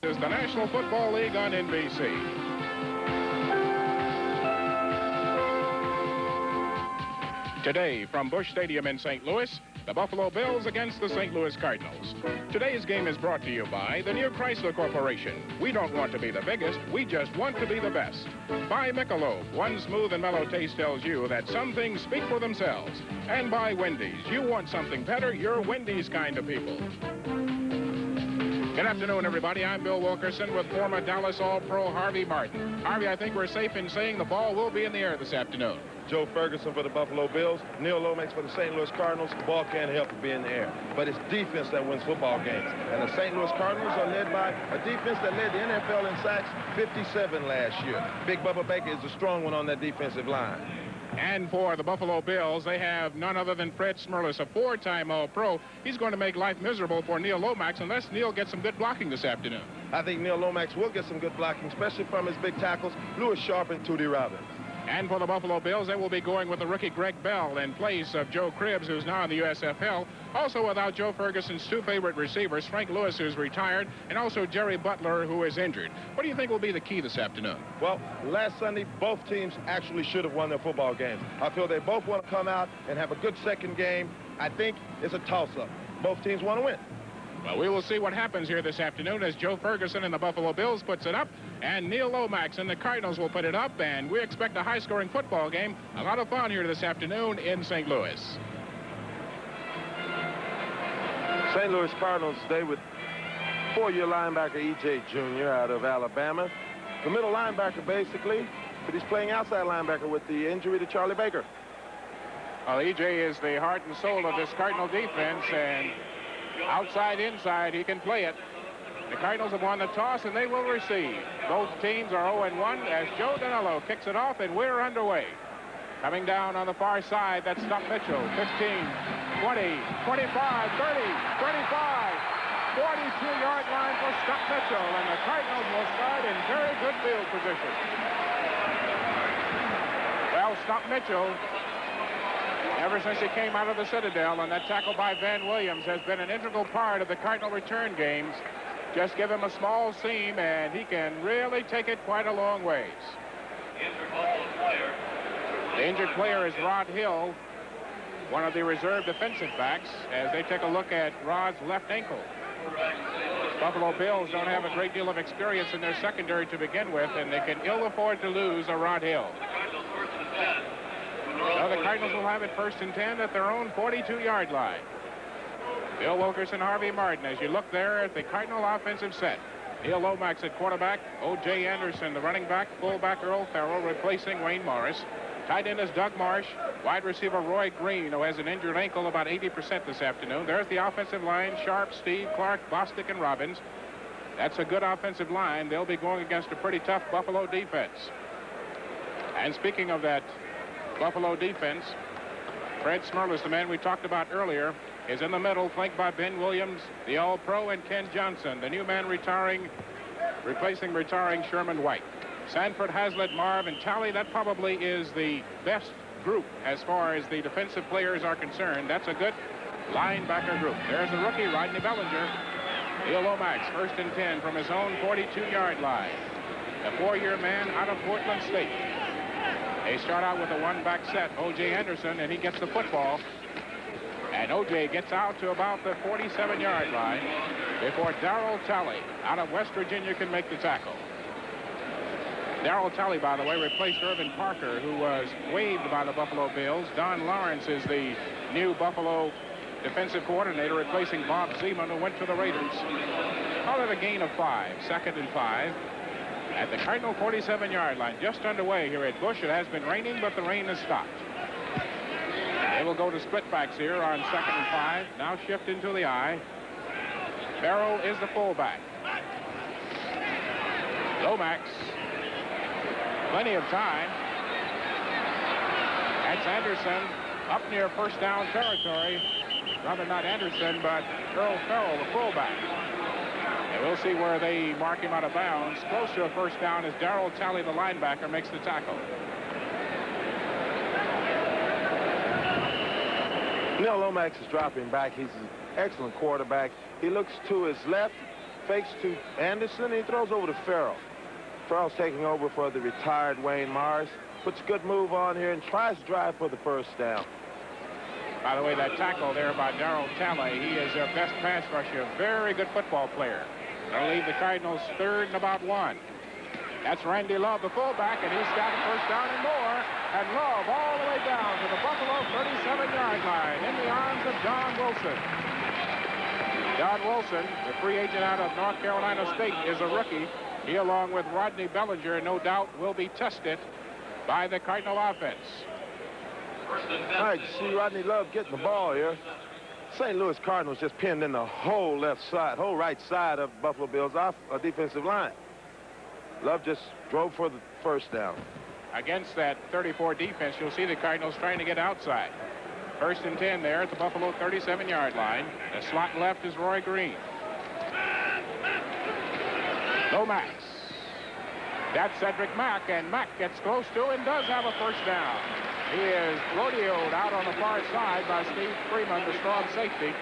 is the National Football League on NBC. Today, from Busch Stadium in St. Louis, the Buffalo Bills against the St. Louis Cardinals. Today's game is brought to you by the New Chrysler Corporation. We don't want to be the biggest, we just want to be the best. By Michelob, one smooth and mellow taste tells you that some things speak for themselves. And by Wendy's, you want something better, you're Wendy's kind of people. Good afternoon, everybody. I'm Bill Wilkerson with former Dallas All-Pro Harvey Martin. Harvey, I think we're safe in saying the ball will be in the air this afternoon. Joe Ferguson for the Buffalo Bills, Neil Lomax for the St. Louis Cardinals. The ball can't help but be in the air. But it's defense that wins football games. And the St. Louis Cardinals are led by a defense that led the NFL in sacks, 57 last year. Big Bubba Baker is a strong one on that defensive line. And for the Buffalo Bills, they have none other than Fred Smerlas, a four-time All-Pro. He's going to make life miserable for Neil Lomax unless Neil gets some good blocking this afternoon. I think Neil Lomax will get some good blocking, especially from his big tackles, Lewis Sharp and Tootie Robbins. And for the Buffalo Bills, they will be going with the rookie Greg Bell in place of Joe Cribbs, who's now in the USFL. Also without Joe Ferguson's two favorite receivers, Frank Lewis, who's retired, and also Jerry Butler, who is injured. What do you think will be the key this afternoon? Well, last Sunday, both teams actually should have won their football games. I feel they both want to come out and have a good second game. I think it's a toss-up. Both teams want to win. Well, we will see what happens here this afternoon as Joe Ferguson and the Buffalo Bills puts it up, and Neil Lomax and the Cardinals will put it up, and we expect a high-scoring football game. A lot of fun here this afternoon in St. Louis. St. Louis Cardinals today with four-year linebacker E.J. Jr. out of Alabama. The middle linebacker, basically, but he's playing outside linebacker with the injury to Charlie Baker. Well, E.J. is the heart and soul of this Cardinal defense, and outside, inside, he can play it. The Cardinals have won the toss, and they will receive. Both teams are 0-1 as Joe Danilo kicks it off, and we're underway. Coming down on the far side, that's Stuck Mitchell. 15, 20, 25, 30, 35, 42-yard line for Stuck Mitchell, and the Cardinals will start in very good field position. Well, Stuck Mitchell, ever since he came out of the Citadel, and that tackle by Van Williams has been an integral part of the Cardinal return games. Just give him a small seam, and he can really take it quite a long ways. The injured player is Rod Hill, one of the reserve defensive backs, as they take a look at Rod's left ankle. Buffalo Bills don't have a great deal of experience in their secondary to begin with, and they can ill afford to lose a Rod Hill. So the Cardinals will have it first and 10 at their own 42-yard line. Bill Wilkerson, Harvey Martin, as you look there at the Cardinal offensive set. Neil Lomax at quarterback, O.J. Anderson, the running back, fullback Earl Farrell replacing Wayne Morris. Tight end is Doug Marsh, wide receiver Roy Green, who has an injured ankle about 80% this afternoon. There's the offensive line, Sharp, Steve, Clark, Bostic, and Robbins. That's a good offensive line. They'll be going against a pretty tough Buffalo defense. And speaking of that Buffalo defense, Fred Smerlas, the man we talked about earlier, is in the middle, flanked by Ben Williams, the All-Pro, and Ken Johnson, the new man replacing retiring Sherman White. Sanford, Hazlitt, Marv, and Talley, that probably is the best group as far as the defensive players are concerned. That's a good linebacker group. There's the rookie, Rodney Bellinger. Neil Lomax, first and 10 from his own 42-yard line. The four-year man out of Portland State. They start out with a one-back set, O.J. Anderson, and he gets the football. And O.J. gets out to about the 47-yard line before Darrell Talley out of West Virginia can make the tackle. Darrell Talley, by the way, replaced Irvin Parker, who was waived by the Buffalo Bills. Don Lawrence is the new Buffalo defensive coordinator, replacing Bob Zeman, who went to the Raiders. Call it a gain of 5, second and 5. At the Cardinal 47-yard line, just underway here at Busch. It has been raining, but the rain has stopped. They will go to split backs here on second and 5. Now shift into the I. Farrell is the fullback. Lomax. Plenty of time. That's Anderson up near first down territory. Rather not Anderson, but Earl Farrell, the fullback. And we'll see where they mark him out of bounds. Close to a first down as Darrell Talley, the linebacker, makes the tackle. Neil Lomax is dropping back. He's an excellent quarterback. He looks to his left, fakes to Anderson, and he throws over to Farrell. Farrell's taking over for the retired Wayne Morris. Puts a good move on here and tries to drive for the first down. By the way, that tackle there by Darrell Talley, he is their best pass rusher. Very good football player. That'll leave the Cardinals third and about 1. That's Randy Love, the fullback, and he's got a first down and more. And Love all the way down to the Buffalo 37-yard line in the arms of Don Wilson. Don Wilson, the free agent out of North Carolina State, is a rookie. He, along with Rodney Bellinger, no doubt will be tested by the Cardinal offense. All right, you see Rodney Love getting the ball here. St. Louis Cardinals just pinned in the whole right side of Buffalo Bills defensive line. Love just drove for the first down. Against that 34 defense, you'll see the Cardinals trying to get outside. First and 10 there at the Buffalo 37-yard line. The slot left is Roy Green. Lomax. That's Cedric Mack, and Mack gets close to and does have a first down. He is rodeoed out on the far side by Steve Freeman, the strong safety.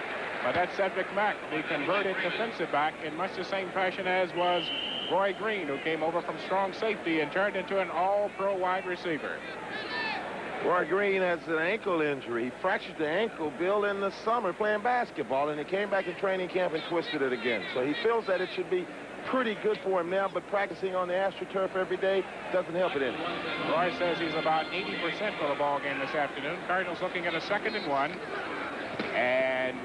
But that's Cedric Mack, the converted defensive back, in much the same fashion as was Roy Green, who came over from strong safety and turned into an all-pro wide receiver. Roy Green has an ankle injury. He fractured the ankle, Bill, in the summer playing basketball, and he came back in training camp and twisted it again. So he feels that it should be pretty good for him now, but practicing on the AstroTurf every day doesn't help it any. Roy says he's about 80% for the ball game this afternoon. Cardinals looking at a 2nd and 1, and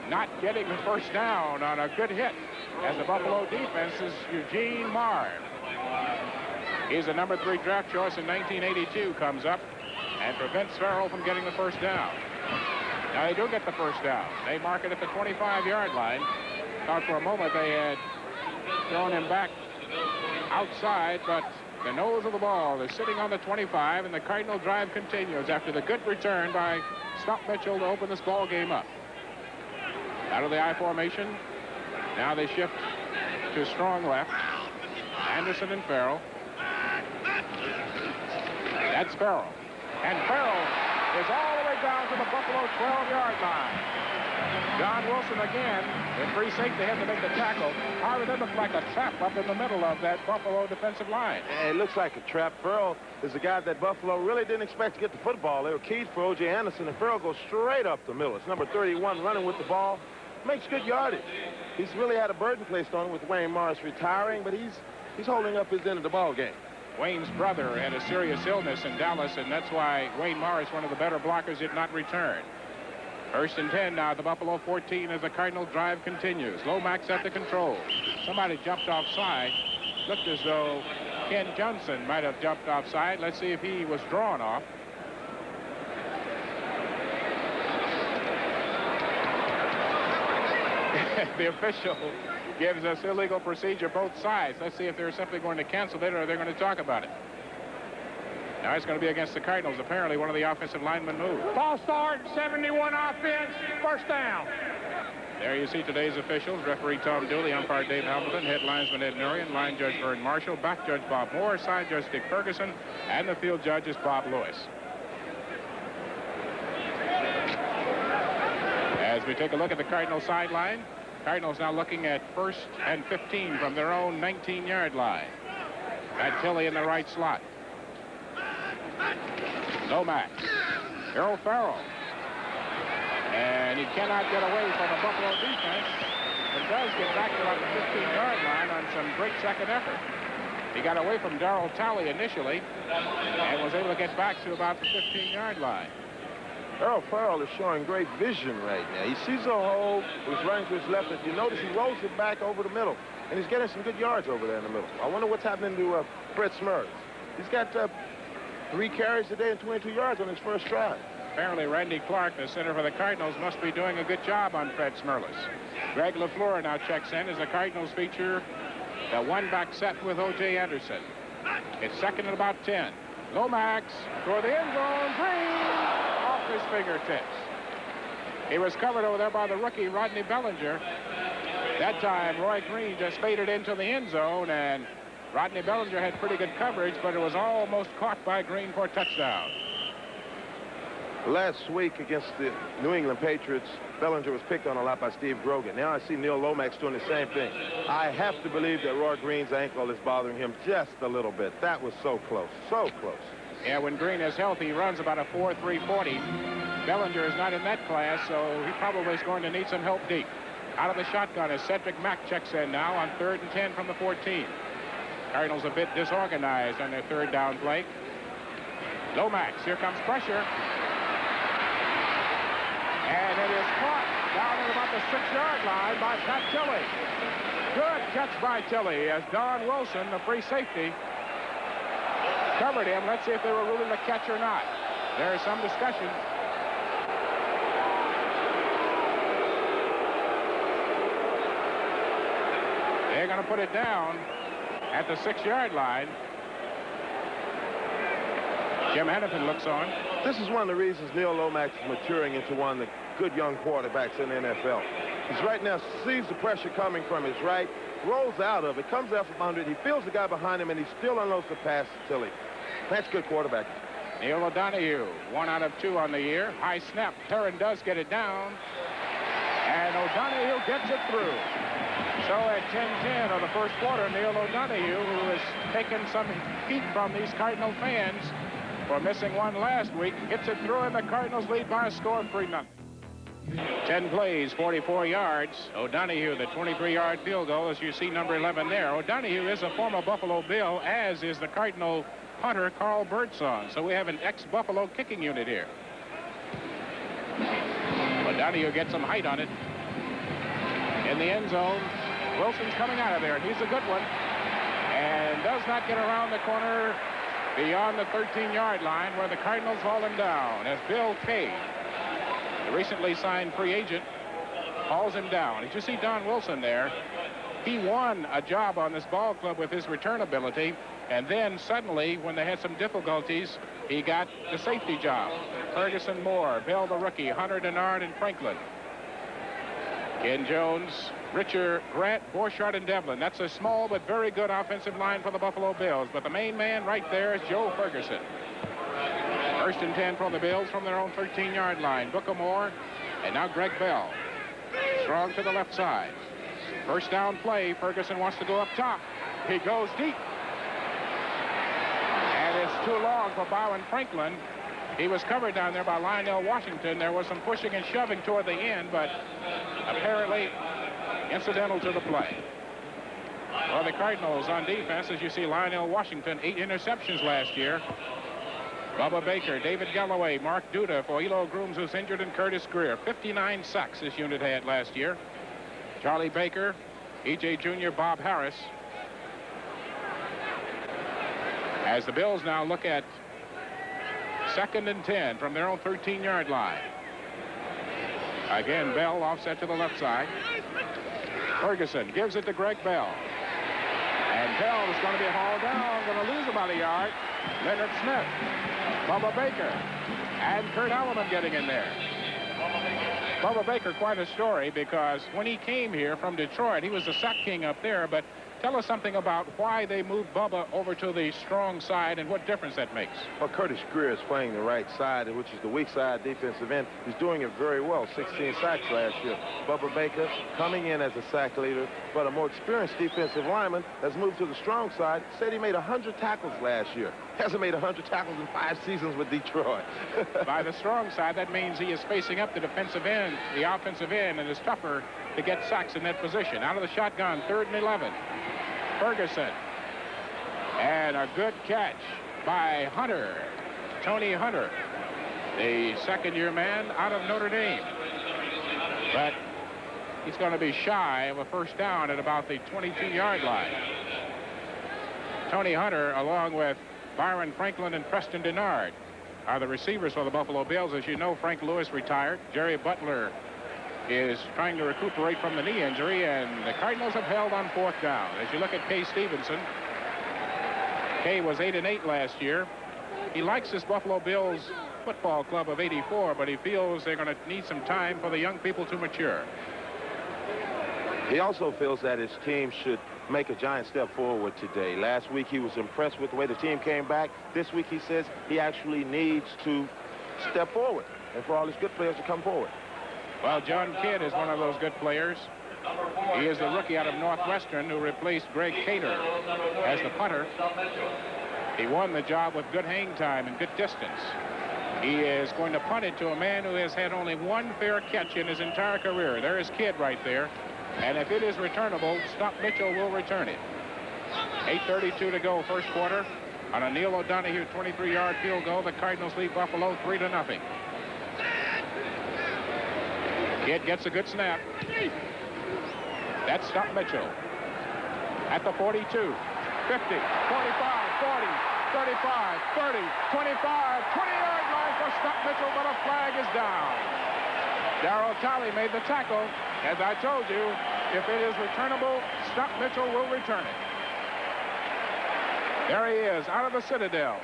not getting the first down on a good hit as the Buffalo defense is Eugene Marr. He's the number 3 draft choice in 1982, comes up and prevents Farrell from getting the first down. Now they do get the first down. They mark it at the 25-yard line. Thought for a moment they had thrown him back outside, but the nose of the ball is sitting on the 25, and the Cardinal drive continues after the good return by Stump Mitchell to open this ball game up. Out of the I formation. Now they shift to strong left. Anderson and Farrell. That's Farrell. And Farrell is all the way down to the Buffalo 12-yard line. John Wilson again, the free safety had to make the tackle. Harvey, that looked like a trap up in the middle of that Buffalo defensive line. It looks like a trap. Farrell is a guy that Buffalo really didn't expect to get the football. They were keyed for O.J. Anderson, and Farrell goes straight up the middle. It's number 31 running with the ball. Makes good yardage. He's really had a burden placed on him with Wayne Morris retiring, but he's holding up his end of the ball game. Wayne's brother had a serious illness in Dallas, and that's why Wayne Morris, one of the better blockers, did not return. First and 10 now at the Buffalo 14 as the Cardinal drive continues. Lomax at the controls. Somebody jumped offside. Looked as though Ken Johnson might have jumped offside. Let's see if he was drawn off. The official gives us illegal procedure both sides. Let's see if they're simply going to cancel it or they're going to talk about it. Now it's going to be against the Cardinals. Apparently one of the offensive linemen moved. False start, 71 offense, first down. There you see today's officials. Referee Tom Dooley, umpire Dave Hamilton, head linesman Ed Nurian, line judge Vern Marshall, back judge Bob Moore, side judge Dick Ferguson, and the field judge is Bob Lewis. As we take a look at the Cardinal sideline, Cardinals now looking at 1st and 15 from their own 19-yard line. Got Tilley in the right slot. Lomax. Errol Farrell. And he cannot get away from the Buffalo defense, but does get back to about the 15-yard line on some great second effort. He got away from Darrell Talley initially and was able to get back to about the 15-yard line. Errol Farrell is showing great vision right now. He sees a hole, he's running to his left, and you notice he rolls it back over the middle, and he's getting some good yards over there in the middle. I wonder what's happening to Fred Smurfs. He's got 3 carries a day and 22 yards on his first drive. Apparently Randy Clark, the center for the Cardinals, must be doing a good job on Fred Smurfs. Greg LaFleur now checks in as the Cardinals feature the one-back set with O.J. Anderson. It's 2nd and about 10. Lomax for the end zone. Green off his fingertips. He was covered over there by the rookie Rodney Bellinger. That time Roy Green just faded into the end zone, and Rodney Bellinger had pretty good coverage, but it was almost caught by Green for a touchdown. Last week against the New England Patriots, Bellinger was picked on a lot by Steve Grogan. Now I see Neil Lomax doing the same thing. I have to believe that Roy Green's ankle is bothering him just a little bit. That was so close, so close. Yeah, when Green is healthy, he runs about a 4.340. Bellinger is not in that class, so he probably is going to need some help deep. Out of the shotgun as Cedric Mack checks in now on 3rd and 10 from the 14. Cardinals a bit disorganized on their 3rd down play. Lomax, here comes pressure. And it is caught down at about the 6-yard line by Pat Tilley. Good catch by Tilley as Don Wilson, the free safety, covered him. Let's see if they were ruling the catch or not. There is some discussion. They're going to put it down at the 6-yard line. Jim Hannafin looks on. This is one of the reasons Neil Lomax is maturing into one of the good young quarterbacks in the NFL. He's right now sees the pressure coming from his right, rolls out of it, comes out from under it. He feels the guy behind him, and he still unloads the pass to Tilley. That's good quarterback. Neil O'Donoghue, 1 out of 2 on the year. High snap. Perrin does get it down. And O'Donoghue gets it through. So at 10-10 of the first quarter, Neil O'Donoghue, who has taken some heat from these Cardinal fans for missing one last week, gets it through, and the Cardinals lead by a score of 3-0. 10 plays, 44 yards. O'Donoghue, the 23-yard field goal, as you see number 11 there. O'Donoghue is a former Buffalo Bill, as is the Cardinal punter Carl Birdsong. So we have an ex-Buffalo kicking unit here. O'Donoghue gets some height on it. In the end zone, Wilson's coming out of there, and he's a good one. And does not get around the corner beyond the 13-yard line where the Cardinals haul him down as Bill Kay, the recently signed free agent, hauls him down. Did you see Don Wilson there? He won a job on this ball club with his return ability, and then suddenly, when they had some difficulties, he got the safety job. Ferguson, Moore, Bell the rookie, Hunter, Denard, and Franklin. Ken Jones, Richard, Grant, Borchardt, and Devlin. That's a small but very good offensive line for the Buffalo Bills. But the main man right there is Joe Ferguson. 1st and 10 from the Bills from their own 13-yard line. Booker Moore, and now Greg Bell. Strong to the left side. First down play. Ferguson wants to go up top. He goes deep. And it's too long for Byron Franklin. He was covered down there by Lionel Washington. There was some pushing and shoving toward the end, but apparently incidental to the play. Well, the Cardinals on defense, as you see, Lionel Washington, 8 interceptions last year. Bubba Baker, David Galloway, Mark Duda for Elo Grooms, who's injured, and Curtis Greer. 59 sacks this unit had last year. Charlie Baker, E.J. Jr., Bob Harris. As the Bills now look at 2nd and 10 from their own 13-yard line. Again, Bell offset to the left side. Ferguson gives it to Greg Bell. And Bell is going to be hauled down, going to lose about a yard. Leonard Smith, Bubba Baker, and Kurt Alleman getting in there. Bubba Baker, quite a story, because when he came here from Detroit, he was the sack king up there, but tell us something about why they moved Bubba over to the strong side and what difference that makes. Well, Curtis Greer is playing the right side, which is the weak side defensive end. He's doing it very well. 16 sacks last year. Bubba Baker coming in as a sack leader, but a more experienced defensive lineman has moved to the strong side. Said he made 100 tackles last year. Hasn't made 100 tackles in 5 seasons with Detroit. By the strong side, that means he is facing up the defensive end, the offensive end, and is tougher to get sacks in that position. Out of the shotgun, 3rd and 11. Ferguson, and a good catch by Hunter, Tony Hunter, the 2nd-year man out of Notre Dame. But he's going to be shy of a first down at about the 22-yard line. Tony Hunter, along with Byron Franklin and Preston Denard, are the receivers for the Buffalo Bills. As you know, Frank Lewis retired. Jerry Butler is trying to recuperate from the knee injury, and the Cardinals have held on 4th down. As you look at Kay Stevenson, Kay was 8-8 last year. He likes this Buffalo Bills football club of '84, but he feels they're going to need some time for the young people to mature. He also feels that his team should make a giant step forward today. Last week he was impressed with the way the team came back. This week he says he actually needs to step forward and for all these good players to come forward. Well, John Kidd is one of those good players. He is the rookie out of Northwestern who replaced Greg Cater as the punter. He won the job with good hang time and good distance. He is going to punt it to a man who has had only one fair catch in his entire career. There is Kidd right there. And if it is returnable, Stump Mitchell will return it. 8:32 to go, first quarter. On a Neil O'Donoghue 23-yard field goal, the Cardinals lead Buffalo 3-0. Kidd gets a good snap. That's Stump Mitchell. At the 42, 50, 45, 40, 35, 30, 25, 20-yard line for Stump Mitchell, but a flag is down. Darryl Talley made the tackle. As I told you, if it is returnable, Stump Mitchell will return it. There he is, out of the Citadel.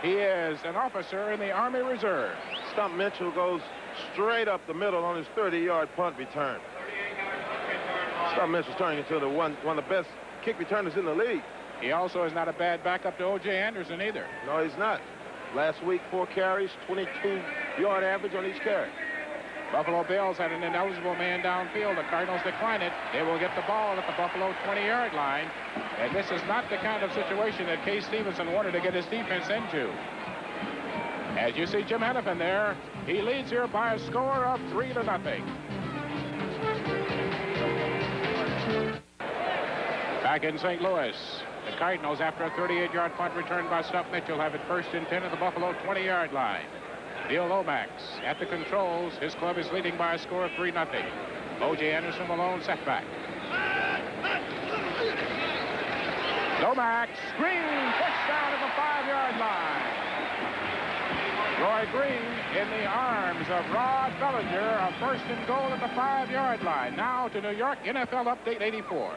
He is an officer in the Army Reserve. Stump Mitchell goes straight up the middle on his 30-yard punt return. Stump Mitchell's turning into one of the best kick returners in the league. He also is not a bad backup to O.J. Anderson either. No, he's not. Last week, 4 carries, 22-yard average on each carry. Buffalo Bills had an ineligible man downfield. The Cardinals decline it. They will get the ball at the Buffalo 20-yard line. And this is not the kind of situation that Case Stevenson wanted to get his defense into. As you see Jim Hennepin there, he leads here by a score of 3-0. Back in St. Louis, the Cardinals, after a 38-yard punt return by Stump Mitchell, have it 1st and 10 at the Buffalo 20-yard line. Neil Lomax at the controls. His club is leading by a score of 3-0. O.J. Anderson alone setback. Lomax, Green, pushed down at the 5-yard line. Roy Green in the arms of Rod Bellinger, a 1st and goal at the 5-yard line. Now to New York, NFL Update 84.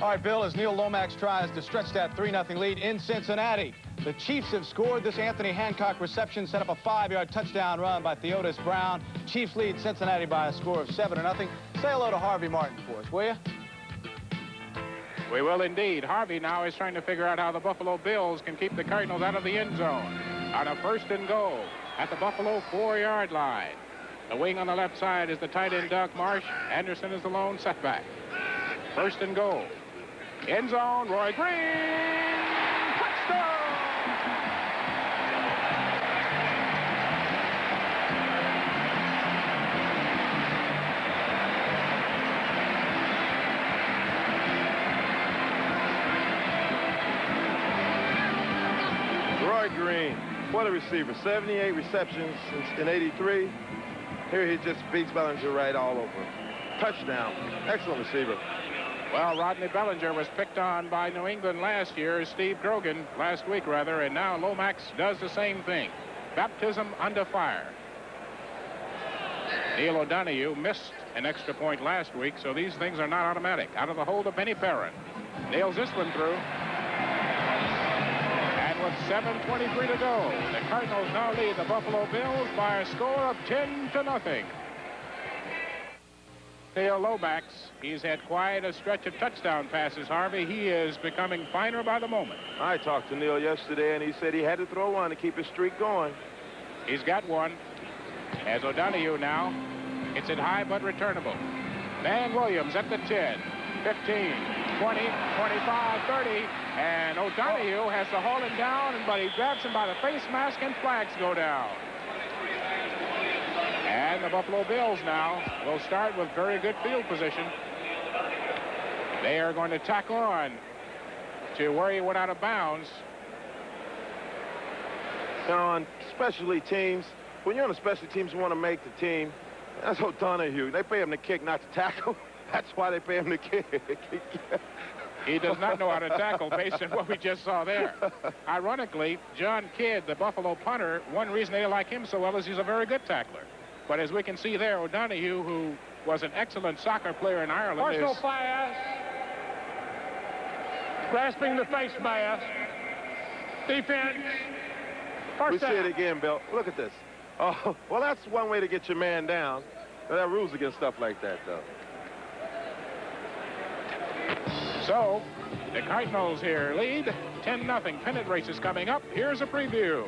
All right, Bill, as Neil Lomax tries to stretch that 3-0 lead in Cincinnati. The Chiefs have scored. This Anthony Hancock reception set up a 5-yard touchdown run by Theodis Brown. Chiefs lead Cincinnati by a score of 7-0. Say hello to Harvey Martin for us, will you? We will indeed. Harvey now is trying to figure out how the Buffalo Bills can keep the Cardinals out of the end zone. On a 1st and goal at the Buffalo 4-yard line. The wing on the left side is the tight end Doug Marsh. Anderson is the lone setback. 1st and goal. End zone, Roy Green. Touchdown! Roy Green, what a receiver. 78 receptions in 83. Here he just beats Bellinger right all over him. Touchdown. Excellent receiver. Well, Rodney Bellinger was picked on by New England last year, Steve Grogan last week, rather, and now Lomax does the same thing. Baptism under fire. Neil O'Donoghue missed an extra point last week, so these things are not automatic. Out of the hold of Benny Perrin. Nails this one through. And with 7:23 to go, the Cardinals now lead the Buffalo Bills by a score of 10-0. Neil Lomax, he's had quite a stretch of touchdown passes, Harvey. He is becoming finer by the moment. I talked to Neil yesterday, and he said he had to throw one to keep his streak going. He's got one. As O'Donoghue now, it's it high but returnable. Van Williams at the 10, 15, 20, 25, 30, and O'Donoghue has to haul him down, but he grabs him by the face mask, and flags go down. And the Buffalo Bills now will start with very good field position. They are going to tack on to where he went out of bounds. On specialty teams, when you're on a specialty teams, you want to make the team. That's O'Donoghue. They pay him to kick, not to tackle. That's why they pay him to kick. He does not know how to tackle based on what we just saw there. Ironically, John Kidd, the Buffalo punter, one reason they like him so well is he's a very good tackler. But as we can see there, O'Donoghue, who was an excellent soccer player in Ireland, Personal pass. Grasping the face mask. Defense. We First see it down. again, Bill. Look at this. Oh, well, that's one way to get your man down. There are rules against stuff like that, though. So, the Cardinals here lead 10-0. Pennant race is coming up. Here's a preview.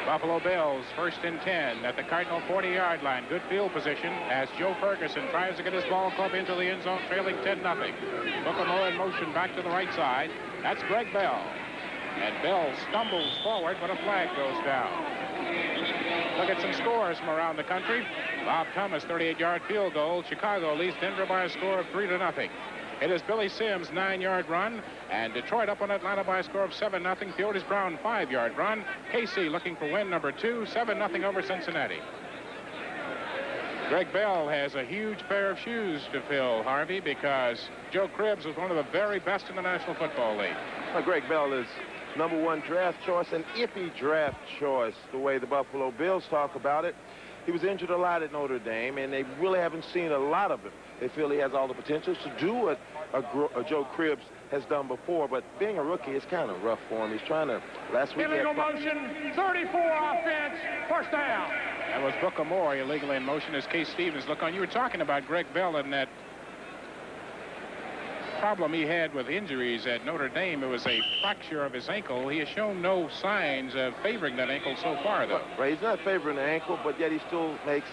Buffalo Bills, 1st and 10 at the Cardinal 40-yard line. Good field position as Joe Ferguson tries to get his ball club into the end zone, trailing 10-0. Buckamore in motion back to the right side. That's Greg Bell. And Bell stumbles forward, but a flag goes down. Look at some scores from around the country. Bob Thomas, 38-yard field goal. Chicago leads Denver by a score of 3-0. It is Billy Sims' 9-yard run, and Detroit up on Atlanta by a score of 7-0. The Otis Brown 5-yard run. KC looking for win number 2, 7-0 over Cincinnati. Greg Bell has a huge pair of shoes to fill, Harvey, because Joe Cribbs was one of the very best in the National Football League. Well, Greg Bell is #1 draft choice, an iffy draft choice, the way the Buffalo Bills talk about it. He was injured a lot at Notre Dame, and they really haven't seen a lot of him. They feel he has all the potential to do what a Joe Cribbs has done before, but being a rookie is kind of rough for him. He's trying to, last week... Illegal motion, 34 offense, first down. That was Booker Moore illegally in motion as Case Stevens look on. You were talking about Greg Bell and that problem he had with injuries at Notre Dame. It was a fracture of his ankle. He has shown no signs of favoring that ankle so far, though. Right, he's not favoring the ankle, but yet he still makes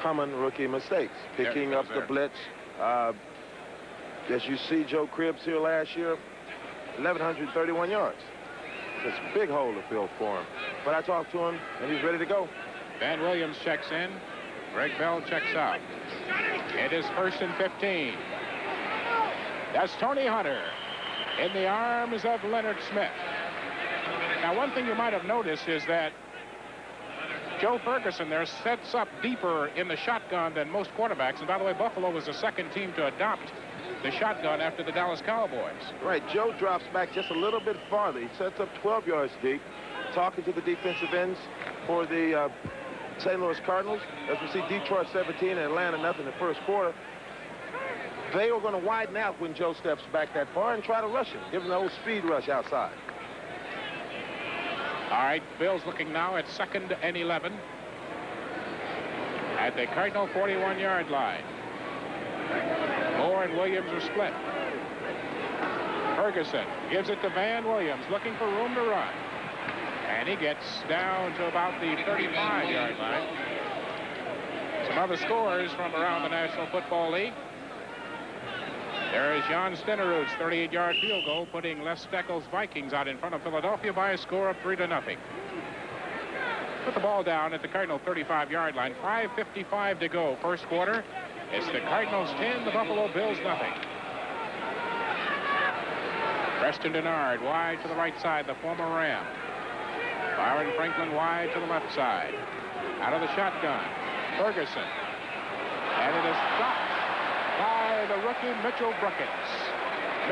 common rookie mistakes. Picking up the blitz. As you see, Joe Cribbs here last year, 1,131 yards. It's a big hole to fill for him. But I talked to him, and he's ready to go. Van Williams checks in. Greg Bell checks out. It is 1st and 15. That's Tony Hunter in the arms of Leonard Smith. Now, one thing you might have noticed is that Joe Ferguson there sets up deeper in the shotgun than most quarterbacks. And by the way, Buffalo was the second team to adopt the shotgun after the Dallas Cowboys. Right, Joe drops back just a little bit farther. He sets up 12 yards deep, talking to the defensive ends for the St. Louis Cardinals. As we see, Detroit 17 and Atlanta nothing in the first quarter. They are going to widen out when Joe steps back that far and try to rush him, give him the old speed rush outside. All right, Bills looking now at 2nd and 11 at the Cardinal 41-yard line. Moore and Williams are split. Ferguson gives it to Van Williams, looking for room to run. And he gets down to about the 35-yard line. Some other scores from around the National Football League. There is Jan Stenerud's 38-yard field goal, putting Les Steckel's Vikings out in front of Philadelphia by a score of 3-0. Put the ball down at the Cardinal 35-yard line. 5:55 to go, first quarter. It's the Cardinals 10, the Buffalo Bills nothing. Preston Denard wide to the right side, the former Ram. Byron Franklin wide to the left side. Out of the shotgun, Ferguson. And it is stopped by the rookie Mitchell Brookins.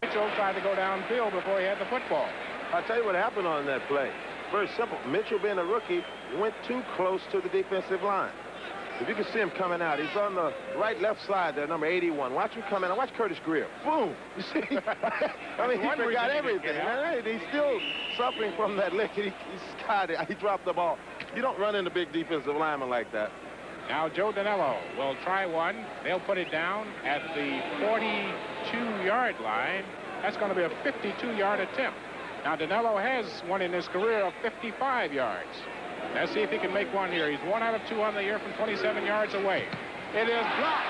Mitchell tried to go downfield before he had the football. I'll tell you what happened on that play. Very simple. Mitchell, being a rookie, went too close to the defensive line. If you can see him coming out, he's on the left side there, number 81. Watch him come in. Watch Curtis Greer. Boom. You see? I mean, he forgot everything. He's still suffering from that lick. He dropped the ball. You don't run into big defensive linemen like that. Now Joe Danello will try one. They'll put it down at the 42-yard line. That's going to be a 52-yard attempt. Now Danello has one in his career of 55 yards. Let's see if he can make one here. He's 1 out of 2 on the year from 27 yards away. It is blocked.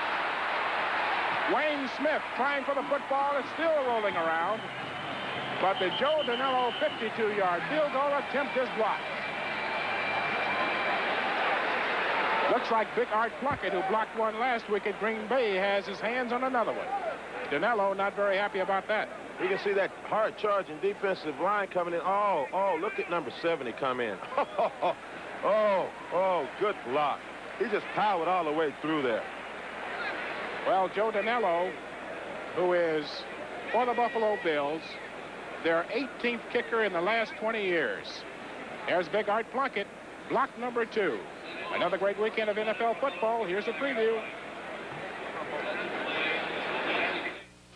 Wayne Smith trying for the football. It's still rolling around. But the Joe Danello 52-yard field goal attempt is blocked. Looks like Big Art Plunkett, who blocked one last week at Green Bay, has his hands on another one. Danello not very happy about that. You can see that hard charging defensive line coming in. Oh, look at number 70 come in. Oh, good block. He just powered all the way through there. Well, Joe Danello, who is for the Buffalo Bills, their 18th kicker in the last 20 years. There's Big Art Plunkett, block number 2. Another great weekend of NFL football. Here's a preview.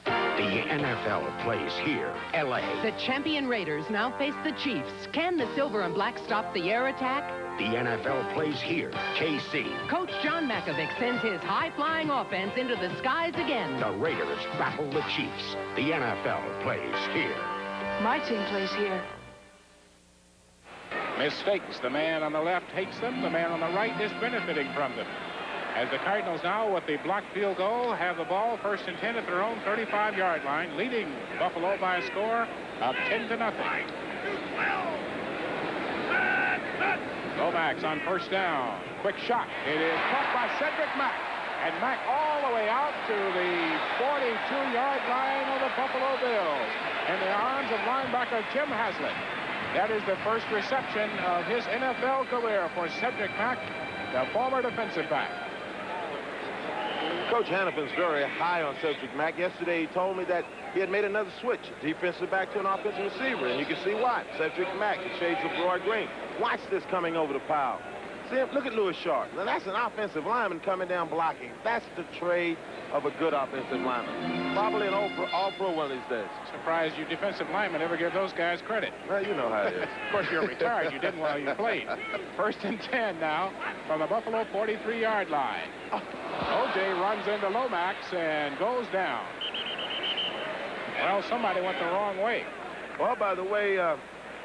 The NFL plays here, L.A. The champion Raiders now face the Chiefs. Can the silver and black stop the air attack? The NFL plays here, KC. Coach John Makovic sends his high-flying offense into the skies again. The Raiders battle the Chiefs. The NFL plays here. My team plays here. Mistakes. The man on the left hates them. The man on the right is benefiting from them. As the Cardinals now, with the blocked field goal, have the ball 1st and 10 at their own 35-yard line, leading Buffalo by a score of 10-0. Lomax on 1st down. Quick shot. It is caught by Cedric Mack. And Mack all the way out to the 42-yard line of the Buffalo Bills. In the arms of linebacker Jim Haslett. That is the first reception of his NFL career for Cedric Mack, the former defensive back. Coach Hannafin's very high on Cedric Mack. Yesterday, he told me that he had made another switch, defensive back to an offensive receiver, and you can see why. Cedric Mack, the shades of Roy Green. Watch this coming over the pile. See him, look at Lewis Sharp. Now, that's an offensive lineman coming down blocking. That's the trade of a good offensive lineman. Probably an all-pro one of these days. Surprised you defensive linemen ever give those guys credit. Well, you know how it is. Of course, you're retired. You didn't while you played. 1st and 10 now from the Buffalo 43-yard line. O.J. runs into Lomax and goes down. Well, somebody went the wrong way. Well, by the way,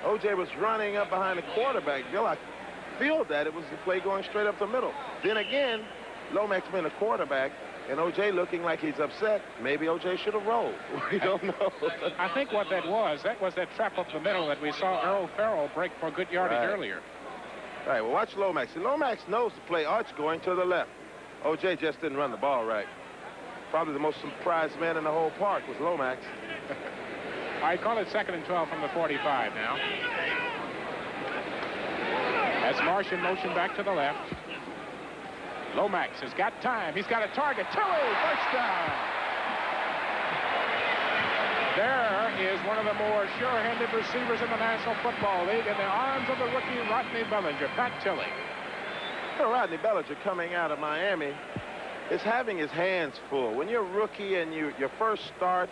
O.J. was running up behind the quarterback. Bill, I feel that it was the play going straight up the middle. Then again, Lomax being a quarterback, and O.J. looking like he's upset. Maybe O.J. should have rolled. We don't know. I think what that was that trap up the middle that we saw Earl Farrell break for good yardage earlier. All right, well, watch Lomax. See, Lomax knows to play arch going to the left. O.J. just didn't run the ball right. Probably the most surprised man in the whole park was Lomax. I call it 2nd and 12 from the 45 now. As Marsh in motion back to the left. Lomax has got time. He's got a target. Tilly, 1st down. There is one of the more sure-handed receivers in the National Football League in the arms of the rookie Rodney Bellinger, Pat Tilly. You know, Rodney Bellinger coming out of Miami is having his hands full. When you're a rookie and your first start,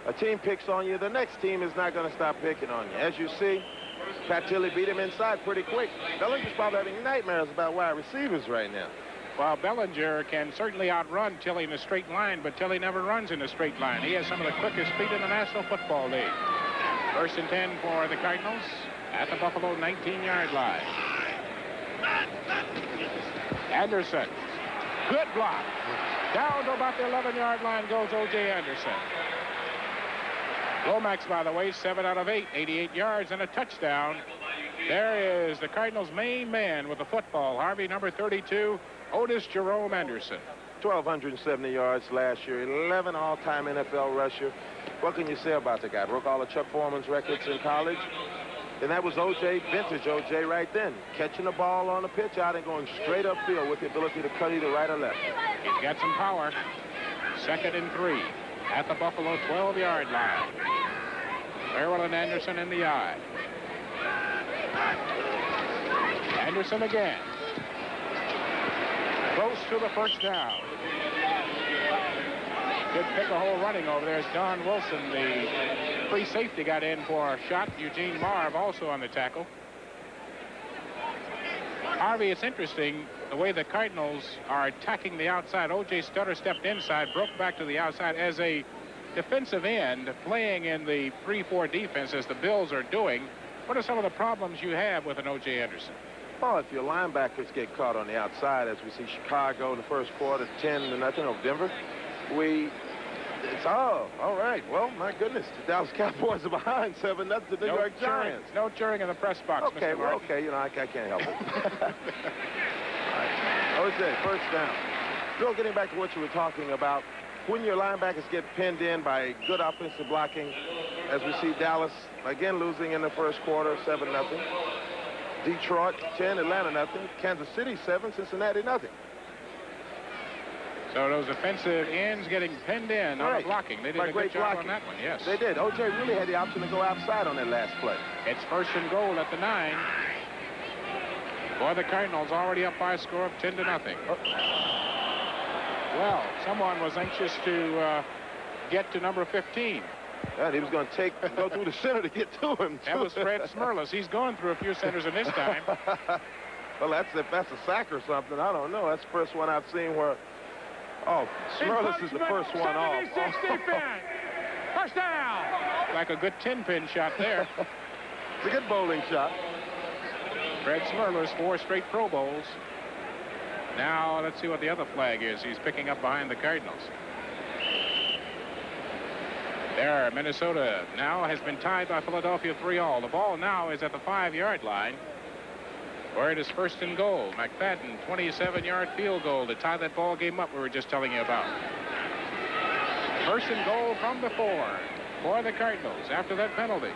a team picks on you, the next team is not going to stop picking on you. As you see, Pat Tilly beat him inside pretty quick. Bellinger's probably having nightmares about wide receivers right now. Well, Bellinger can certainly outrun Tilly in a straight line, but Tilly never runs in a straight line. He has some of the quickest feet in the National Football League. 1st and 10 for the Cardinals at the Buffalo 19-yard line. Anderson, good block. Down to about the 11-yard line goes O.J. Anderson. Lomax, by the way, 7 out of 8, 88 yards and a touchdown. There is the Cardinals' main man with the football, Harvey, number 32, Otis Jerome Anderson. 1,270 yards last year, 11 all-time NFL rusher. What can you say about the guy? Broke all of Chuck Foreman's records in college. And that was O.J., vintage O.J. right then. Catching the ball on the pitch out and going straight upfield with the ability to cut either right or left. He's got some power. 2nd and 3 at the Buffalo 12-yard line. Farrell and Anderson in the eye. Anderson again. Close to the 1st down. Good pick-a-hole running over there as Don Wilson, the free safety, got in for a shot. Eugene Marv also on the tackle. Harvey, it's interesting the way the Cardinals are attacking the outside. O.J. Stutter stepped inside, broke back to the outside as a defensive end playing in the 3-4 defense as the Bills are doing. What are some of the problems you have with an O.J. Anderson? Well, if your linebackers get caught on the outside, as we see Chicago in the first quarter, 10-0 over Denver, all right. Well, my goodness, the Dallas Cowboys are behind 7-0 to the New York Giants. No cheering in the press box, okay, Mr. well, Martin. okay, you know, I can't help it. All right. O.J., 1st down. Bill, getting back to what you were talking about, when your linebackers get pinned in by good offensive blocking, as we see Dallas again losing in the first quarter, 7-0. Detroit 10, Atlanta nothing. Kansas City 7, Cincinnati nothing. So those offensive ends getting pinned in on the blocking. They did a good job on that one, yes. They did. O.J. really had the option to go outside on that last play. It's 1st and goal at the 9. For the Cardinals, already up by a score of 10-0. Well, someone was anxious to get to number 15. And he was going to go through the center to get to him. That was Fred Smirlis. He's gone through a few centers in this time. Well, that's a sack or something. I don't know. That's the first one I've seen where, Smirlis is the first one off. 76 defense. 1st down. Like a good 10-pin shot there. It's a good bowling shot. Fred Smirler's 4 straight Pro Bowls. Now, let's see what the other flag is he's picking up behind the Cardinals. There, Minnesota now has been tied by Philadelphia 3-all. The ball now is at the 5-yard line, where it is 1st and goal. McFadden, 27-yard field goal to tie that ball game up we were just telling you about. 1st and goal from the 4 for the Cardinals after that penalty.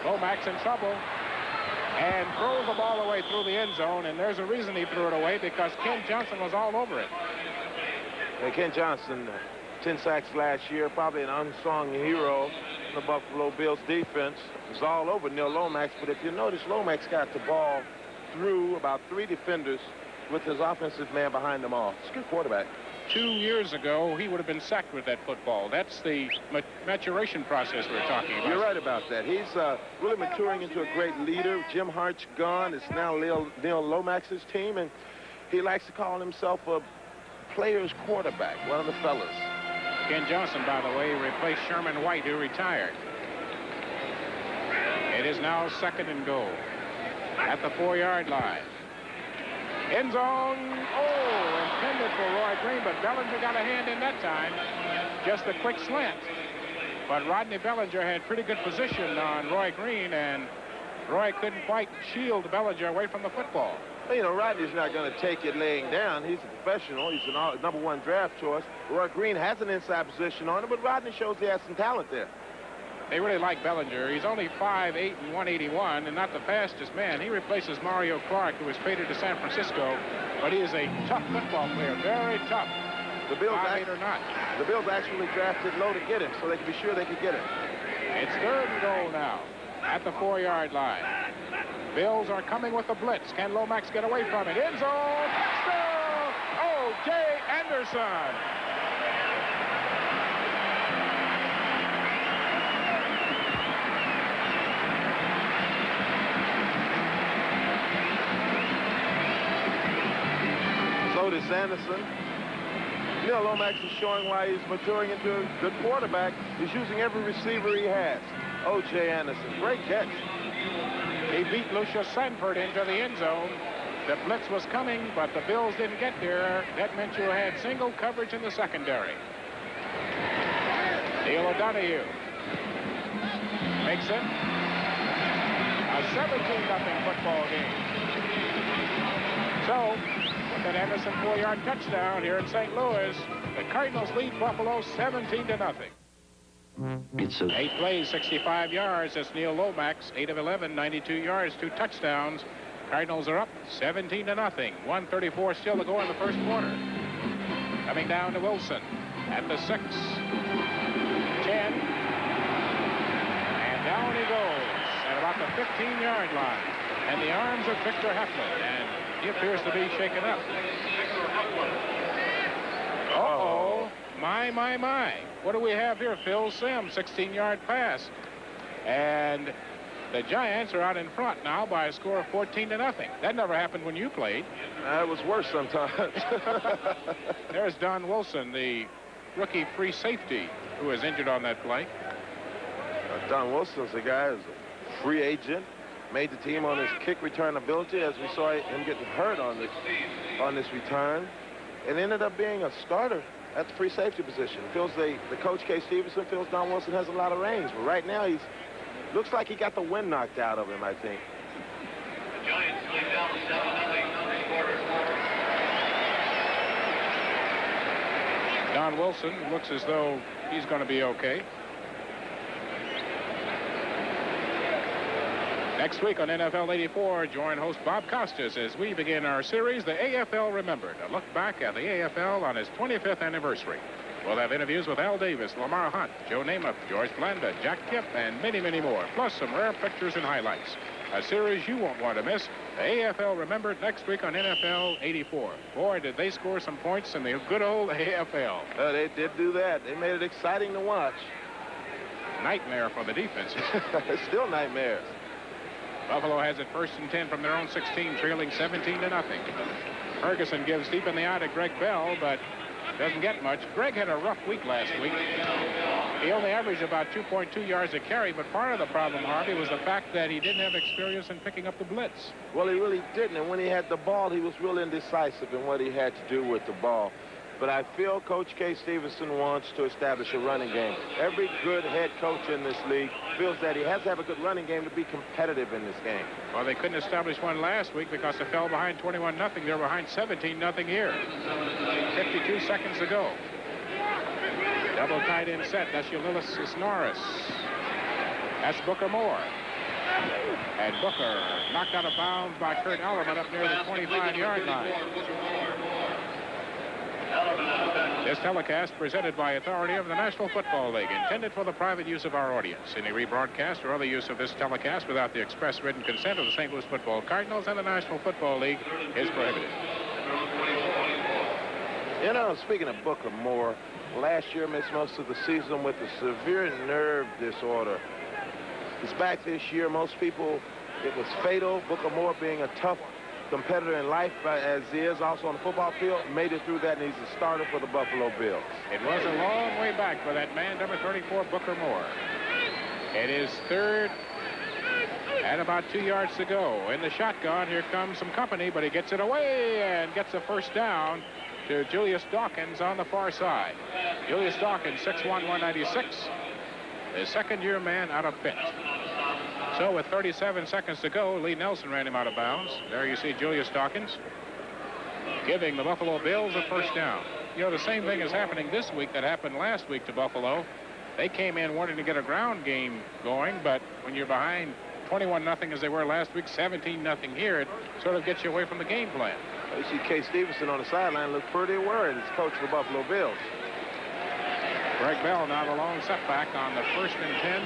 Lomax in trouble and throws the ball away through the end zone, and there's a reason he threw it away, because Ken Johnson was all over it. Hey, Ken Johnson, 10 sacks last year, probably an unsung hero in the Buffalo Bills defense. It was all over Neil Lomax, but if you notice, Lomax got the ball through about 3 defenders with his offensive man behind them all. It's a good quarterback. 2 years ago, he would have been sacked with that football. That's the maturation process we're talking about. You're right about that. He's really maturing into a great leader. Jim Hart's gone. It's now Neil Lomax's team, and he likes to call himself a player's quarterback, one of the fellas. Ken Johnson, by the way, replaced Sherman White, who retired. It is now 2nd and goal at the 4-yard line. End zone. Intended for Roy Green, but Bellinger got a hand in that time. Just a quick slant. But Rodney Bellinger had pretty good position on Roy Green, and Roy couldn't quite shield Bellinger away from the football. Well, you know, Rodney's not going to take it laying down. He's a professional. He's a #1 draft choice. Roy Green has an inside position on him, but Rodney shows he has some talent there. They really like Bellinger. He's only 5'8" and 181, and not the fastest man. He replaces Mario Clark, who was traded to San Francisco, but he is a tough football player, very tough. The Bills, 5'8" or not. The Bills actually drafted low to get him, so they could be sure they could get him. It's 3rd and goal now at the 4-yard line. Bills are coming with the blitz. Can Lomax get away from it? End zone. Still. O.J. Anderson. Otis Anderson. Neil Lomax is showing why he's maturing into a good quarterback. He's using every receiver he has. O.J. Anderson, great catch. He beat Lucius Sanford into the end zone. The blitz was coming, but the Bills didn't get there. That meant you had single coverage in the secondary. Neil O'Donoghue makes it a 17-0 football game. So, with an Anderson 4-yard touchdown here in St. Louis, the Cardinals lead Buffalo 17-0. 8 plays, 65 yards. That's Neil Lomax, 8 of 11, 92 yards, 2 touchdowns. Cardinals are up 17-0. 1:34 still to go in the first quarter. Coming down to Wilson at the 6, 10, and down he goes at about the 15-yard line. And the arms of Victor Heflin, and he appears to be shaken up. Uh-oh. My. What do we have here? Phil Simms, 16-yard pass. And the Giants are out in front now by a score of 14-0. That never happened when you played. It was worse sometimes. There's Don Wilson, the rookie free safety, who was injured on that play. Don Wilson's a guy who's a free agent. Made the team on his kick return ability, as we saw him getting hurt on this return, and ended up being a starter at the free safety position. Feels the coach, K. Stevenson, feels Don Wilson has a lot of range, but right now looks like he got the wind knocked out of him, I think. The Giants lead down 7-0 quarter. Don Wilson looks as though he's going to be okay. Next week on NFL 84, join host Bob Costas as we begin our series, The AFL Remembered, a look back at the AFL on its 25th anniversary. We'll have interviews with Al Davis, Lamar Hunt, Joe Namath, George Blanda, Jack Kipp, and many, many more, plus some rare pictures and highlights. A series you won't want to miss, The AFL Remembered, next week on NFL 84. Boy, did they score some points in the good old AFL. They did do that. They made it exciting to watch. Nightmare for the defense. It's still nightmares. Buffalo has it 1st and 10 from their own 16, trailing 17-0. Ferguson gives deep in the eye to Greg Bell, but Doesn't get much. Greg had a rough week last week. He only averaged about 2.2 yards a carry, but part of the problem, Harvey, was the fact that he didn't have experience in picking up the blitz. Well, he really didn't, and when he had the ball, he was real indecisive in what he had to do with the ball. But I feel Coach K. Stevenson wants to establish a running game. Every good head coach in this league feels that he has to have a good running game to be competitive in this game. Well, they couldn't establish one last week because they fell behind 21-0. They're behind 17-0 here. 52 seconds to go. Double tight end set. That's Ulysses Norris. That's Booker Moore. And Booker knocked out of bounds by Kurt Alleman up near the 25-yard line. This telecast presented by authority of the National Football League, intended for the private use of our audience. Any rebroadcast or other use of this telecast without the express written consent of the St. Louis Football Cardinals and the National Football League is prohibited. You know, speaking of Booker Moore, last year missed most of the season with a severe nerve disorder. He's back this year. Most people, it was fatal. Booker Moore, being a tough competitor in life, as he is also on the football field, made it through that, and he's a starter for the Buffalo Bills. It was a long way back for that man, number 34, Booker Moore. It is third and about 2 yards to go. In the shotgun, here comes some company, but he gets it away and gets a first down to Julius Dawkins on the far side. Julius Dawkins, 6'1", 196, the second-year man out of Pitt. So with 37 seconds to go, Lee Nelson ran him out of bounds. There you see Julius Dawkins giving the Buffalo Bills a first down. You know, the same thing is happening this week that happened last week to Buffalo. They came in wanting to get a ground game going, but when you're behind 21-0 as they were last week, 17-0 here, it sort of gets you away from the game plan. You see K. Stevenson on the sideline look pretty worried as coach of the Buffalo Bills. Greg Bell now the long setback on the 1st and 10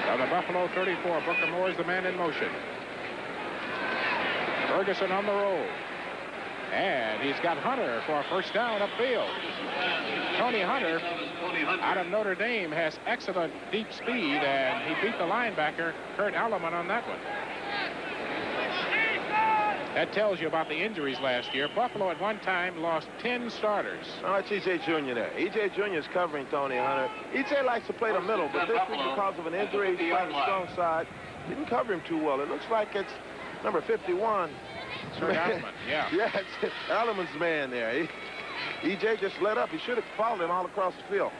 of the Buffalo 34. Booker Moore is the man in motion. Ferguson on the roll. And he's got Hunter for a first down upfield. Tony Hunter out of Notre Dame has excellent deep speed, and he beat the linebacker, Kurt Alleman, on that one. That tells you about the injuries last year. Buffalo at one time lost 10 starters. Oh, it's E.J. Jr. there. E.J. Jr. is covering Tony Hunter. E.J. likes to play the middle, but this week, because of an injury, he's playing the strong side. Didn't cover him too well. It looks like it's number 51. Kurt Alleman, yeah. Yeah, it's Alleman's man there. E.J. just let up. He should have followed him all across the field.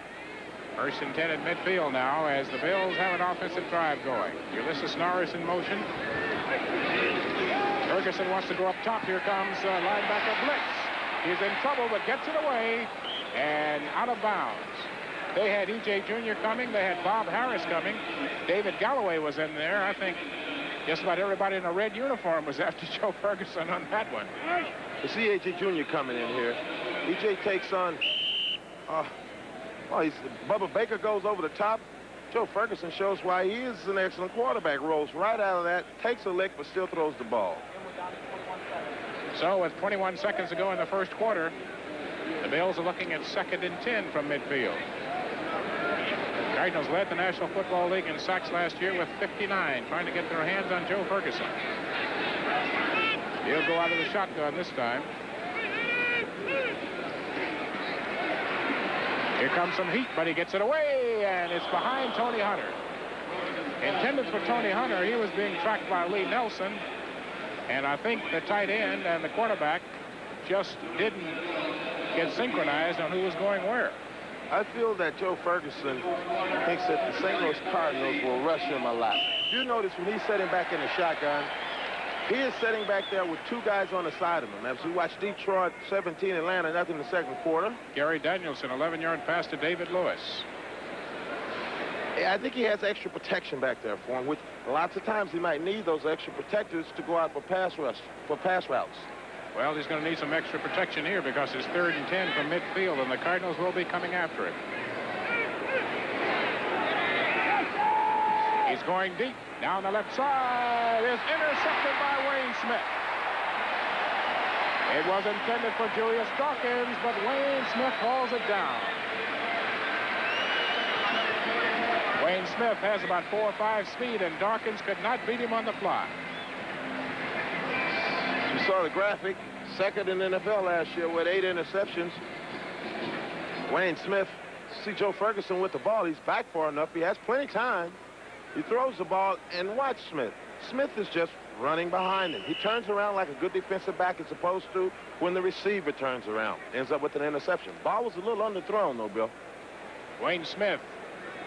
1st and 10 at midfield now as the Bills have an offensive drive going. Ulysses Norris in motion. Ferguson wants to go up top. Here comes linebacker Blitz. He's in trouble, but gets it away and out of bounds. They had E.J. Jr. coming. They had Bob Harris coming. David Galloway was in there. I think just about everybody in a red uniform was after Joe Ferguson on that one. You see E.J. Jr. coming in here. E.J. takes on, Bubba Baker goes over the top. Joe Ferguson shows why he is an excellent quarterback. Rolls right out of that, takes a lick, but still throws the ball. So with 21 seconds to go in the first quarter, the Bills are looking at 2nd and 10 from midfield. Cardinals led the National Football League in sacks last year with 59, trying to get their hands on Joe Ferguson. He'll go out of the shotgun this time. Here comes some heat, but he gets it away, and it's behind Tony Hunter. Intended for Tony Hunter, he was being tracked by Lee Nelson, and I think the tight end and the quarterback just didn't get synchronized on who was going where. I feel that Joe Ferguson thinks that the St. Louis Cardinals will rush him a lot. You notice when he's sitting back in the shotgun, he is sitting back there with 2 guys on the side of him. As we watch Detroit 17, Atlanta nothing in the second quarter. Gary Danielson, 11-yard pass to David Lewis. I think he has extra protection back there for him, which lots of times he might need those extra protectors to go out for pass routes. Well, he's going to need some extra protection here because it's 3rd and 10 from midfield, and the Cardinals will be coming after him. He's going deep. Down the left side. Is intercepted by Wayne Smith. It was intended for Julius Dawkins, but Wayne Smith hauls it down. Wayne Smith has about 4.5 speed, and Dawkins could not beat him on the fly. You saw the graphic. second in the NFL last year with 8 interceptions. Wayne Smith, see Joe Ferguson with the ball. He's back far enough. He has plenty of time. He throws the ball, and watch Smith. Smith is just running behind him. He turns around like a good defensive back is supposed to when the receiver turns around. Ends up with an interception. Ball was a little underthrown, though, Bill. Wayne Smith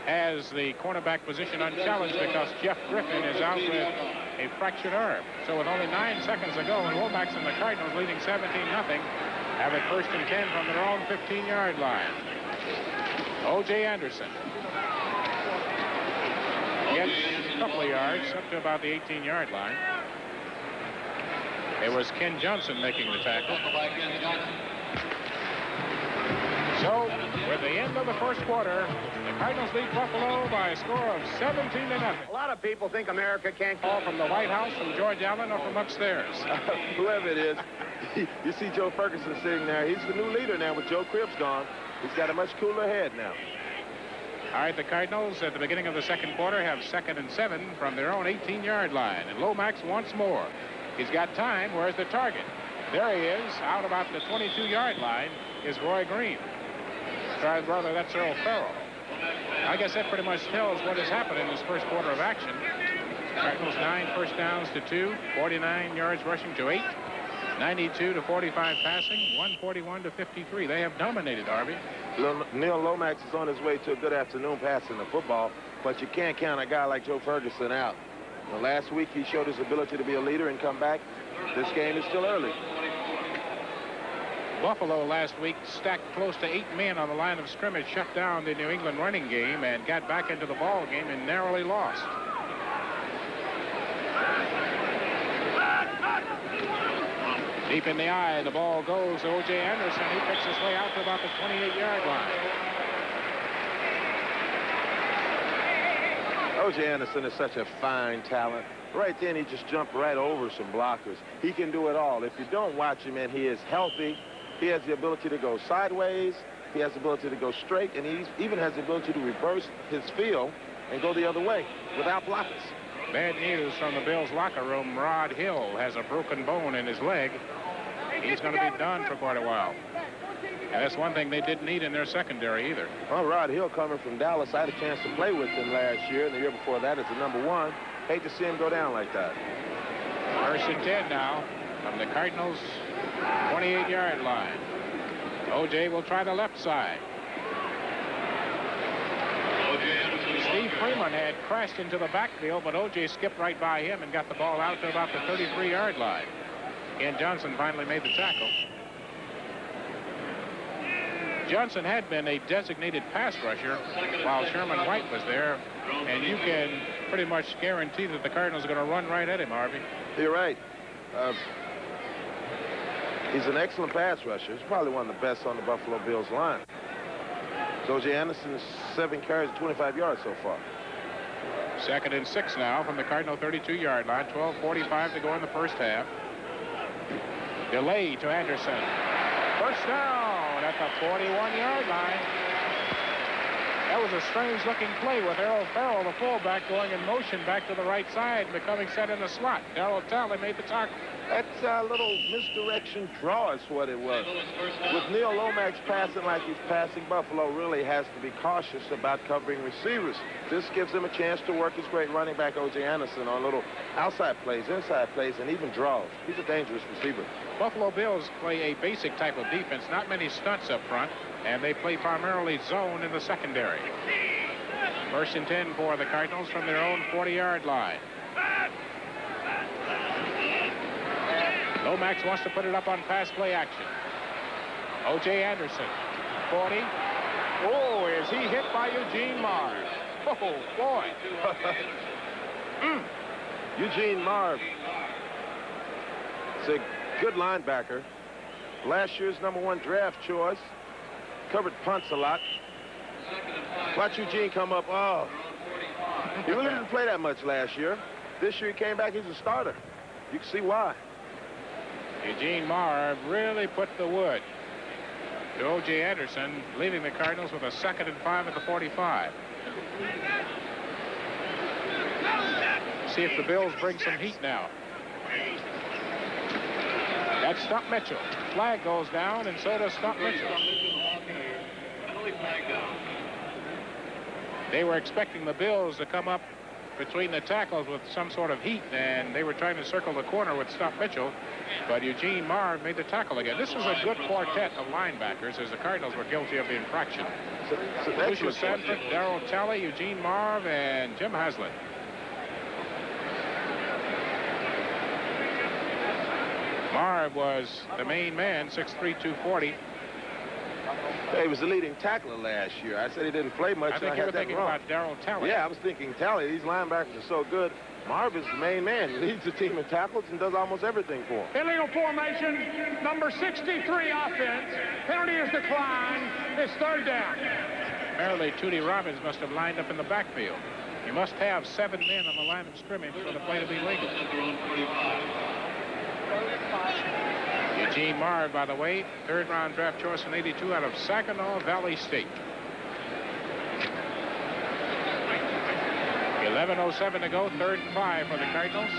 has the cornerback position unchallenged because Jeff Griffin is out with a fractured arm. So with only 9 seconds to go, and Lomax and the Cardinals leading 17-0, have it 1st and 10 from their own 15-yard line. O.J. Anderson gets a couple of yards up to about the 18-yard line. It was Ken Johnson making the tackle. So, with the end of the first quarter, the Cardinals lead Buffalo by a score of 17-0. A lot of people think America can't Call from the White House, from George Allen, or from upstairs. Whoever it is, you see Joe Ferguson sitting there. He's the new leader now with Joe Cribbs gone. He's got a much cooler head now. All right, the Cardinals at the beginning of the second quarter have 2nd and 7 from their own 18-yard line. And Lomax once more. He's got time. Where's the target? There he is, out about the 22-yard line is Roy Green. Brother, that's Earl Farrell. I guess that pretty much tells what has happened in this first quarter of action. Cardinals 9 first downs to 2, 49 yards rushing to 8, 92 to 45 passing, 141 to 53. They have dominated, Harvey. Neil Lomax is on his way to a good afternoon passing the football, but you can't count a guy like Joe Ferguson out. Last week he showed his ability to be a leader and come back. This game is still early. Buffalo last week stacked close to 8 men on the line of scrimmage, shut down the New England running game, and got back into the ball game and narrowly lost. Deep in the eye, the ball goes to O.J. Anderson. He picks his way out to about the 28-yard line. O.J. Anderson is such a fine talent. Right then, he just jumped right over some blockers. He can do it all. If you don't watch him, and he is healthy, he has the ability to go sideways, he has the ability to go straight, and he even has the ability to reverse his field and go the other way without blockers. Bad news from the Bills locker room. Rod Hill has a broken bone in his leg. He's going to be done for quite a while. And that's one thing they didn't need in their secondary either. Well, Rod Hill coming from Dallas. I had a chance to play with him last year, and the year before that as a #1. Hate to see him go down like that. 1st and 10 now from the Cardinals' 28-yard line. O.J. will try the left side. Steve Freeman had crashed into the backfield, but O.J. skipped right by him and got the ball out to about the 33-yard line. Ken Johnson finally made the tackle. Johnson had been a designated pass rusher while Sherman White was there, and you can pretty much guarantee that the Cardinals are going to run right at him, Harvey. You're right. He's an excellent pass rusher. He's probably one of the best on the Buffalo Bills line. So O.J. Anderson is 7 carries, 25 yards so far. 2nd and 6 now from the Cardinal 32-yard line. 12:45 to go in the first half. Delay to Anderson. First down at the 41-yard line. That was a strange-looking play with Errol Farrell, the fullback, going in motion back to the right side and becoming set in the slot. Darrell Talley made the tackle. That's a little misdirection draw is what it was. With Neil Lomax passing like he's passing, Buffalo really has to be cautious about covering receivers. This gives him a chance to work his great running back, O.J. Anderson, on little outside plays, inside plays, and even draws. He's a dangerous receiver. Buffalo Bills play a basic type of defense, not many stunts up front, and they play primarily zone in the secondary. 1st and 10 for the Cardinals from their own 40-yard line. Lomax wants to put it up on pass play action. O.J. Anderson, 40. Oh, is he hit by Eugene Marv? Oh, boy. Eugene Marv is a good linebacker. Last year's #1 draft choice. Covered punts a lot. Watch Eugene come up. Oh, he really didn't play that much last year. This year he came back, he's a starter. You can see why. Eugene Marv really put the wood to O.J. Anderson, leaving the Cardinals with a 2nd and 5 at the 45. See if the Bills bring some heat now. That's Stump Mitchell. Flag goes down, and so does Stump Mitchell. They were expecting the Bills to come up between the tackles with some sort of heat, and they were trying to circle the corner with Stump Mitchell, but Eugene Marv made the tackle again. This was a good quartet of linebackers, as the Cardinals were guilty of the infraction. Lucius Sanford, Darrell Talley, Eugene Marv, and Jim Haslett. Marv was the main man, 6'3", 240. He was the leading tackler last year. I said he didn't play much. I think you were thinking about Darrell Talley. Yeah, I was thinking Talley. These linebackers are so good. Marv is the main man. He leads the team in tackles and does almost everything for them. Illegal formation, number 63 offense. Penalty is declined. It's third down. Apparently, Tootie Robbins must have lined up in the backfield. You must have 7 men on the line of scrimmage for the play to be legal. Eugene Marv, by the way, third-round draft choice in '82 out of Saginaw Valley State. 11:07 to go, 3rd and 5 for the Cardinals.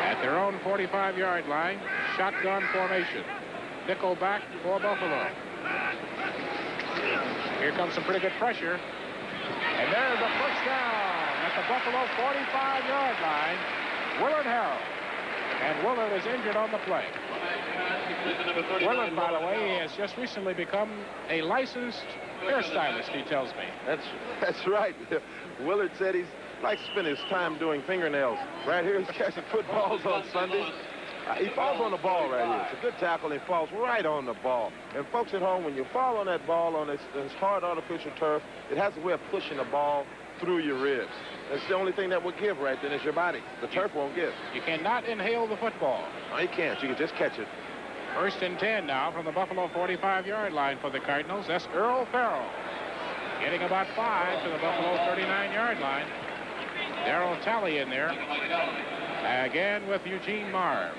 At their own 45-yard line, shotgun formation. Nickel back for Buffalo. Here comes some pretty good pressure. And there's a first down at the Buffalo 45-yard line. Willard Harrell. And Willard is injured on the play. Willard, by the way, has just recently become a licensed hairstylist, he tells me. That's right. Willard said he likes to spend his time doing fingernails. Right here, he's catching footballs on Sunday. He falls on the ball right here. It's a good tackle. He falls right on the ball. And folks at home, when you fall on that ball on this hard artificial turf, it has a way of pushing the ball through your ribs. That's the only thing that will give right then is your body. The turf won't give. You cannot inhale the football. No, you can't. You can just catch it. 1st and 10 now from the Buffalo 45-yard line for the Cardinals. That's Earl Farrell. Getting about 5 to the Buffalo 39-yard line. Darrell Talley in there. Again with Eugene Marv.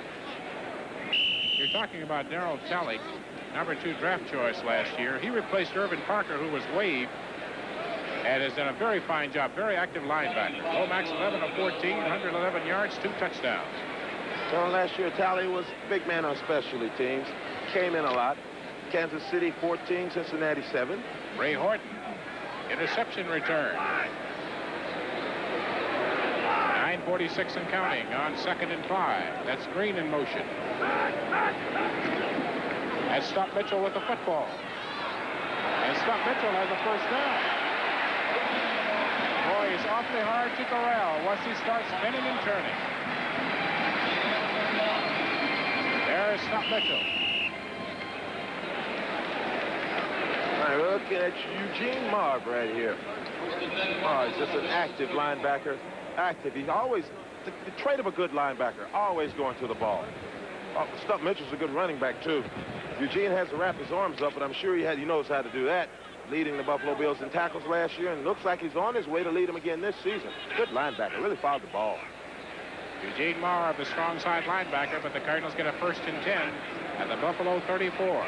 You're talking about Darrell Talley, number 2 draft choice last year. He replaced Irvin Parker, who was waived, and has done a very fine job. Very active linebacker. Lomax 11 of 14, 111 yards, 2 touchdowns. Well, last year, Talley was big man on specialty teams. Came in a lot. Kansas City 14, Cincinnati 7. Ray Horton, interception return. 9:46 and counting on 2nd and 5. That's Green in motion. That's Stump Mitchell with the football. And Stump Mitchell has a first down. Boy, he's awfully hard to corral once he starts spinning and turning. There's Stump Mitchell. All right, we're looking at Eugene Marv right here. Oh, he's just an active linebacker. Active. He's always, the trait of a good linebacker, always going to the ball. Stump Mitchell's a good running back, too. Eugene has to wrap his arms up, but I'm sure he knows how to do that, leading the Buffalo Bills in tackles last year, and looks like he's on his way to lead them again this season. Good linebacker, really fouled the ball. Eugene Marv, the strong side linebacker, but the Cardinals get a 1st and 10 at the Buffalo 34.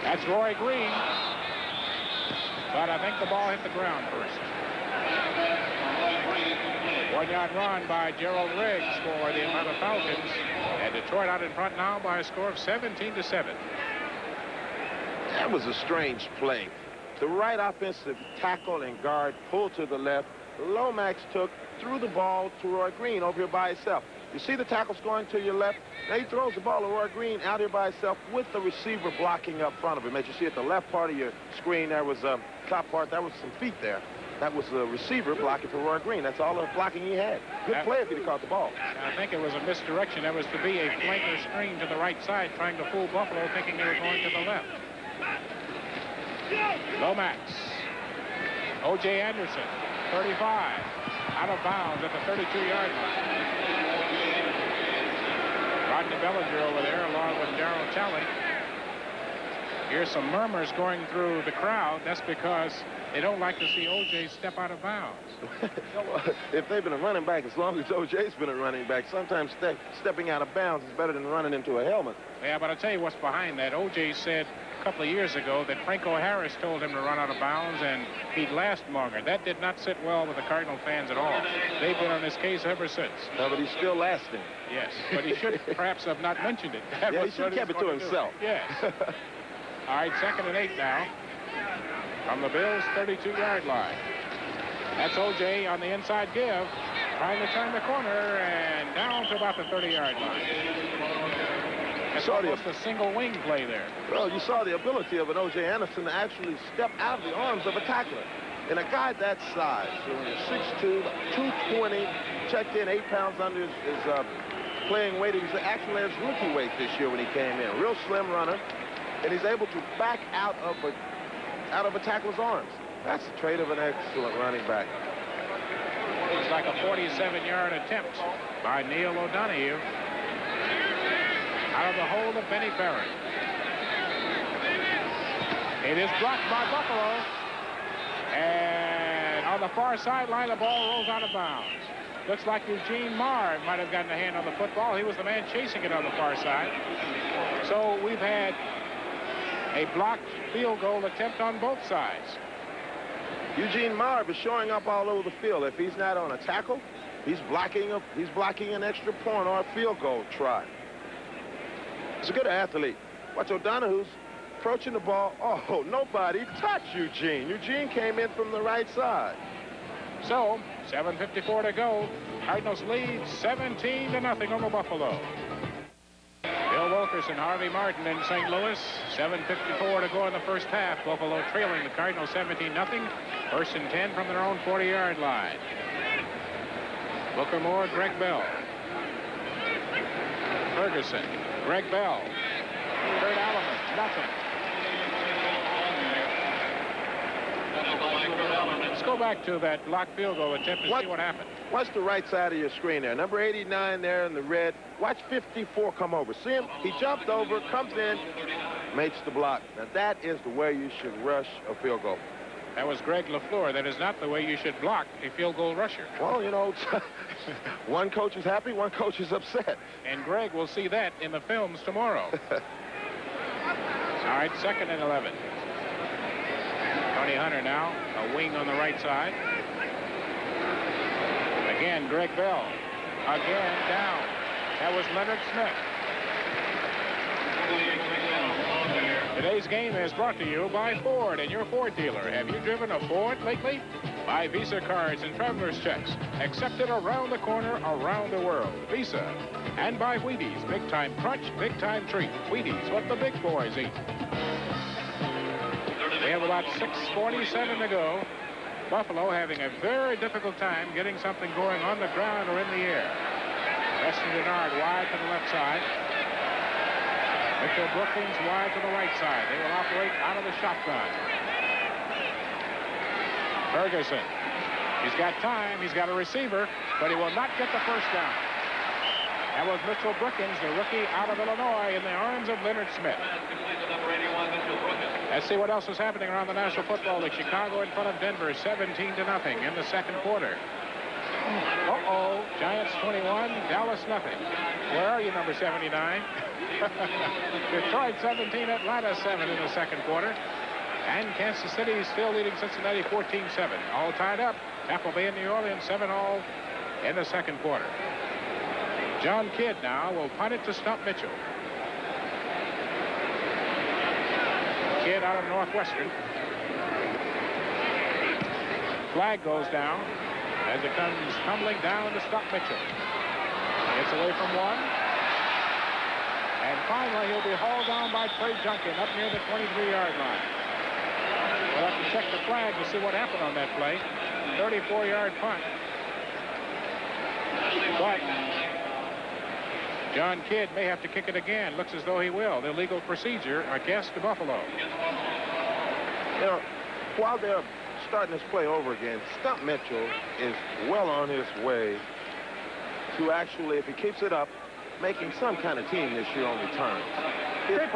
That's Roy Green, but I think the ball hit the ground first. 1-yard run by Gerald Riggs for the Atlanta Falcons, and Detroit out in front now by a score of 17-7. That was a strange play. The right offensive tackle and guard pulled to the left. Lomax threw the ball to Roy Green over here by himself. You see the tackle's going to your left. Now he throws the ball to Roy Green out here by himself with the receiver blocking up front of him. As you see at the left part of your screen, there was a top part. There was some feet there. That was the receiver blocking for Roy Green. That's all the blocking he had. Good play if he'd have caught the ball. I think it was a misdirection. That was to be a flanker screen to the right side, trying to fool Buffalo, thinking they were going to the left. Lomax. O.J. Anderson, 35. Out of bounds at the 32-yard line. Rodney Bellinger over there along with Darrell Talley. Here's some murmurs going through the crowd. That's because they don't like to see O.J. step out of bounds. If they've been a running back as long as O.J.'s been a running back, sometimes stepping out of bounds is better than running into a helmet. Yeah, but I'll tell you what's behind that. O.J. said a couple of years ago that Franco Harris told him to run out of bounds and he'd last longer. That did not sit well with the Cardinal fans at all. They've been on his case ever since. No, but he's still lasting. Yes, but he should perhaps have not mentioned it. Yeah, he should have kept it to himself. Yes. All right, 2nd and 8 now. From the Bills' 32-yard line. That's O.J. on the inside give. Trying to turn the corner and down to about the 30-yard line. That's almost a single wing play there. Well, you saw the ability of an O.J. Anderson to actually step out of the arms of a tackler. And a guy that size, 6'2", 220, checked in 8 pounds under his playing weight. He was actually his rookie weight this year when he came in. Real slim runner. And he's able to back out of a tackler's arms. That's the trait of an excellent running back. Looks like a 47-yard attempt by Neil O'Donoghue. Out of the hold of Benny Barrett. It is blocked by Buffalo. And on the far sideline, the ball rolls out of bounds. Looks like Eugene Marr might have gotten a hand on the football. He was the man chasing it on the far side. So we've had a blocked field goal attempt on both sides. Eugene Marr is showing up all over the field. If he's not on a tackle, he's blocking an extra point or a field goal try. He's a good athlete. Watch O'Donoghue's approaching the ball. Oh, nobody touched Eugene. Eugene came in from the right side. So, 7:54 to go. Cardinals lead 17-0 over Buffalo. Bill Wilkerson, Harvey Martin in St. Louis. 7:54 to go in the first half. Buffalo trailing the Cardinals 17-0. 1st and 10 from their own 40-yard line. Booker Moore, Greg Bell. Ferguson, Greg Bell. Third element, nothing. Let's go back to that blocked field goal attempt and see what happened. Watch the right side of your screen there. Number 89 there in the red. Watch 54 come over. See him? He jumped over, comes in, makes the block. Now, that is the way you should rush a field goal. That was Greg LaFleur. That is not the way you should block a field goal rusher. Well, you know, one coach is happy, one coach is upset. And Greg will see that in the films tomorrow. All right, 2nd and 11. Tony Hunter now, a wing on the right side. Again, Greg Bell. Again, down. That was Leonard Smith. Today's game is brought to you by Ford and your Ford dealer. Have you driven a Ford lately? Buy Visa cards and traveler's checks. Accepted around the corner, around the world. Visa. And by Wheaties. Big time crunch, big time treat. Wheaties, what the big boys eat. We have about 6:47 to go. Buffalo having a very difficult time getting something going on the ground or in the air. Weston Denard wide to the left side. Mitchell Brookings wide to the right side. They will operate out of the shotgun. Ferguson. He's got time. He's got a receiver, but he will not get the first down. That was Mitchell Brookings, the rookie out of Illinois, in the arms of Leonard Smith. Let's see what else is happening around the National Football League. Chicago in front of Denver, 17-0 in the second quarter. Uh-oh. Giants 21, Dallas nothing. Where are you, number 79? Detroit 17, Atlanta 7 in the second quarter. And Kansas City is still leading Cincinnati 14-7. All tied up. Tampa Bay and New Orleans 7-all in the second quarter. John Kidd now will punt it to Stump Mitchell. Kidd out of Northwestern. Flag goes down as it comes tumbling down to Stump Mitchell. Gets away from one. And finally, he'll be hauled down by Trey Junkin up near the 23-yard line. We'll have to check the flag to see what happened on that play. 34-yard punt. But John Kidd may have to kick it again. Looks as though he will. The legal procedure against Buffalo. You know, while they're starting this play over again, Stump Mitchell is well on his way to actually, if he keeps it up, making some kind of team this year on returns. 56,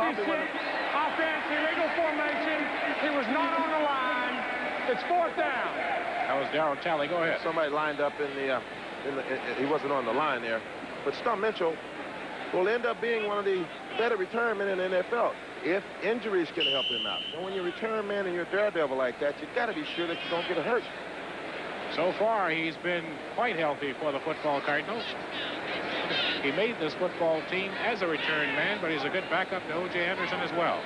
offense, illegal formation. He was not on the line. It's 4th down. That was Darryl Talley. Go ahead. Somebody lined up he wasn't on the line there. But Stump Mitchell will end up being one of the better return men in the NFL if injuries can help him out. And when you return man and you're a daredevil like that, you've got to be sure that you don't get hurt. So far, he's been quite healthy for the football Cardinals. He made this football team as a return man, but he's a good backup to O.J. Anderson as well.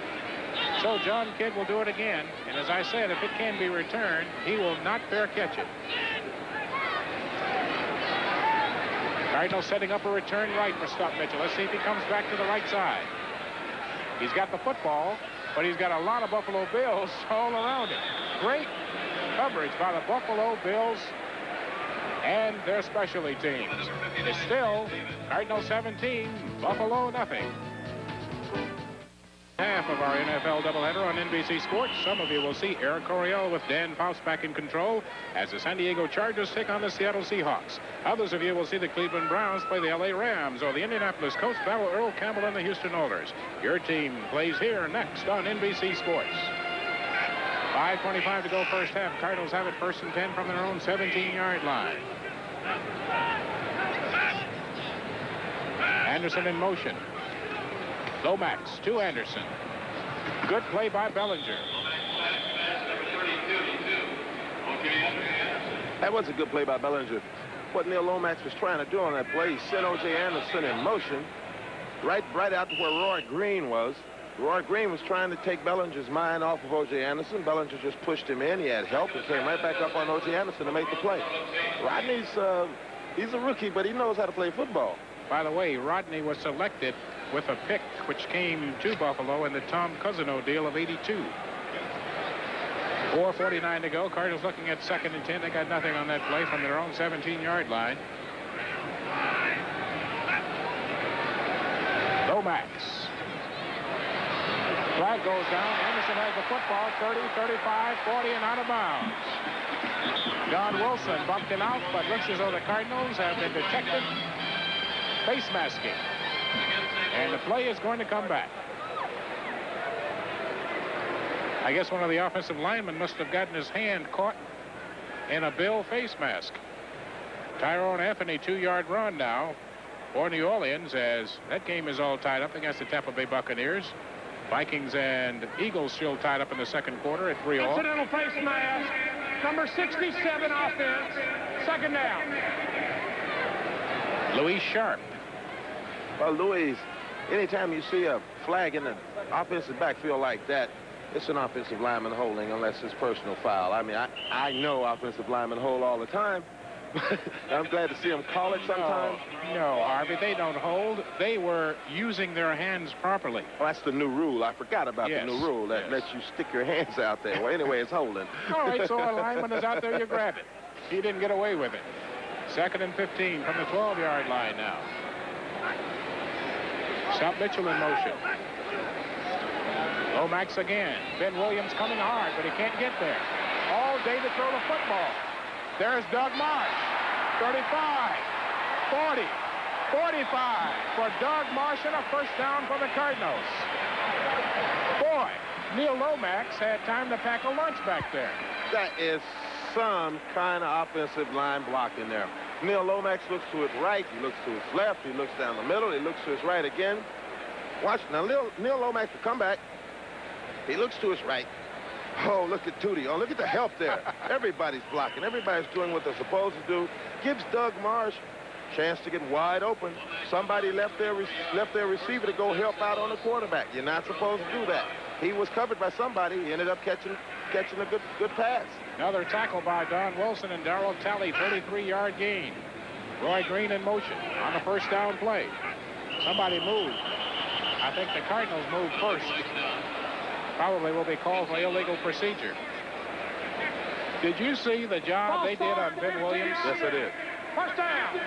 So John Kidd will do it again. And as I said, if it can be returned, he will not fair catch it. Cardinals setting up a return right for Stump Mitchell. Let's see if he comes back to the right side. He's got the football, but he's got a lot of Buffalo Bills all around him. Great coverage by the Buffalo Bills and their specialty teams. It's still Cardinals 17, Buffalo nothing. Half of our NFL doubleheader on NBC Sports. Some of you will see Eric Coryell with Dan Faust back in control as the San Diego Chargers take on the Seattle Seahawks. Others of you will see the Cleveland Browns play the LA Rams or the Indianapolis Colts battle Earl Campbell and the Houston Oilers. Your team plays here next on NBC Sports. 5:25 to go first half. Cardinals have it 1st and 10 from their own 17-yard line. Anderson in motion. Lomax to Anderson. Good play by Bellinger. That was a good play by Bellinger. What Neil Lomax was trying to do on that play, he sent O.J. Anderson in motion right out to where Roy Green was. Roy Green was trying to take Bellinger's mind off of O.J. Anderson. Bellinger just pushed him in. He had help and came right back up on O.J. Anderson to make the play. Rodney's he's a rookie, but he knows how to play football. By the way, Rodney was selected with a pick which came to Buffalo in the Tom Cousino deal of 82. 4:49 to go. Cardinals looking at 2nd and 10. They got nothing on that play from their own 17-yard line. Lomax. Flag goes down. Anderson has the football. 30, 35, 40, and out of bounds. John Wilson bumped him out, but looks as though the Cardinals have been detected face masking. And the play is going to come back. I guess one of the offensive linemen must have gotten his hand caught in a Bill face mask. Tyrone Anthony, 2-yard run now for New Orleans as that game is all tied up against the Tampa Bay Buccaneers. Vikings and Eagles still tied up in the 2nd quarter at 3-all. Incidental face mask. Number 67 offense. 2nd down. Louis Sharp. Well, Louis, anytime you see a flag in the offensive backfield like that, it's an offensive lineman holding unless it's personal foul. I mean, I know offensive linemen hold all the time, but I'm glad to see them call it sometimes. No, Harvey, they don't hold. They were using their hands properly. Well, that's the new rule. I forgot about the new rule that lets you stick your hands out there. Well, anyway, it's holding. All right, so a lineman is out there, you grab it. He didn't get away with it. 2nd and 15 from the 12-yard line now. Stump Mitchell in motion. Lomax again. Ben Williams coming hard, but he can't get there. All day to throw the football. There's Doug Marsh. 35, 40, 45 for Doug Marsh and a 1st down for the Cardinals. Boy, Neil Lomax had time to pack a lunch back there. That is some kind of offensive line blocking there. Neil Lomax looks to his right, he looks to his left, he looks down the middle, he looks to his right again. Watch now, Neil Lomax will come back. He looks to his right. Oh, look at Tootie. Oh, look at the help there. Everybody's blocking. Everybody's doing what they're supposed to do. Gives Doug Marsh a chance to get wide open. Somebody left their receiver to go help out on the quarterback. You're not supposed to do that. He was covered by somebody. He ended up catching a good pass. Another tackle by Don Wilson and Darryl Talley, 33-yard gain. Roy Green in motion on the 1st down play. Somebody moved. I think the Cardinals moved first. Probably will be called for illegal procedure. Did you see the job they did on Ben Williams? Yes, I did. 1st down.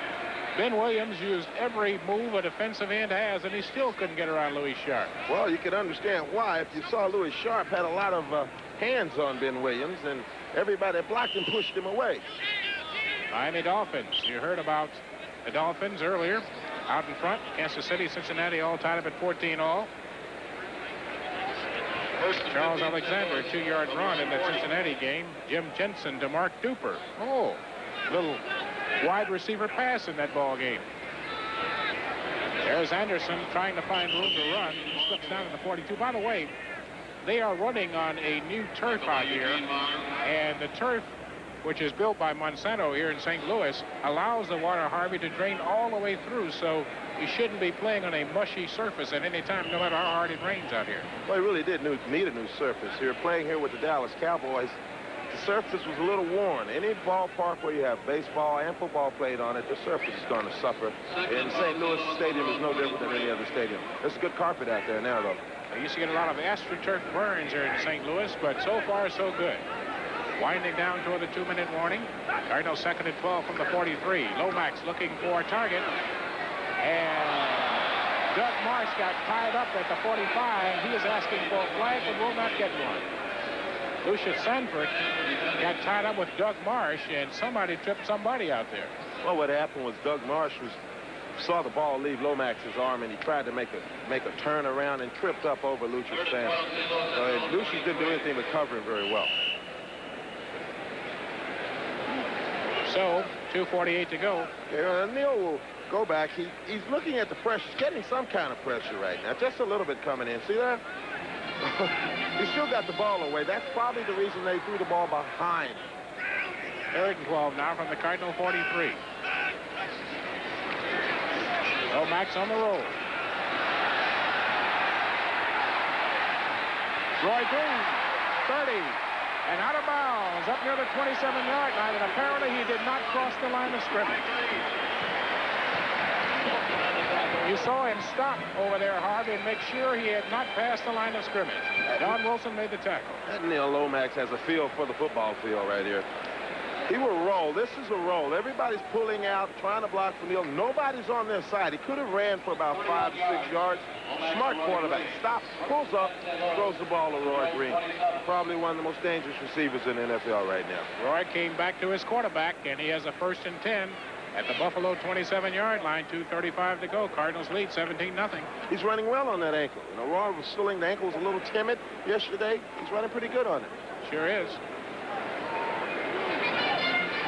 Ben Williams used every move a defensive end has, and he still couldn't get around Louis Sharp. Well, you can understand why. If you saw Louis Sharp had a lot of hands on Ben Williams, and everybody blocked and pushed him away. Miami Dolphins. You heard about the Dolphins earlier. Out in front, Kansas City, Cincinnati all tied up at 14-all. Charles Alexander, 2-yard run in the Cincinnati game. Jim Jensen to Mark Duper. Oh, little wide receiver pass in that ball game. There's Anderson trying to find room to run. He slips down to the 42. By the way, they are running on a new turf out here, and the turf, which is built by Monsanto here in St. Louis, allows the water, Harvey, to drain all the way through, so you shouldn't be playing on a mushy surface at any time, no matter how hard it rains out here. Well, he really did need a new surface here. Playing here with the Dallas Cowboys, the surface was a little worn. Any ballpark where you have baseball and football played on it, the surface is going to suffer. And St. Louis Stadium is no different than any other stadium. There's a good carpet out there now, though. I used to get a lot of AstroTurf burns here in St. Louis, but so far, so good. Winding down toward the 2-minute warning. Cardinals 2nd and 12 from the 43. Lomax looking for a target. And Doug Marsh got tied up at the 45. He is asking for a flag, but will not get one. Lucius Sanford got tied up with Doug Marsh, and somebody tripped somebody out there. Well, what happened was Doug Marsh saw the ball leave Lomax's arm, and he tried to make a turn around and tripped up over Lucius Sanford. So Lucius didn't do anything but cover him very well. So, 2:48 to go. Neil will go back. He's looking at the pressure. He's getting some kind of pressure right now. Just a little bit coming in. See that? He still got the ball away. That's probably the reason they threw the ball behind. 3rd and 12 now from the Cardinal 43. Lomax on the roll. Roy Green, 30. And out of bounds, up near the 27-yard line, and apparently he did not cross the line of scrimmage. You saw him stop over there, Harvey, and make sure he had not passed the line of scrimmage. Don Wilson made the tackle. That Neil Lomax has a feel for the football field right here. He will roll. This is a roll. Everybody's pulling out, trying to block for Neil. Nobody's on their side. He could have ran for about 5 to 6 yards. Smart quarterback. Stops, pulls up, throws the ball to Roy Green. Probably one of the most dangerous receivers in the NFL right now. Roy came back to his quarterback, and he has a 1st and 10 at the Buffalo 27-yard line. 2:35 to go. Cardinals lead 17-0. He's running well on that ankle. You know, Roy was feeling the ankle was a little timid yesterday. He's running pretty good on it. Sure is.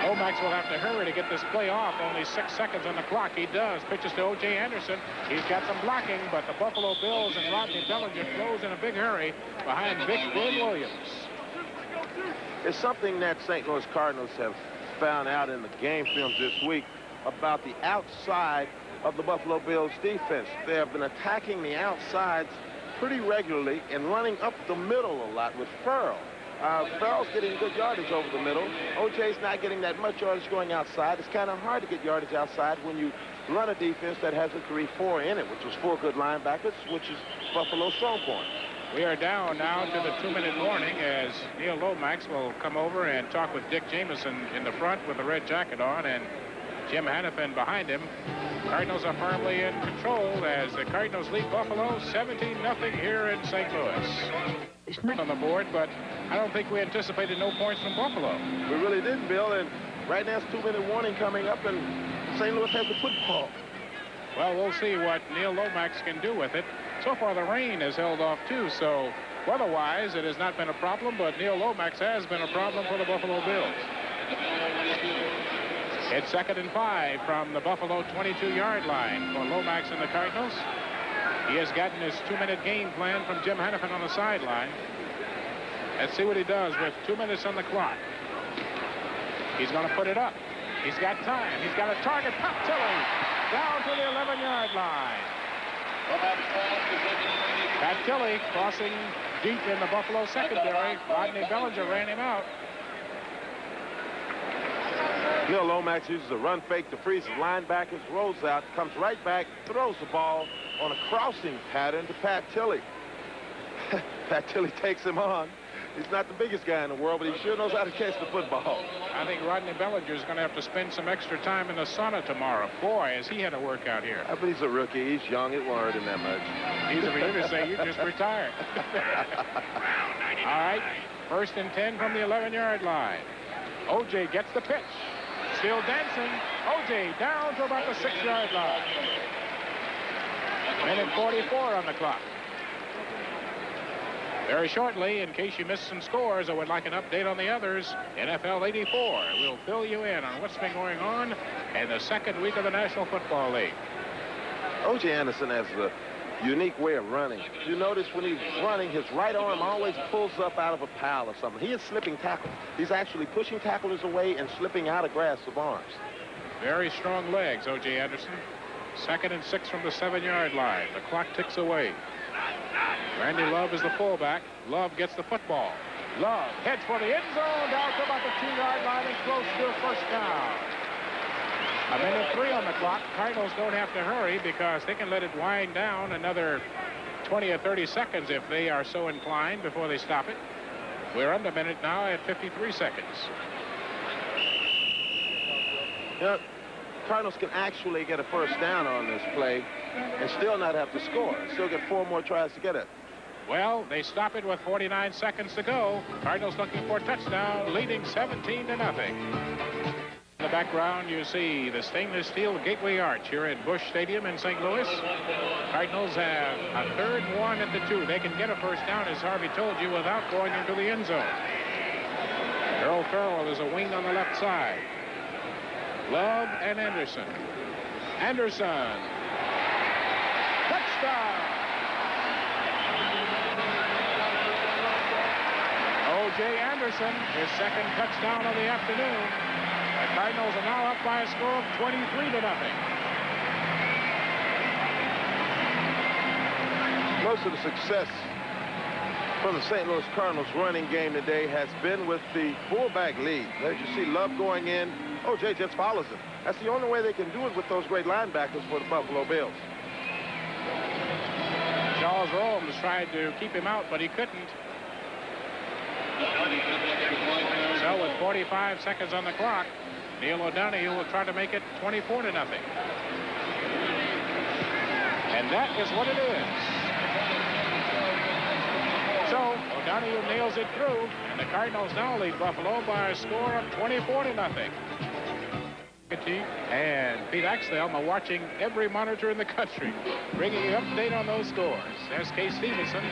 Lomax will have to hurry to get this play off. Only 6 seconds on the clock. He does. Pitches to O.J. Anderson. He's got some blocking, but the Buffalo Bills and Rodney Bellinger throws in a big hurry behind Vic Williams. It's something that St. Louis Cardinals have found out in the game films this week about the outside of the Buffalo Bills defense. They have been attacking the outsides pretty regularly and running up the middle a lot with Farrell. Farrell's getting good yardage over the middle. O.J.'s not getting that much yardage going outside. It's kind of hard to get yardage outside when you run a defense that has a 3-4 in it, which was 4 good linebackers, which is Buffalo's strong point. We are down now to the 2-minute warning as Neil Lomax will come over and talk with Dick Jamieson in the front with the red jacket on and Jim Hannafin behind him. Cardinals are firmly in control as the Cardinals lead Buffalo 17-0 here in St. Louis. It's not on the board, but I don't think we anticipated no points from Buffalo. We really didn't, Bill, and right now it's 2-minute warning coming up, and St. Louis has the football. Well, we'll see what Neil Lomax can do with it. So far, the rain has held off, too, so weather-wise, it has not been a problem, but Neil Lomax has been a problem for the Buffalo Bills. It's 2nd and 5 from the Buffalo 22-yard line for Lomax and the Cardinals. He has gotten his 2-minute game plan from Jim Hannafin on the sideline. Let's see what he does with 2 minutes on the clock. He's going to put it up. He's got time. He's got a target. Pat Tilley down to the 11-yard line. Pat Tilley crossing deep in the Buffalo secondary. Rodney Bellinger ran him out. Neil Lomax uses a run fake to freeze his linebackers, rolls out, comes right back, throws the ball on a crossing pattern to Pat Tilley. Pat Tilley takes him on. He's not the biggest guy in the world, but he sure knows how to catch the football. I think Rodney Bellinger is going to have to spend some extra time in the sauna tomorrow. Boy, has he had a workout here. But he's a rookie. He's young. It won't hurt him that much. He's a rookie to say you just retired. All right, 1st and 10 from the 11-yard line. O.J. gets the pitch. Still dancing. O.J. down to about the 6-yard line. 1:44 on the clock. Very shortly, in case you missed some scores or would like an update on the others, NFL 84 will fill you in on what's been going on in the second week of the National Football League. O.J. Anderson has a unique way of running. You notice when he's running, his right arm always pulls up out of a pile or something. He is slipping tackle. He's actually pushing tacklers away and slipping out of grasp of arms. Very strong legs, O.J. Anderson. 2nd and 6 from the 7-yard line. The clock ticks away. Randy Love is the fullback. Love gets the football. Love heads for the end zone, down to about the 2-yard line and close to a first down. A minute 3 on the clock. Cardinals don't have to hurry because they can let it wind down another 20 or 30 seconds if they are so inclined before they stop it. We're under a minute now at 53 seconds. You know, Cardinals can actually get a first down on this play and still not have to score. Still get 4 more tries to get it. Well, they stop it with 49 seconds to go. Cardinals looking for a touchdown, leading 17-0. In the background, you see the stainless steel gateway arch here at Busch Stadium in St. Louis. Cardinals have a 3rd and 1 at the 2. They can get a first down, as Harvey told you, without going into the end zone. Earl Farrell is a wing on the left side. Love and Anderson. Anderson. Touchdown. O.J. Anderson, his 2nd touchdown of the afternoon. The Cardinals are now up by a score of 23-0. Most of the success from the St. Louis Cardinals running game today has been with the fullback lead. As you see Love going in, O.J. just follows him. That's the only way they can do it with those great linebackers for the Buffalo Bills. Charles Romes tried to keep him out, but he couldn't. So with 45 seconds on the clock, Neil O'Donoghue will try to make it 24-0. And that is what it is. So O'Donoghue nails it through, and the Cardinals now lead Buffalo by a score of 24-0. And Pete Axtell are watching every monitor in the country, bringing you update on those scores. There's Case Stevenson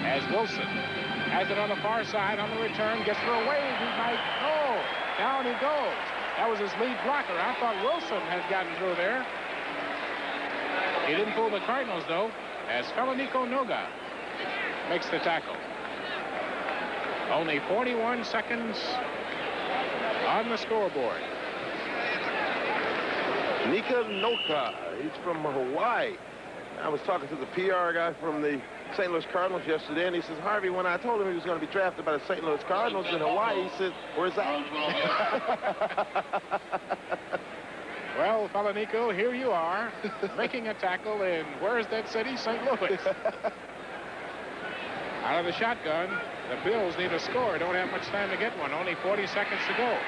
as Wilson has it on the far side on the return, gets for a wave. He might, no, down he goes. That was his lead blocker. I thought Wilson had gotten through there. He didn't fool the Cardinals, though, as Felonico Noga makes the tackle. Only 41 seconds on the scoreboard. Nika Noka, he's from Hawaii. I was talking to the PR guy from the St. Louis Cardinals yesterday, and he says, Harvey, when I told him he was going to be drafted by the St. Louis Cardinals in Hawaii, he said, where's that? Well, Felonico, here you are, making a tackle in, where's that city? St. Louis. Out of the shotgun, the Bills need a score. Don't have much time to get one. Only 40 seconds to go.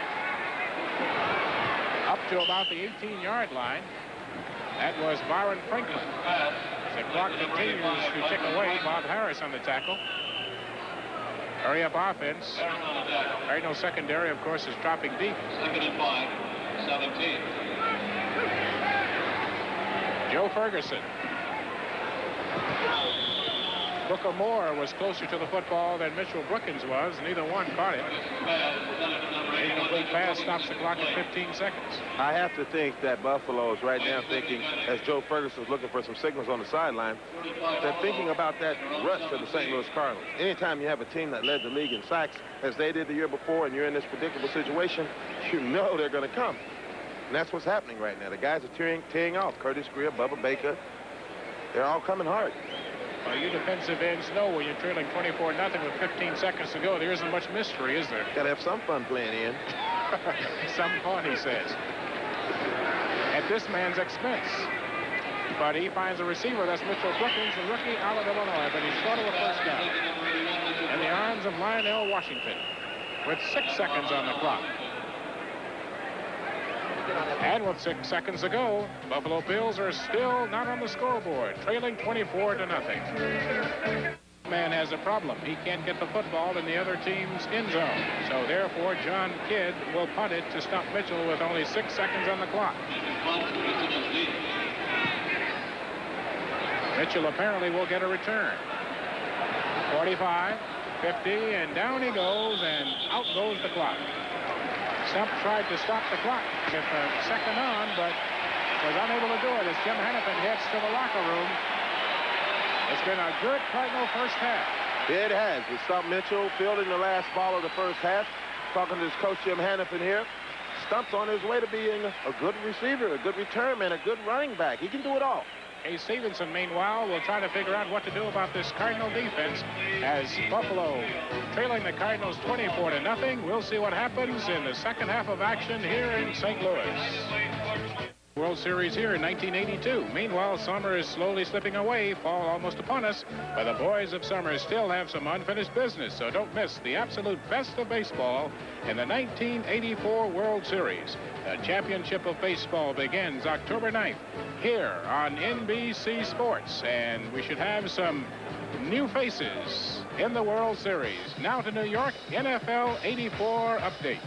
Up to about the 18-yard line. That was Byron Franklin. The clock continues to tick away. Bob Harris on the tackle. Hurry up offense. Cardinal secondary, of course, is dropping deep. 2nd and 5, 17. Joe Ferguson. Booker Moore was closer to the football than Mitchell Brookins was. Neither one caught it. Incomplete pass stops the clock at 15 seconds. I have to think that Buffalo is right now thinking, as Joe Ferguson's looking for some signals on the sideline, they're thinking about that rush of the St. Louis Cardinals. Anytime you have a team that led the league in sacks, as they did the year before, and you're in this predictable situation, you know they're going to come. And that's what's happening right now. The guys are teeing off. Curtis Greer, Bubba Baker, they're all coming hard. Well, you defensive ends know when you're trailing 24-0 with 15 seconds to go. There isn't much mystery, is there? Got to have some fun playing in. Some fun, he says. At this man's expense. But he finds a receiver. That's Mitchell Brookins, the rookie out of Illinois. But he's short of a first down. In the arms of Lionel Washington with 6 seconds on the clock. And with 6 seconds to go, Buffalo Bills are still not on the scoreboard, trailing 24-0. Man has a problem. He can't get the football in the other team's end zone. So therefore, John Kidd will punt it to stop Mitchell with only 6 seconds on the clock. Mitchell apparently will get a return. 40 45, 50, and down he goes, and out goes the clock. Stump tried to stop the clock with a second on, but was unable to do it as Jim Hannafin heads to the locker room. It's been a good Cardinal first half. It has. With Stump Mitchell fielding the last ball of the first half. Talking to his coach, Jim Hannafin here. Stump's on his way to being a good receiver, a good return man, a good running back. He can do it all. Hey, Stevenson, meanwhile, will try to figure out what to do about this Cardinal defense as Buffalo trailing the Cardinals 24-0. We'll see what happens in the second half of action here in St. Louis. World Series here in 1982. Meanwhile, summer is slowly slipping away, fall almost upon us, but the boys of summer still have some unfinished business, so don't miss the absolute best of baseball in the 1984 World Series. The championship of baseball begins October 9th here on NBC Sports, and we should have some new faces in the World Series. Now to New York, NFL 84 update.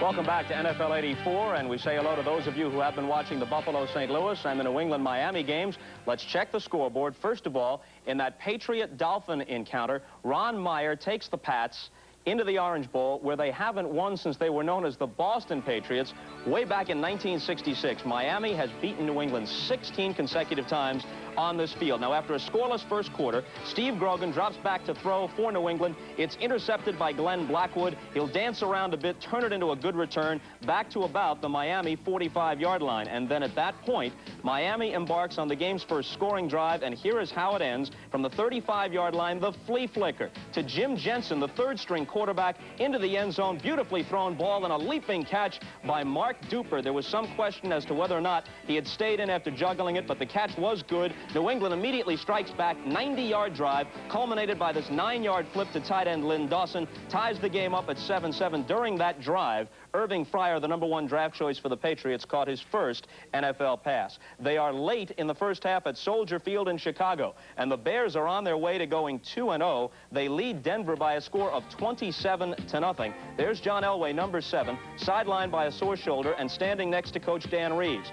Welcome back to NFL 84, and we say hello to those of you who have been watching the Buffalo-St. Louis and the New England-Miami games. Let's check the scoreboard. First of all, in that Patriot-Dolphin encounter, Ron Meyer takes the Pats into the Orange Bowl, where they haven't won since they were known as the Boston Patriots way back in 1966. Miami has beaten New England 16 consecutive times on this field. Now, after a scoreless first quarter, Steve Grogan drops back to throw for New England. It's intercepted by Glenn Blackwood. He'll dance around a bit, turn it into a good return, back to about the Miami 45-yard line. And then at that point, Miami embarks on the game's first scoring drive, and here is how it ends. From the 35-yard line, the flea flicker to Jim Jensen, the third-string quarterback, into the end zone. Beautifully thrown ball and a leaping catch by Mark Duper. There was some question as to whether or not he had stayed in after juggling it, but the catch was good. New England immediately strikes back. 90-yard drive culminated by this 9-yard flip to tight end Lynn Dawson, ties the game up at 7-7. During that drive, Irving Fryer, the #1 draft choice for the Patriots, caught his first NFL pass. They are late in the first half at Soldier Field in Chicago, and the Bears are on their way to going 2-0. They lead Denver by a score of 27-0. There's John Elway, #7, sidelined by a sore shoulder and standing next to Coach Dan Reeves.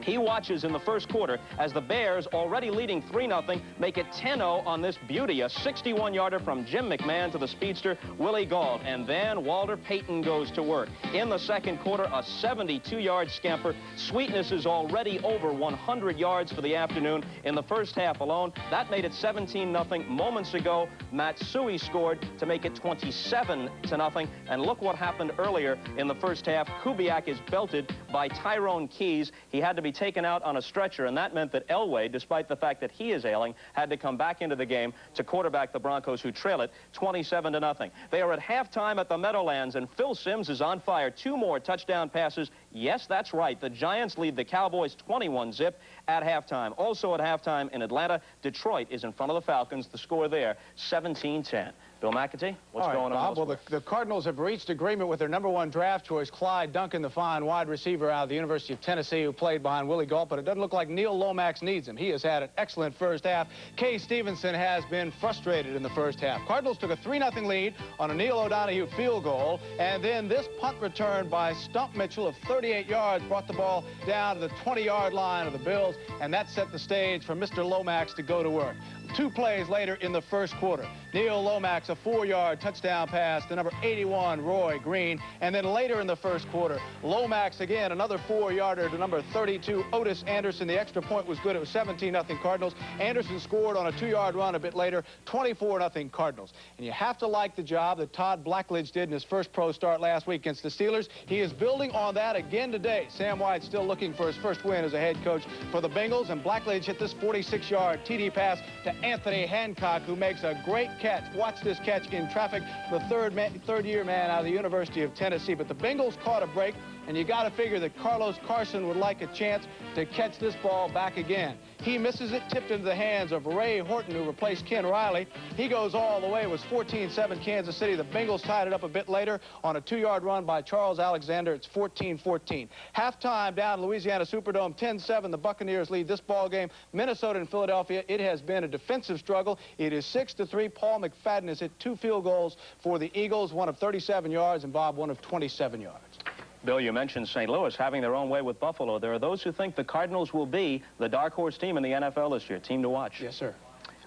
He watches in the first quarter as the Bears, already leading 3-0, make it 10-0 on this beauty. A 61-yarder from Jim McMahon to the speedster Willie Gauld. And then Walter Payton goes to work. In the second quarter, a 72-yard scamper. Sweetness is already over 100 yards for the afternoon in the first half alone. That made it 17-0. Moments ago, Matsui scored to make it 27-0. And look what happened earlier in the first half. Kubiak is belted by Tyrone Keys. He had to be taken out on a stretcher, and that meant that Elway, despite the fact that he is ailing, had to come back into the game to quarterback the Broncos, who trail it 27-0. They are at halftime at the Meadowlands, and Phil Simms is on fire. 2 more touchdown passes. Yes, that's right. The Giants lead the Cowboys 21-zip at halftime. Also at halftime in Atlanta, Detroit is in front of the Falcons. The score there, 17-10. Bill McAtee, what's going on? Bob, well, the Cardinals have reached agreement with their #1 draft choice, Clyde Duncan, the fine wide receiver out of the University of Tennessee, who played behind Willie Gauld, but it doesn't look like Neil Lomax needs him. He has had an excellent first half. Kay Stevenson has been frustrated in the first half. Cardinals took a 3-0 lead on a Neil O'Donohue field goal, and then this punt return by Stump Mitchell of 38 yards brought the ball down to the 20-yard line of the Bills, and that set the stage for Mr. Lomax to go to work. 2 plays later in the first quarter, Neil Lomax, a 4-yard touchdown pass to number 81, Roy Green. And then later in the first quarter, Lomax again, another 4-yarder to number 32, Otis Anderson. The extra point was good. It was 17-0 Cardinals. Anderson scored on a 2-yard run a bit later, 24-0 Cardinals. And you have to like the job that Todd Blackledge did in his first pro start last week against the Steelers. He is building on that again today. Sam White still looking for his first win as a head coach for the Bengals, and Blackledge hit this 46-yard TD pass to Anthony Hancock, who makes a great catch. Watch this catch in traffic, the third-year man out of the University of Tennessee. But the Bengals caught a break, and you got to figure that Carlos Carson would like a chance to catch this ball back again. He misses it, tipped into the hands of Ray Horton, who replaced Ken Riley. He goes all the way. It was 14-7 Kansas City. The Bengals tied it up a bit later on a 2-yard run by Charles Alexander. It's 14-14. Halftime down Louisiana Superdome, 10-7. The Buccaneers lead this ball game. Minnesota and Philadelphia, it has been a defensive struggle. It is 6-3. Paul McFadden has hit 2 field goals for the Eagles, one of 37 yards, and Bob, one of 27 yards. Bill, you mentioned St. Louis having their own way with Buffalo. There are those who think the Cardinals will be the dark horse team in the NFL this year, team to watch. Yes, sir.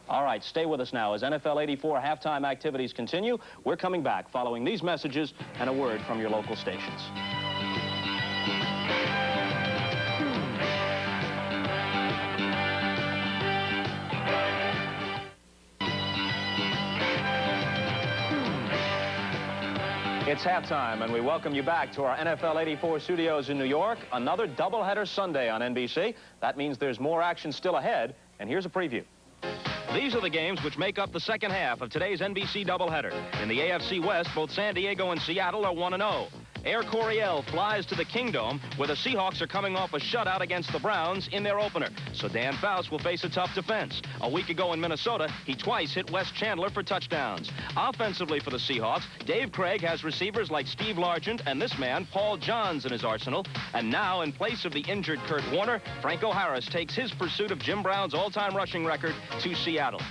All right, stay with us now as NFL 84 halftime activities continue. We're coming back following these messages and a word from your local stations. It's halftime, and we welcome you back to our NFL 84 studios in New York. Another doubleheader Sunday on NBC. That means there's more action still ahead, and here's a preview. These are the games which make up the second half of today's NBC doubleheader. In the AFC West, both San Diego and Seattle are 1-0. Air Coryell flies to the Kingdome, where the Seahawks are coming off a shutout against the Browns in their opener. So Dan Faust will face a tough defense. A week ago in Minnesota, he twice hit Wes Chandler for touchdowns. Offensively for the Seahawks, Dave Craig has receivers like Steve Largent and this man, Paul Johns, in his arsenal. And now, in place of the injured Kurt Warner, Franco Harris takes his pursuit of Jim Brown's all-time rushing record to Seattle.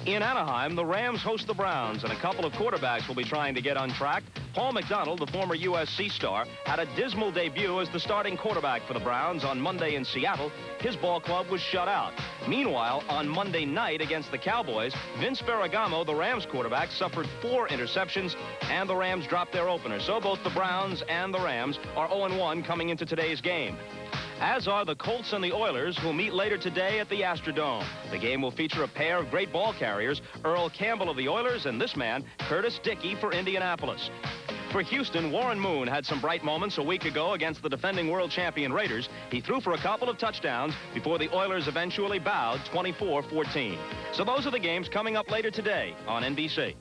In Anaheim, the Rams host the Browns, and a couple of quarterbacks will be trying to get on track. Paul McDonald, the former USC star, had a dismal debut as the starting quarterback for the Browns on Monday in Seattle. His ball club was shut out. Meanwhile, on Monday night against the Cowboys, Vince Ferragamo, the Rams quarterback, suffered 4 interceptions, and the Rams dropped their opener. So both the Browns and the Rams are 0-1 coming into today's game. As are the Colts and the Oilers, who meet later today at the Astrodome. The game will feature a pair of great ball carriers, Earl Campbell of the Oilers and this man, Curtis Dickey for Indianapolis. For Houston, Warren Moon had some bright moments a week ago against the defending world champion Raiders. He threw for a couple of touchdowns before the Oilers eventually bowed 24-14. So those are the games coming up later today on NBC.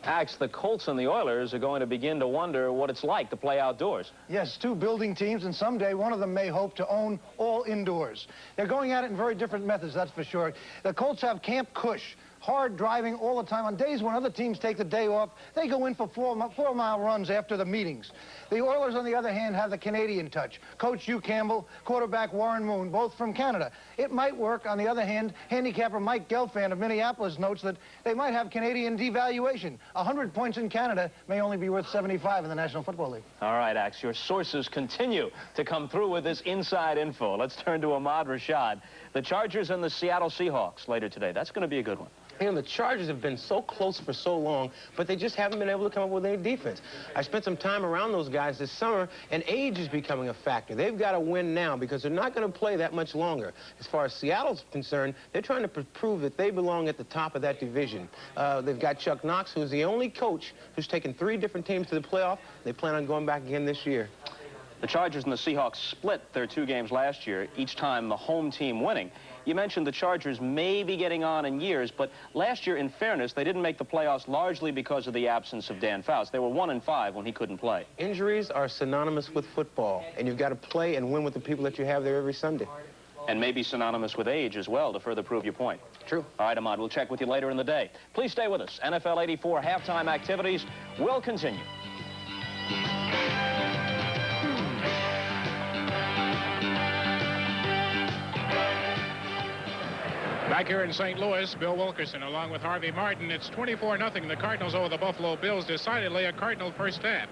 Axe, the Colts and the Oilers are going to begin to wonder what it's like to play outdoors. Yes, 2 building teams, and someday one of them may hope to own all indoors. They're going at it in very different methods, that's for sure. The Colts have Camp Cush, hard driving all the time. On days when other teams take the day off, they go in for 4-mile runs after the meetings. The Oilers, on the other hand, have the Canadian touch. Coach Hugh Campbell, quarterback Warren Moon, both from Canada. It might work. On the other hand, handicapper Mike Gelfand of Minneapolis notes that they might have Canadian devaluation. 100 points in Canada may only be worth 75 in the National Football League. All right, Axe, your sources continue to come through with this inside info. Let's turn to Ahmad Rashad. The Chargers and the Seattle Seahawks later today. That's going to be a good one. You know, the Chargers have been so close for so long, but they just haven't been able to come up with any defense. I spent some time around those guys this summer, and age is becoming a factor. They've got to win now because they're not going to play that much longer. As far as Seattle's concerned, they're trying to prove that they belong at the top of that division. They've got Chuck Knox, who's the only coach who's taken 3 different teams to the playoff. They plan on going back again this year. The Chargers and the Seahawks split their 2 games last year, each time the home team winning. You mentioned the Chargers may be getting on in years, but last year, in fairness, they didn't make the playoffs largely because of the absence of Dan Faust. They were 1-5 when he couldn't play. Injuries are synonymous with football, and you've got to play and win with the people that you have there every Sunday. And maybe synonymous with age as well, to further prove your point. True. All right, Ahmad, we'll check with you later in the day. Please stay with us. NFL 84 halftime activities will continue. Back here in St. Louis, Bill Wilkerson along with Harvey Martin. It's 24-0. The Cardinals over the Buffalo Bills. Decidedly a Cardinal first half.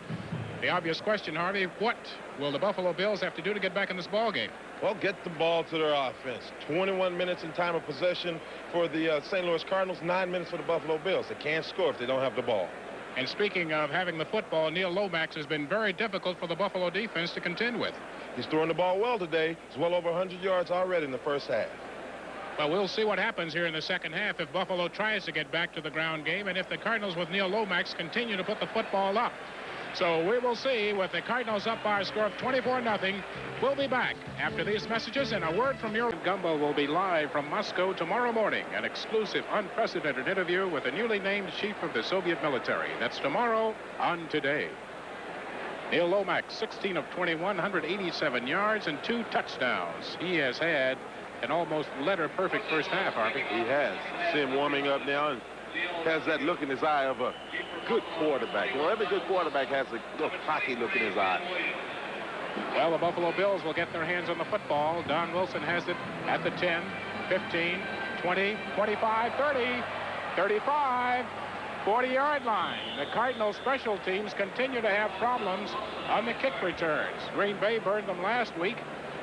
The obvious question, Harvey, what will the Buffalo Bills have to do to get back in this ball game? Well, get the ball to their offense. 21 minutes in time of possession for the St. Louis Cardinals, 9 minutes for the Buffalo Bills. They can't score if they don't have the ball. And speaking of having the football, Neil Lomax has been very difficult for the Buffalo defense to contend with. He's throwing the ball well today. It's well over 100 yards already in the first half. Well, we'll see what happens here in the second half if Buffalo tries to get back to the ground game and if the Cardinals with Neil Lomax continue to put the football up. So we will see with the Cardinals up by a score of 24-0. We'll be back after these messages, and a word from your Gumbo will be live from Moscow tomorrow morning. An exclusive, unprecedented interview with the newly named chief of the Soviet military. That's tomorrow on Today. Neil Lomax, 16 of 21, 187 yards and 2 touchdowns. He has had an almost letter-perfect first half, Harvey. He has. See him warming up now and has that look in his eye of a good quarterback. You know, every good quarterback has a little cocky look in his eye. Well, the Buffalo Bills will get their hands on the football. Don Wilson has it at the 10, 15, 20, 25, 30, 35, 40-yard line. The Cardinals special teams continue to have problems on the kick returns. Green Bay burned them last week,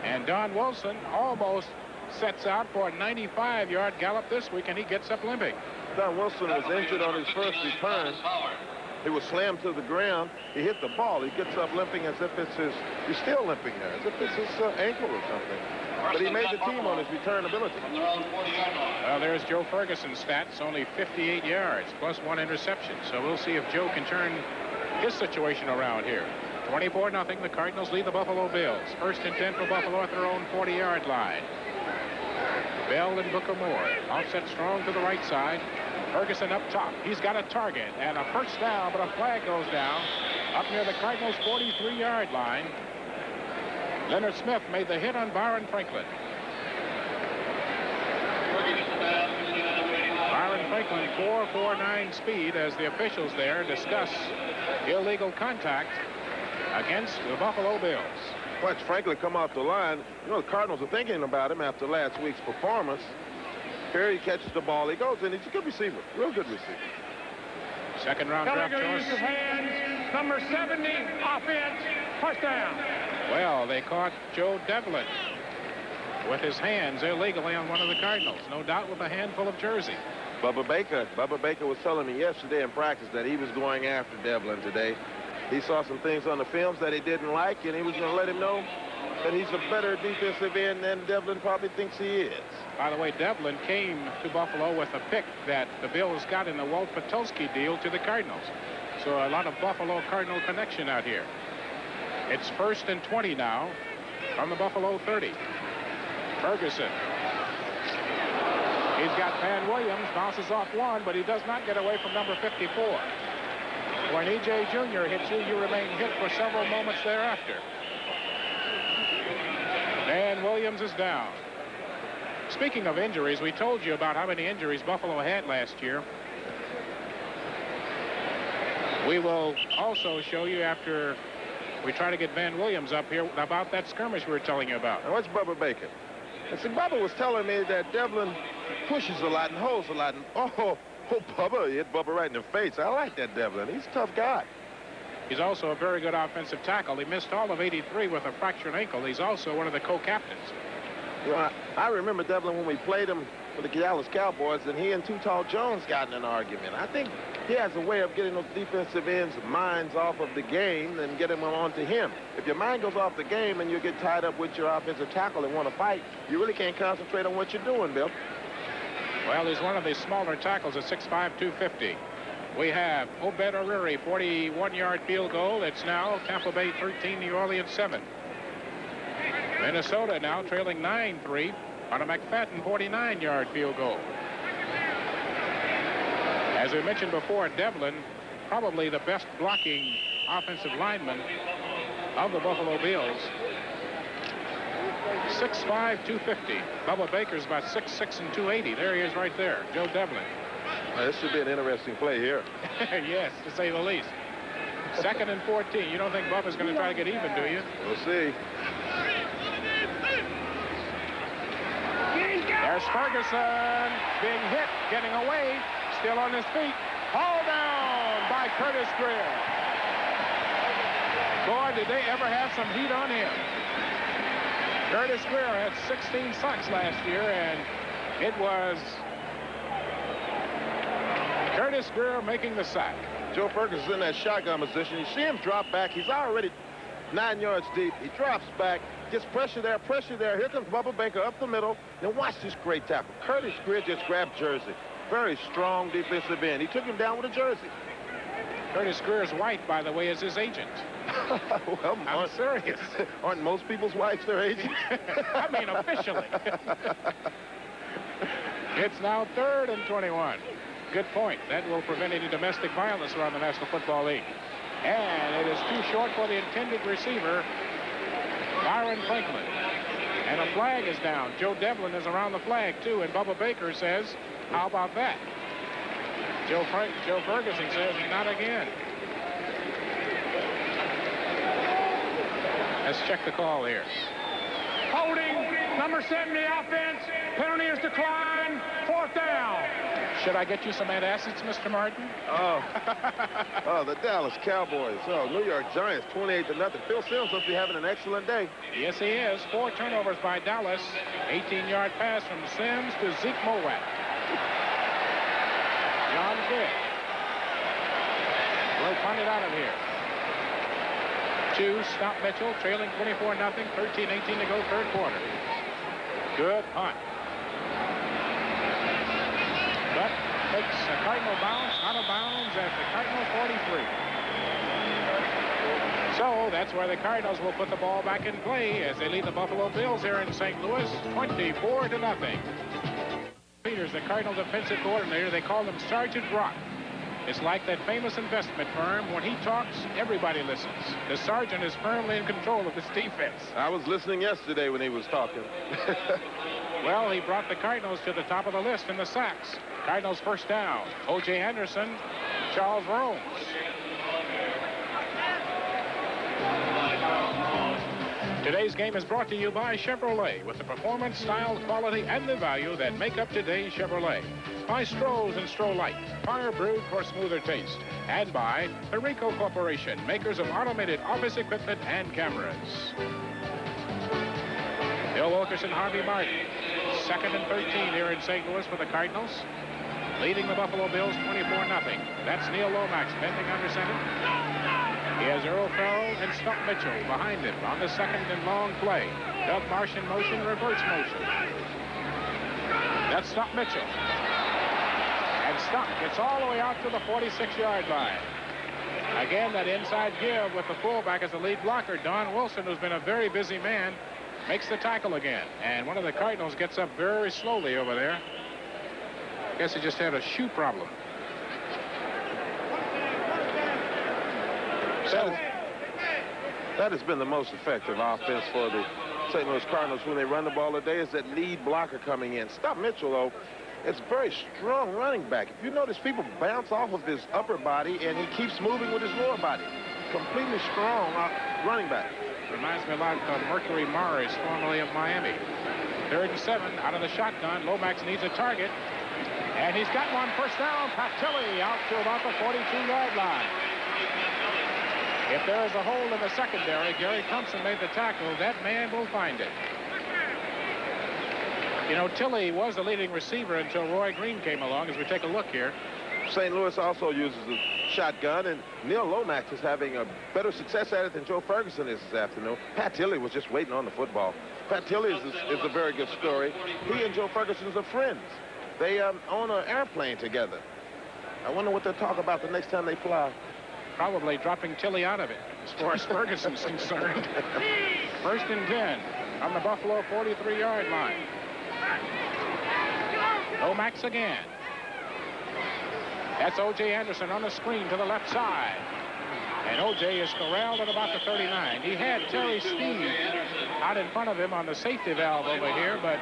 and Don Wilson almost sets out for a 95-yard gallop this week, and he gets up limping. Don Wilson was injured on his first return. He was slammed to the ground. He hit the ball. He gets up limping as if it's his, he's still limping there, as if it's his ankle or something. But he made the team on his return ability. Well, there's Joe Ferguson's stats, only 58 yards, plus 1 interception. So we'll see if Joe can turn his situation around here. 24-0, the Cardinals lead the Buffalo Bills. 1st and 10 for Buffalo at their own 40-yard line. Bell and Booker Moore. Offset strong to the right side. Ferguson up top. He's got a target and a first down, but a flag goes down up near the Cardinals' 43-yard line. Leonard Smith made the hit on Byron Franklin. Byron Franklin, 4.49 speed as the officials there discuss illegal contact against the Buffalo Bills. Watch Franklin come off the line. You know, the Cardinals are thinking about him after last week's performance. Here he catches the ball. He goes in. He's a good receiver. Real good receiver. Second round draft choice. Use of hands. Number 70, offense, touchdown. Well, they caught Joe Devlin with his hands illegally on one of the Cardinals. No doubt with a handful of jersey. Bubba Baker was telling me yesterday in practice that he was going after Devlin today. He saw some things on the films that he didn't like, and he was going to let him know that he's a better defensive end than Devlin probably thinks he is. By the way, Devlin came to Buffalo with a pick that the Bills got in the Walt Patulski deal to the Cardinals. So a lot of Buffalo Cardinal connection out here. It's 1st and 20 now from the Buffalo 30. Ferguson. He's got Van Williams, bounces off one, but he does not get away from number 54. When E.J. Jr. hits you, you remain hit for several moments thereafter. Van Williams is down. Speaking of injuries, we told you about how many injuries Buffalo had last year. We will also show you after we try to get Van Williams up here about that skirmish we were telling you about. Now, what's Bubba Baker? And see, Bubba was telling me that Devlin pushes a lot and holds a lot. And, oh, Bubba, he hit Bubba right in the face. I like that Devlin. He's a tough guy. He's also a very good offensive tackle. He missed all of 83 with a fractured ankle. He's also one of the co-captains. You know, I remember Devlin when we played him for the Dallas Cowboys, and he and Too Tall Jones got in an argument. I think he has a way of getting those defensive ends' minds off of the game and getting them onto him. If your mind goes off the game and you get tied up with your offensive tackle and want to fight, you really can't concentrate on what you're doing, Bill. Well, he's one of the smaller tackles at 6'5", 250. We have Obed O'Reilly, 41-yard field goal. It's now Tampa Bay 13, New Orleans 7. Minnesota now trailing 9-3 on a McFadden 49-yard field goal. As we mentioned before, Devlin, probably the best blocking offensive lineman of the Buffalo Bills. 6'5", 250. Bubba Baker's about 6'6", and 280. There he is right there, Joe Devlin. This should be an interesting play here. Yes, to say the least. 2nd and 14. You don't think Bubba's going to try to get even, do you? We'll see. There's Ferguson being hit, getting away, still on his feet. Hauled down by Curtis Greer. Boy, did they ever have some heat on him. Curtis Greer had 16 sacks last year, and it was Curtis Greer making the sack. Joe Ferguson in that shotgun position. You see him drop back. He's already 9 yards deep. He drops back, gets pressure there, pressure there. Here comes Bubba Baker up the middle. Now watch this great tackle. Curtis Greer just grabbed jersey. Very strong defensive end. He took him down with a jersey. Curtis Greer's wife, by the way, is his agent. Well, I'm serious. Aren't most people's wives their agents? I mean, officially. It's now 3rd and 21. Good point. That will prevent any domestic violence around the National Football League. And it is too short for the intended receiver, Byron Franklin. And a flag is down. Joe Devlin is around the flag, too. And Bubba Baker says, how about that? Joe Ferguson says, not again. Let's check the call here. Holding Number 70 offense. Penalty is declined. 4th down. Should I get you some antacids, Mr. Martin? Oh, the Dallas Cowboys. Oh, New York Giants, 28-0. Phil Simms must be having an excellent day. Yes, he is. 4 turnovers by Dallas. 18-yard pass from Simms to Zeke Mowat. John Kidd will punt it out of here. To Stop Mitchell, trailing 24-0, 13-18 to go, 3rd quarter. Good punt. But takes a Cardinal bounce out of bounds at the Cardinal 43. So that's where the Cardinals will put the ball back in play as they lead the Buffalo Bills here in St. Louis, 24-0. Peters, the Cardinal defensive coordinator, they call him Sergeant Rock. It's like that famous investment firm. When he talks, everybody listens. The sergeant is firmly in control of this defense. I was listening yesterday when he was talking. Well, he brought the Cardinals to the top of the list in the sacks. Cardinals 1st down. O.J. Anderson, Charles Romes. Today's game is brought to you by Chevrolet, with the performance, style, quality, and the value that make up today's Chevrolet. By Stroh's and Stroh Light, fire brewed for smoother taste. And by the Rico Corporation, makers of automated office equipment and cameras. Bill Wilkerson, Harvey Martin. 2nd and 13 here in St. Louis for the Cardinals. Leading the Buffalo Bills 24-0. That's Neil Lomax bending under center. He has Earl Farrell and Stump Mitchell behind him on the 2nd and long play. Doug Marsh in motion, reverse motion. That's Stump Mitchell. And Stump gets all the way out to the 46-yard line. Again, that inside give with the fullback as the lead blocker. Don Wilson, who's been a very busy man, makes the tackle again. And one of the Cardinals gets up very slowly over there. I guess he just had a shoe problem. So that has been the most effective offense for the St. Louis Cardinals when they run the ball today, is that lead blocker coming in. Stop Mitchell, though, it's a very strong running back. If you notice, people bounce off of his upper body, and he keeps moving with his lower body. Completely strong running back. Reminds me a lot of Mercury Morris, formerly of Miami. 3rd and 7 out of the shotgun. Lomax needs a target. And he's got one. 1st down. Patilli out to about the 42-yard line. If there is a hole in the secondary, Gary Thompson made the tackle. That man will find it. You know, Tilly was the leading receiver until Roy Green came along, as we take a look here. St. Louis also uses the shotgun, and Neil Lomax is having a better success at it than Joe Ferguson is this afternoon. Pat Tilly was just waiting on the football. Pat Tilly is a very good story. He and Joe Ferguson are friends. They own an airplane together. I wonder what they'll talk about the next time they fly. Probably dropping Tilly out of it, as far as Ferguson's concerned. 1st and 10 on the Buffalo 43-yard line. Lomax again. That's O.J. Anderson on the screen to the left side. And O.J. is corralled at about the 39. He had Terry Steed out in front of him on the safety valve over here, but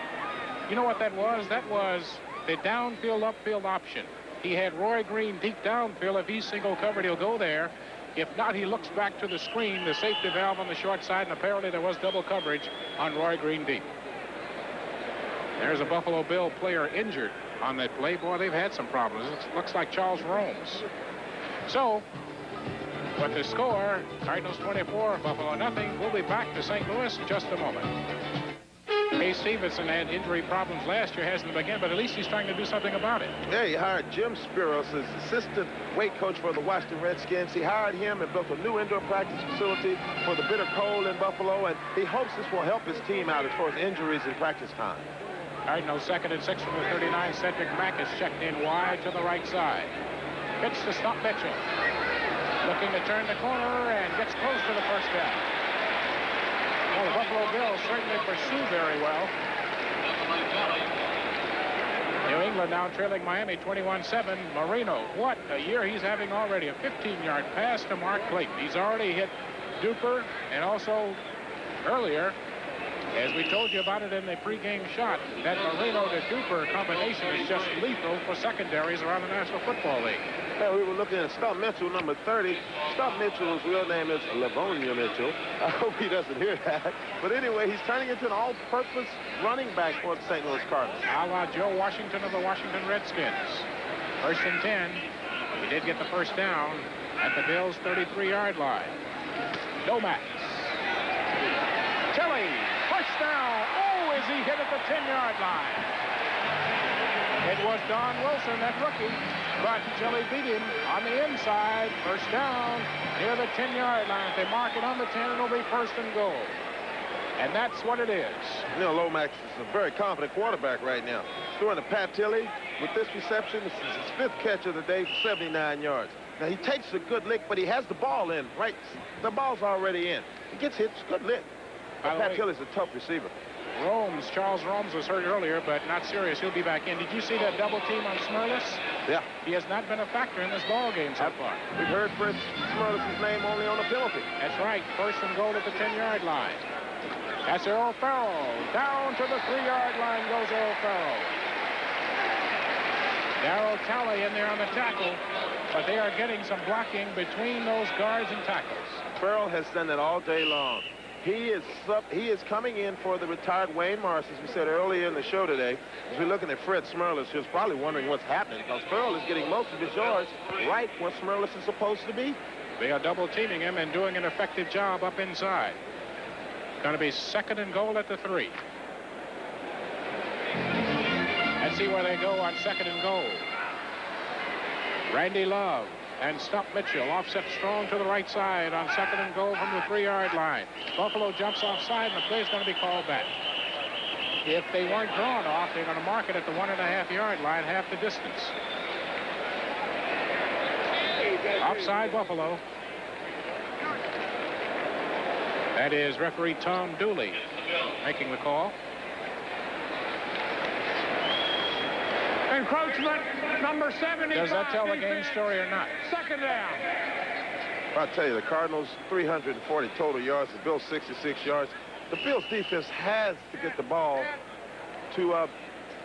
you know what that was? That was the downfield, upfield option. He had Roy Green deep downfield. If he's single covered, he'll go there. If not, he looks back to the screen, the safety valve on the short side, and apparently there was double coverage on Roy Green deep. There's a Buffalo Bill player injured on that play. Boy, they've had some problems. It looks like Charles Romes. So, with the score, Cardinals 24, Buffalo nothing. We'll be back to St. Louis in just a moment. Case Stevenson had injury problems last year, hasn't begun, but at least he's trying to do something about it. Yeah, he hired Jim Spiros as assistant weight coach for the Washington Redskins. He hired him and built a new indoor practice facility for the bitter cold in Buffalo, and he hopes this will help his team out as far as injuries in practice time. Cardinals 2nd and 6 from the 39. Cedric Mack is checked in wide to the right side. Pitch to Stump Mitchell. Looking to turn the corner and gets close to the 1st down. Well, the Buffalo Bills certainly pursue very well. New England now trailing Miami 21-7. Marino, what a year he's having already. A 15-yard pass to Mark Clayton. He's already hit Duper and also earlier As we told you about it in the pregame shot, that Marino to Cooper combination is just lethal for secondaries around the National Football League. Yeah, we were looking at Stump Mitchell, number 30. Stump Mitchell's real name is Livonia Mitchell. I hope he doesn't hear that. But anyway, he's turning into an all-purpose running back for the St. Louis Cardinals. A la Joe Washington of the Washington Redskins. 1st and 10. He did get the first down at the Bills' 33-yard line. Lomax. Tilly. First down. Oh, is he hit at the 10-yard line? It was Don Wilson, that rookie, but Tilly beat him on the inside. First down near the 10-yard line. If they mark it on the 10, it'll be 1st and goal. And that's what it is. You know, Lomax is a very confident quarterback right now. Throwing to Pat Tilly with this reception. This is his 5th catch of the day for 79 yards. Now, he takes a good lick, but he has the ball in, right? The ball's already in. He gets hit, it's a good lick. Pat Tilly's a tough receiver. Charles Romes was hurt earlier, but not serious. He'll be back in. Did you see that double team on Smurlus? Yeah. He has not been a factor in this ball game so far. We've heard Fritz Smurlus' name only on a penalty. That's right. 1st and goal at the 10-yard line. That's Earl Farrell. Down to the 3-yard line goes Earl Farrell. Darryl Talley in there on the tackle, but they are getting some blocking between those guards and tackles. Farrell has done that all day long. He is coming in for the retired Wayne Morris, as we said earlier in the show today. As we're looking at Fred Smurlus, who's probably wondering what's happening, because Farrell is getting most of his yards right where Smurlus is supposed to be. They are double teaming him and doing an effective job up inside. Going to be 2nd and goal at the 3. Let's see where they go on 2nd and goal. Randy Love and Stump Mitchell offset strong to the right side on 2nd and goal from the 3-yard line. Buffalo jumps offside, and the play is going to be called back. If they weren't drawn off, they're going to mark it at the 1.5-yard line, half the distance. Offside Buffalo. That is referee Tom Dooley making the call. Encroachment, number 75. Does that tell the game story or not? 2nd down. I'll tell you, the Cardinals, 340 total yards. The Bills, 66 yards. The Bills' defense has to get the ball to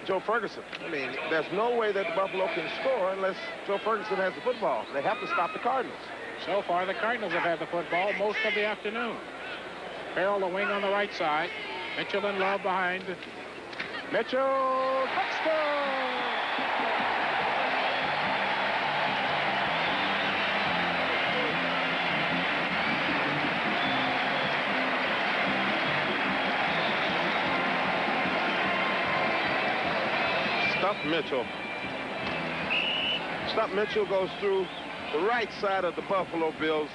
Joe Ferguson. I mean, there's no way that Buffalo can score unless Joe Ferguson has the football. They have to stop the Cardinals. So far, the Cardinals have had the football most of the afternoon. Farrell, the wing on the right side. Mitchell and Love behind. Mitchell, touchdown! Stump Mitchell goes through the right side of the Buffalo Bills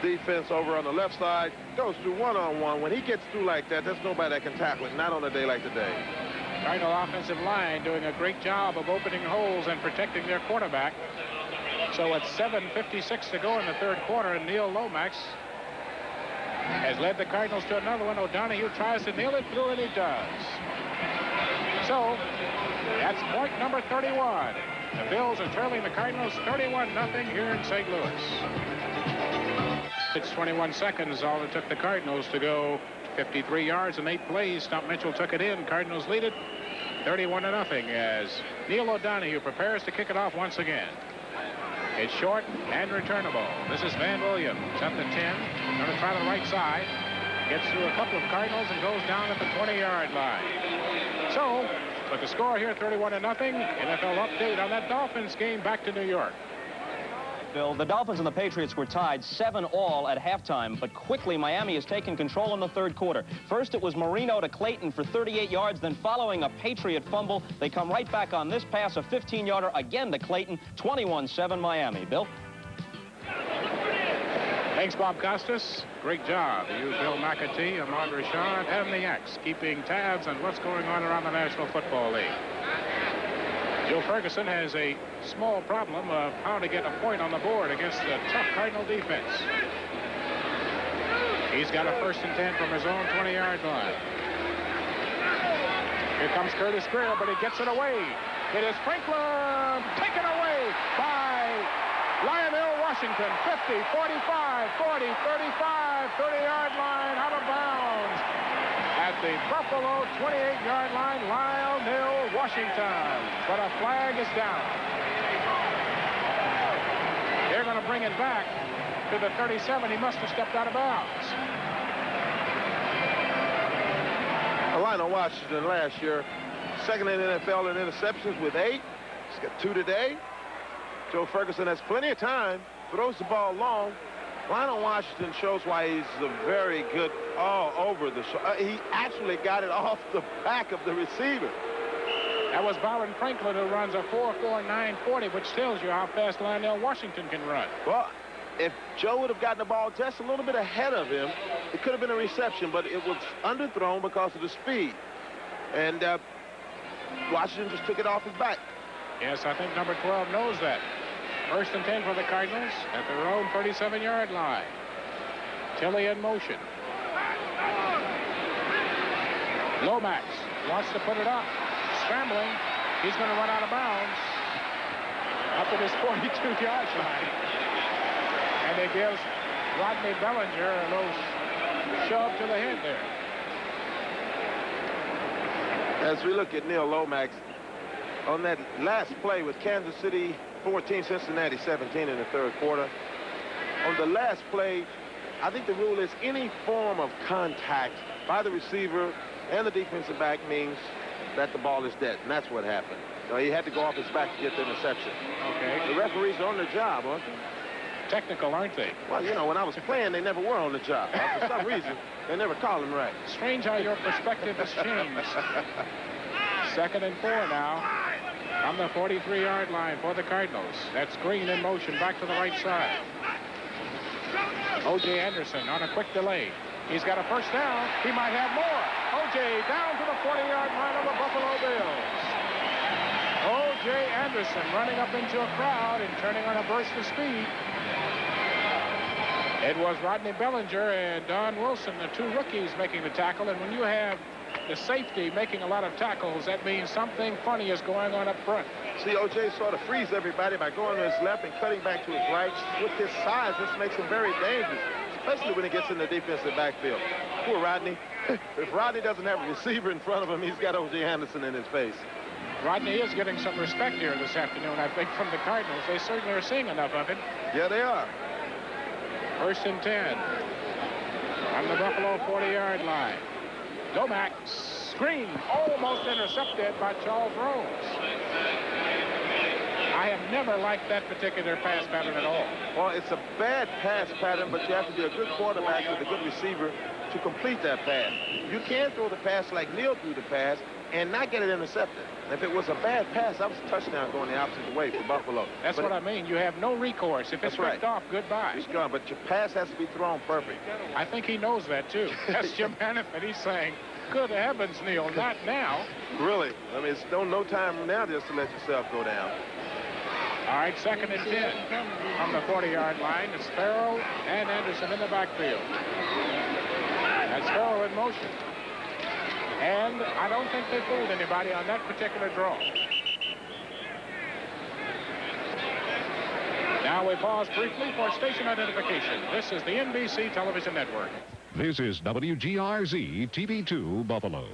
defense over on the left side, goes through one-on-one. When he gets through like that, there's nobody that can tackle it, not on a day like today. Cardinal offensive line doing a great job of opening holes and protecting their quarterback. So it's 7:56 to go in the 3rd quarter, and Neil Lomax has led the Cardinals to another one. O'Donohue tries to nail it through, and he does. So that's point number 31. The Bills are trailing the Cardinals 31-0 here in St. Louis. It's 21 seconds, all it took the Cardinals to go 53 yards in 8 plays. Stump Mitchell took it in. Cardinals lead it 31-0 as Neil O'Donohue prepares to kick it off once again. It's short and returnable. This is Van Williams at the 10. Going to try the right side. Gets through a couple of Cardinals and goes down at the 20-yard line. So, but the score here, 31-0. NFL update on that Dolphins game back to New York. Bill, the Dolphins and the Patriots were tied 7-all at halftime, but quickly Miami has taken control in the 3rd quarter. First, it was Marino to Clayton for 38 yards, then following a Patriot fumble, they come right back on this pass, a 15-yarder again to Clayton, 21-7 Miami. Bill? Thanks, Bob Costas. Great job. You, Bill McAtee, Ahmad Rashad, and the X, keeping tabs on what's going on around the National Football League. Joe Ferguson has a small problem of how to get a point on the board against the tough Cardinal defense. He's got a 1st and 10 from his own 20-yard line. Here comes Curtis Greer, but he gets it away. It is Franklin taken away by Lionel Washington. 50, 45, 40, 35, 30-yard line, out of bounds at the Buffalo 28-yard line, Lionel Washington. But a flag is down. They're going to bring it back to the 37. He must have stepped out of bounds. Lionel Washington last year, second in the NFL in interceptions with 8. He's got 2 today. Joe Ferguson has plenty of time, throws the ball long. Lionel Washington shows why he's a very good all over the shoulder. He actually got it off the back of the receiver. That was Byron Franklin, who runs a 4.4940, which tells you how fast Lionel Washington can run. Well, if Joe would have gotten the ball just a little bit ahead of him, it could have been a reception, but it was underthrown because of the speed. And Washington just took it off his back. Yes, I think number 12 knows that. First and 10 for the Cardinals at their own 37-yard line. Tilley in motion. Lomax wants to put it up. Scrambling. He's going to run out of bounds. Up at his 42-yard line. And it gives Rodney Bellinger a little shove to the head there. As we look at Neil Lomax, on that last play with Kansas City 14, Cincinnati 17 in the third quarter. On the last play, I think the rule is any form of contact by the receiver and the defensive back means that the ball is dead, and that's what happened. So he had to go off his back to get the interception. Okay. The referees are on their job, aren't they? Technical, aren't they? Well, you know, when I was playing, they never were on the job. For some reason, they never called them right. Strange how your perspective has changed. Second and 4 now. On the 43-yard line for the Cardinals. That's Green in motion back to the right side. O.J. Anderson on a quick delay. He's got a first down. He might have more. O.J. down to the 40-yard line of the Buffalo Bills. O.J. Anderson running up into a crowd and turning on a burst of speed. It was Rodney Bellinger and Don Wilson, the 2 rookies, making the tackle. And when you have the safety making a lot of tackles, that means something funny is going on up front. See, O.J. sort of frees everybody by going to his left and cutting back to his right. With his size, this makes him very dangerous, especially when he gets in the defensive backfield. Poor Rodney. If Rodney doesn't have a receiver in front of him, he's got O.J. Anderson in his face. Rodney is getting some respect here this afternoon, I think, from the Cardinals. They certainly are seeing enough of it. Yeah, they are. First and 10. On the Buffalo 40-yard line. Lomax, screen, almost intercepted by Charles Rose. I have never liked that particular pass pattern at all. Well, it's a bad pass pattern, but you have to be a good quarterback with a good receiver to complete that pass. You can throw the pass like Neil threw the pass and not get it intercepted. If it was a bad pass, that was a touchdown going the opposite way for Buffalo. That's what I mean. You have no recourse. If it's ripped off, goodbye. It's gone, but your pass has to be thrown perfect. I think he knows that, too. That's Jim Hanifin. He's saying, good heavens, Neil, not now. Really? I mean, it's no time now just to let yourself go down. All right, second and 10 on the 40-yard line. It's Farrell and Anderson in the backfield. That's Farrell in motion. And I don't think they fooled anybody on that particular draw. Now we pause briefly for station identification. This is the NBC Television Network. This is WGRZ TV2 Buffalo.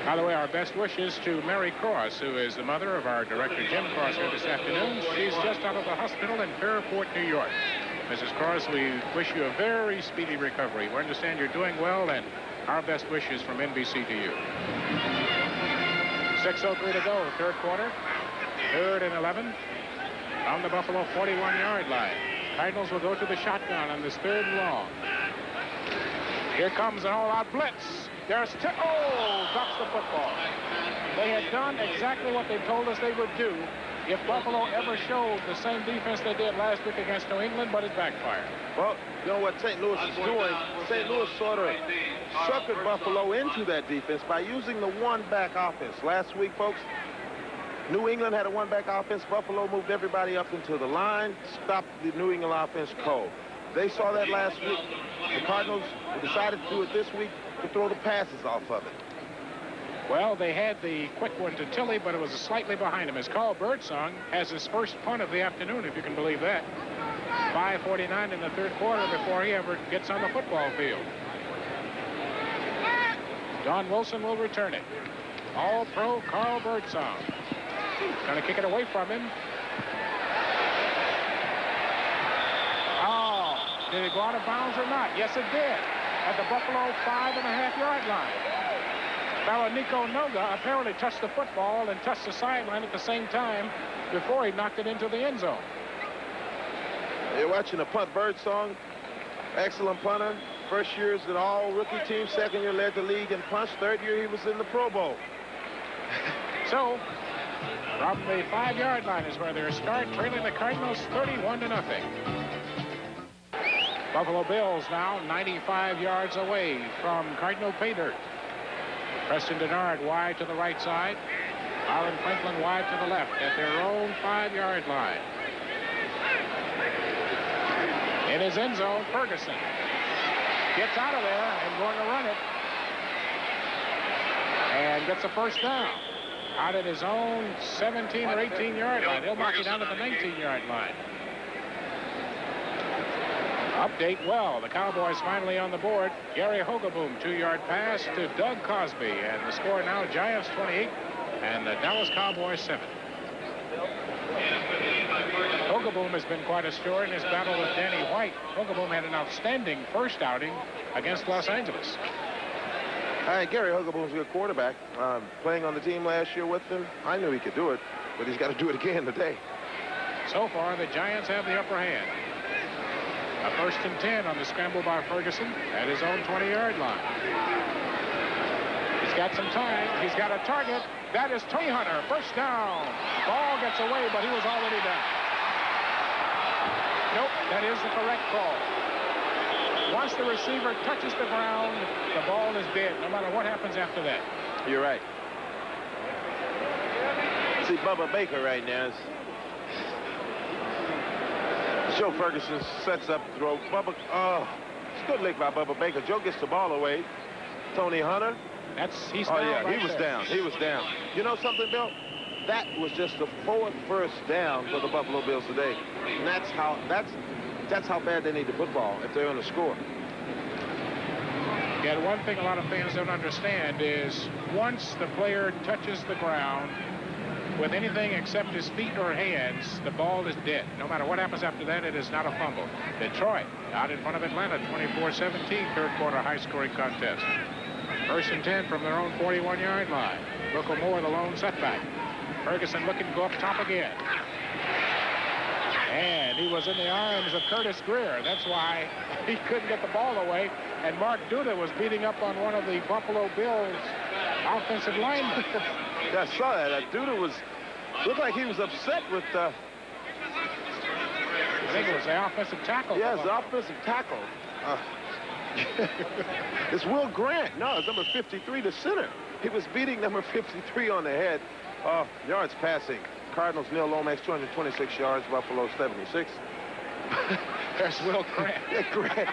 By the way, our best wishes to Mary Cross, who is the mother of our director, Jim Cross, here this afternoon. She's just out of the hospital in Fairport, New York. Mrs. Cross, we wish you a very speedy recovery. We understand you're doing well, and our best wishes from NBC to you. 6:03 to go, third quarter. 3rd and 11 on the Buffalo 41-yard line. Cardinals will go to the shotgun on this 3rd and long. Here comes an all-out blitz. There's drops the football. They had done exactly what they told us they would do if Buffalo ever showed the same defense they did last week against New England, but it backfired. Well, you know what St. Louis is doing? St. Louis sort of suckered Buffalo into that defense by using the one-back offense. Last week, folks, New England had a one-back offense. Buffalo moved everybody up into the line, stopped the New England offense cold. They saw that last week. The Cardinals decided to do it this week to throw the passes off of it. Well, they had the quick one to Tilley, but it was slightly behind him. As Carl Birdsong has his first punt of the afternoon, if you can believe that. 5:49 in the third quarter before he ever gets on the football field. Don Wilson will return it. All-Pro Carl Birdsong. Going to kick it away from him. Oh, did it go out of bounds or not? Yes, it did. At the Buffalo 5.5-yard line. Nico Noga apparently touched the football and touched the sideline at the same time before he knocked it into the end zone. You're watching a punt. Birdsong, excellent punter. First year is an all-rookie team. Second year led the league in punts. Third year he was in the Pro Bowl. So, from the 5-yard line is where they're trailing the Cardinals 31-0. Buffalo Bills now 95 yards away from Cardinal pay dirt. Preston Denard wide to the right side. Byron Franklin wide to the left at their own 5-yard line. In his end zone, Ferguson gets out of there and going to run it. And gets a first down out at his own 17 or 18-yard line. He'll knock it down at the 19-yard line. Update, well, the Cowboys finally on the board. Gary Hogaboom, 2-yard pass to Doug Cosby. And the score now, Giants 28 and the Dallas Cowboys 7. Hogaboom has been quite a story in his battle with Danny White. Hogaboom had an outstanding first outing against Los Angeles. Gary Hogaboom's a good quarterback. Playing on the team last year with him, I knew he could do it, but he's got to do it again today. So far, the Giants have the upper hand. A 1st and 10 on the scramble by Ferguson at his own 20-yard line. He's got some time. He's got a target. That is Tony Hunter. First down. Ball gets away, but he was already down. Nope, that is the correct call. Once the receiver touches the ground, the ball is dead, no matter what happens after that. You're right. See Bubba Baker right now. Joe Ferguson sets up the throw. Bubba, it's a good lick by Bubba Baker. Joe gets the ball away. Tony Hunter. He's down. Yeah, right he was down. He was down. You know something, Bill? That was just the 4th first down for the Buffalo Bills today. And that's how bad they need the football if they're going to score. Yeah, one thing a lot of fans don't understand is once the player touches the ground with anything except his feet or hands, the ball is dead. No matter what happens after that, it is not a fumble. Detroit out in front of Atlanta, 24-17, third quarter high-scoring contest. 1st and 10 from their own 41-yard line. Brooke Moore, the lone setback. Ferguson looking to go up top again. And he was in the arms of Curtis Greer. That's why he couldn't get the ball away. And Mark Duda was beating up on one of the Buffalo Bills offensive linemen. Yeah, I saw that. Duda looked like he was upset with I think it was the offensive tackle. Yes, the offensive tackle. It's Will Grant. No, it's number 53, the center. He was beating number 53 on the head. Yards passing. Cardinals, Neil Lomax, 226 yards. Buffalo, 76. There's Will Grant. Yeah, Grant.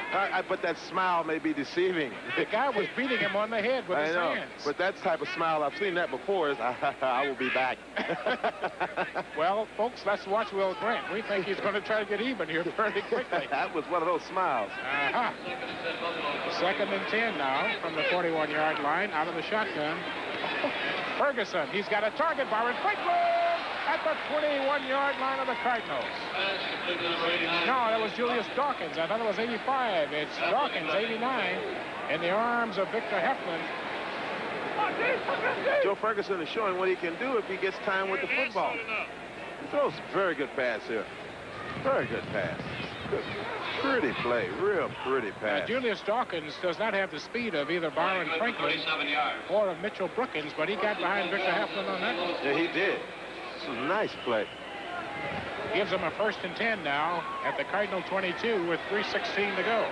But that smile may be deceiving. The guy was beating him on the head with his hands. But that type of smile, I've seen that before, is I will be back. Well, folks, let's watch Will Grant. We think he's going to try to get even here fairly quickly. That was one of those smiles. 2nd and 10 now from the 41-yard line out of the shotgun. Ferguson, he's got a target. Byron Franklin at the 21-yard line of the Cardinals. No, that was Julius Dawkins. I thought it was 85. It's Dawkins, 89, in the arms of Victor Heflin. Joe Ferguson is showing what he can do if he gets time with the football. He throws a very good pass here. Very good pass. Good. Pretty play, real pretty pass. Julius Dawkins does not have the speed of either Byron Franklin or of Mitchell Brookins, but he got behind Victor Heflin on that one. Yeah, he did. This is a nice play. Gives them a 1st and 10 now at the Cardinal 22 with 3:16 to go.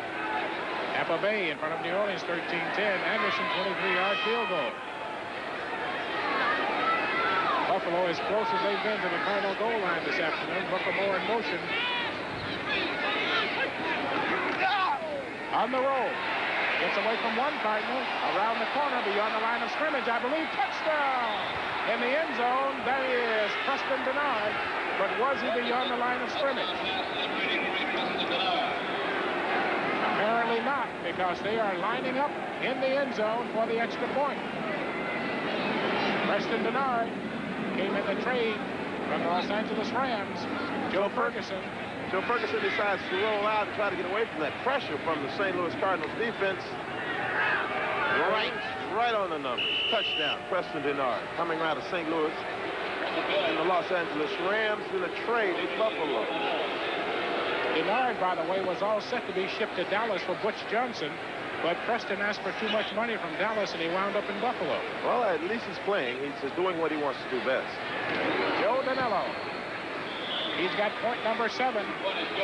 Tampa Bay in front of New Orleans, 13-10. Anderson, 23-yard field goal. Buffalo as close as they've been to the Cardinal goal line this afternoon. Brooke Moore in motion. On the roll. Gets away from one Cardinal. Around the corner, beyond the line of scrimmage, I believe. Touchdown! In the end zone, that is Preston Denard. But was he beyond the line of scrimmage? Apparently not, because they are lining up in the end zone for the extra point. Preston Denard came in the trade from the Los Angeles Rams. Joe Ferguson. Joe Ferguson decides to roll out and try to get away from that pressure from the St. Louis Cardinals defense. Right on the numbers. Touchdown, Preston Denard, coming out of St. Louis. And the Los Angeles Rams in a trade with Buffalo. Denard, by the way, was all set to be shipped to Dallas for Butch Johnson, but Preston asked for too much money from Dallas, and he wound up in Buffalo. Well, at least he's playing. He's doing what he wants to do best. Joe Danilo. He's got point number 7.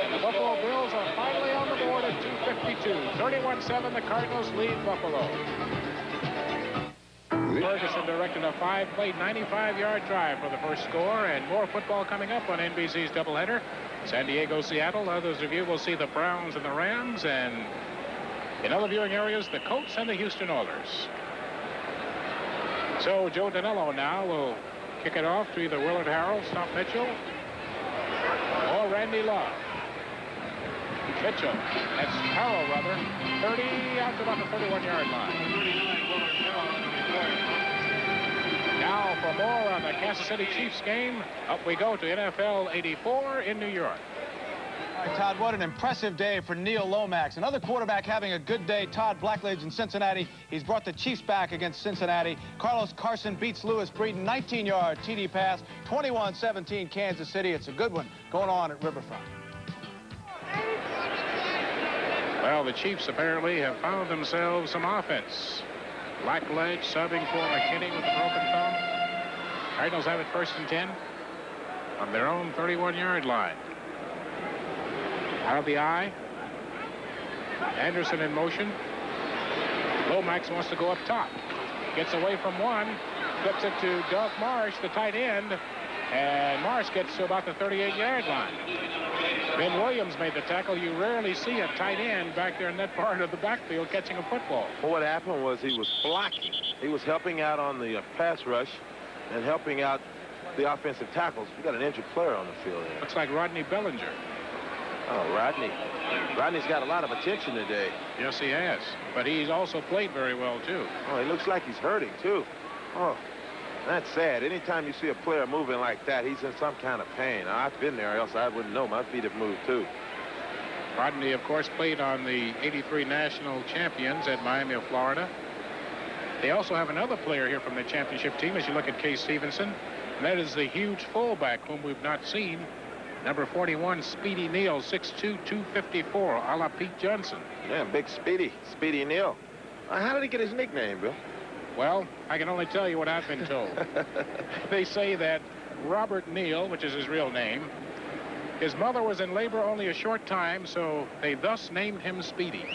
And the Buffalo Bills are finally on the board at 2:52. 31-7, the Cardinals lead Buffalo. Ferguson directed a 5-play, 95-yard drive for the first score, and more football coming up on NBC's doubleheader. San Diego, Seattle. Others of you will see the Browns and the Rams, and in other viewing areas, the Colts and the Houston Oilers. So Joe Danilo now will kick it off to either Willard Harrell, Stump Mitchell, or Randy Love. Mitchell, that's Harrell, rather, 30 out to about the 31-yard line. Now for more on the Kansas City Chiefs game, up we go to NFL 84 in New York. All right, Todd, what an impressive day for Neil Lomax. Another quarterback having a good day. Todd Blackledge in Cincinnati. He's brought the Chiefs back against Cincinnati. Carlos Carson beats Lewis Breeden. 19-yard TD pass. 21-17 Kansas City. It's a good one going on at Riverfront. Well, the Chiefs apparently have found themselves some offense. Blackledge subbing for McKinney with a broken thumb. Cardinals have it 1st and 10 on their own 31-yard line. Out of the eye. Anderson in motion. Lomax wants to go up top. Gets away from one. Flips it to Doug Marsh, the tight end. And Marsh gets to about the 38-yard line. Ben Williams made the tackle. You rarely see a tight end back there in that part of the backfield catching a football. Well, what happened was he was blocking. He was helping out on the pass rush and helping out the offensive tackles. We got an injured player on the field here. Looks like Rodney Bellinger. Oh, Rodney. Rodney's got a lot of attention today. Yes, he has. But he's also played very well, too. Oh, he looks like he's hurting, too. Oh, that's sad. Anytime you see a player moving like that, he's in some kind of pain. I've been there, else I wouldn't know. My feet have moved, too. Rodney, of course, played on the 83 national champions at Miami of Florida. They also have another player here from the championship team as you look at Case Stevenson. And that is the huge fullback whom we've not seen. Number 41, Speedy Neal, 6'2", 254, a la Pete Johnson. Yeah, big Speedy Neal. How did he get his nickname, Bill? Well, I can only tell you what I've been told. They say that Robert Neal, which is his real name, his mother was in labor only a short time, so they thus named him Speedy.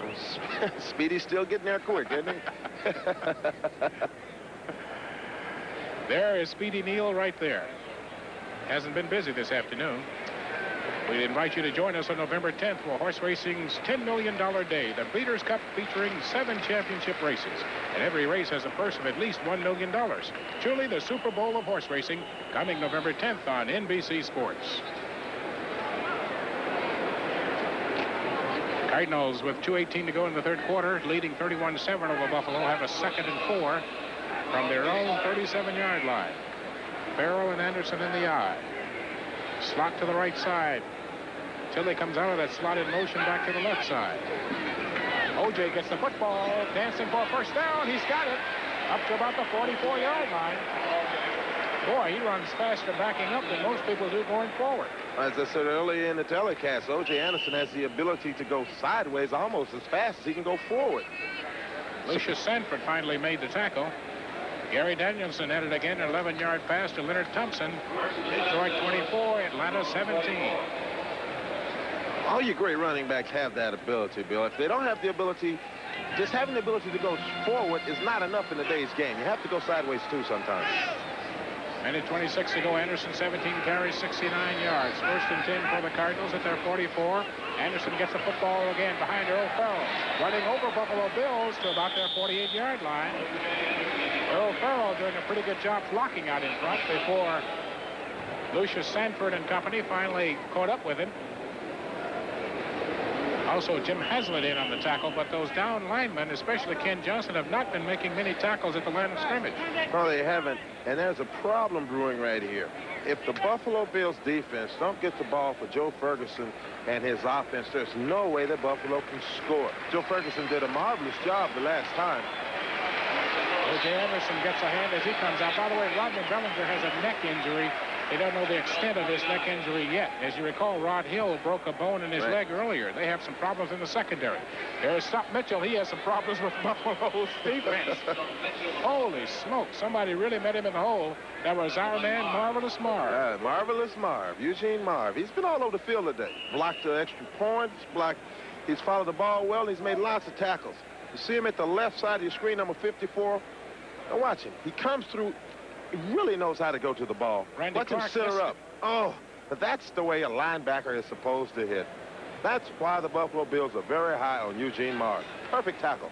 Speedy's still getting there quick, isn't he? There is Speedy Neal right there. Hasn't been busy this afternoon. We'd invite you to join us on November 10th for horse racing's $10 million day, the Breeders' Cup featuring 7 championship races. And every race has a purse of at least $1 million. Truly the Super Bowl of horse racing, coming November 10th on NBC Sports. Cardinals, with 2:18 to go in the third quarter, leading 31-7 over Buffalo, have a 2nd and 4 from their own 37-yard line. Farrell and Anderson in the eye. Slot to the right side. Tilly comes out of that slotted motion back to the left side. O.J. gets the football, dancing for a first down. He's got it up to about the 44-yard line. Boy, he runs faster backing up than most people do going forward. As I said earlier in the telecast, O.J. Anderson has the ability to go sideways almost as fast as he can go forward. Lucius Sanford finally made the tackle. Gary Danielson had it again, an 11-yard pass to Leonard Thompson. Detroit 24, Atlanta 17. All your great running backs have that ability, Bill. If they don't have the ability, just having the ability to go forward is not enough in today's game. You have to go sideways, too, sometimes. Minute 26 to go. Anderson 17 carries, 69 yards. 1st and 10 for the Cardinals at their 44. Anderson gets the football again behind Earl Farrell. Running over Buffalo Bills to about their 48-yard line. Earl Farrell doing a pretty good job blocking out in front before Lucius Sanford and company finally caught up with him. Also, Jim Haslett in on the tackle, but those down linemen, especially Ken Johnson, have not been making many tackles at the line of scrimmage. No, they haven't, and there's a problem brewing right here. If the Buffalo Bills defense don't get the ball for Joe Ferguson and his offense, there's no way that Buffalo can score. Joe Ferguson did a marvelous job the last time. O.J. Anderson gets a hand as he comes out. By the way, Rodney Bellinger has a neck injury. They don't know the extent of his neck injury yet. As you recall, Rod Hill broke a bone in his leg earlier. They have some problems in the secondary. There's Stop Mitchell. He has some problems with Buffalo's defense. Holy smoke. Somebody really met him in the hole. That was our man, Marvelous Marv. Marvelous Marv, Eugene Marv. He's been all over the field today. Blocked the extra points, he's followed the ball well, and he's made lots of tackles. You see him at the left side of your screen, number 54. Now watch him. He comes through. He really knows how to go to the ball. Watch him center up. Oh, but that's the way a linebacker is supposed to hit. That's why the Buffalo Bills are very high on Eugene Marv. Perfect tackle.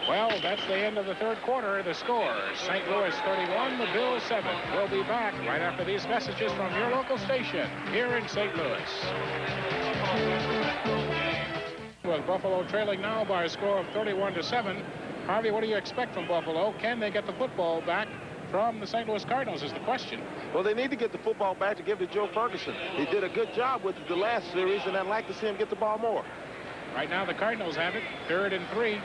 Well, that's the end of the third quarter. The score, St. Louis 31, the Bills 7. We'll be back right after these messages from your local station here in St. Louis. With Buffalo trailing now by a score of 31-7. Harvey, what do you expect from Buffalo? Can they get the football back from the St. Louis Cardinals is the question. Well, they need to get the football back to give to Joe Ferguson. He did a good job with it the last series, and I'd like to see him get the ball more. Right now, the Cardinals have it, 3rd and 3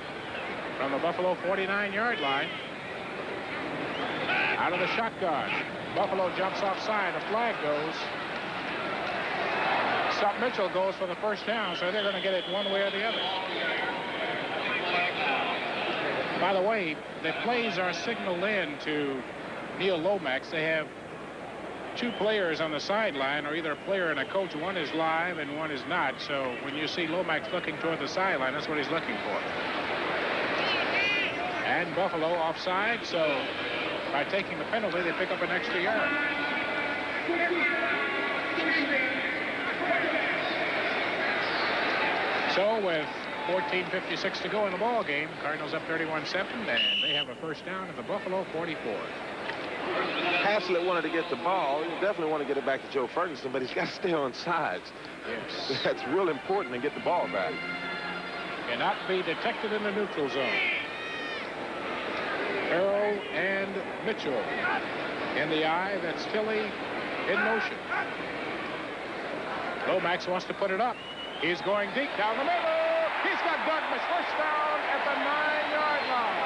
from the Buffalo 49-yard line. Out of the shotgun. Buffalo jumps offside. A flag goes. Stop Mitchell goes for the first down, so they're going to get it one way or the other. By the way, the plays are signaled in to Neil Lomax. They have 2 players on the sideline, or either a player and a coach. One is live and one is not. So when you see Lomax looking toward the sideline, that's what he's looking for. And Buffalo offside, so by taking the penalty, they pick up an extra yard. So with 14:56 to go in the ball game, Cardinals up 31-7, and they have a first down at the Buffalo 44. Haslett wanted to get the ball. He definitely want to get it back to Joe Ferguson, but he's got to stay on sides. Yes. That's real important to get the ball back. Cannot be detected in the neutral zone. Harrell and Mitchell in the eye. That's Tilley in motion. Lomax wants to put it up. He's going deep down the middle. He's got Douglas first down at the 9-yard line.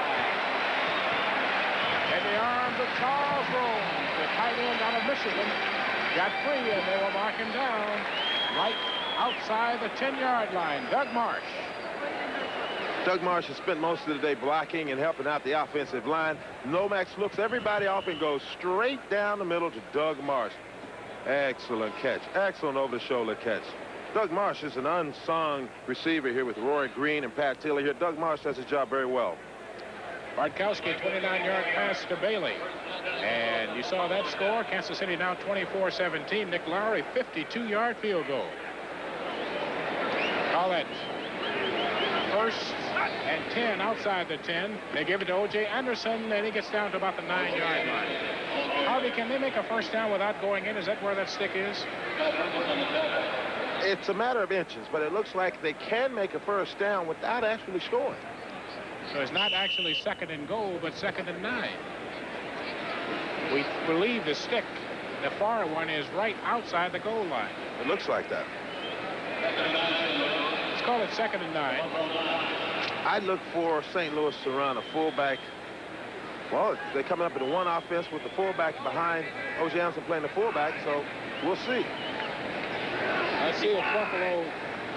In the arms of Charles Rome, the tight end out of Michigan, got free, and they will mark him down right outside the 10-yard line. Doug Marsh. Doug Marsh has spent most of the day blocking and helping out the offensive line. Lomax looks everybody off and goes straight down the middle to Doug Marsh. Excellent catch. Excellent over-the-shoulder catch. Doug Marsh is an unsung receiver here with Roy Green and Pat Tilley here. Doug Marsh does his job very well. Bartkowski, 29-yard pass to Bailey. And you saw that score. Kansas City now 24-17. Nick Lowry, 52-yard field goal. Call it 1st and 10 outside the 10. They give it to O.J. Anderson, and he gets down to about the 9-yard line. Harvey, can they make a first down without going in? Is that where that stick is? It's a matter of inches, but it looks like they can make a first down without actually scoring. So it's not actually 2nd and goal, but 2nd and 9. We believe the stick, the far one, is right outside the goal line. It looks like that. Let's call it 2nd and 9. I'd look for St. Louis to run a fullback. Well, they're coming up in the one offense with the fullback behind. O.J. Anderson playing the fullback, so we'll see. Let's see if Buffalo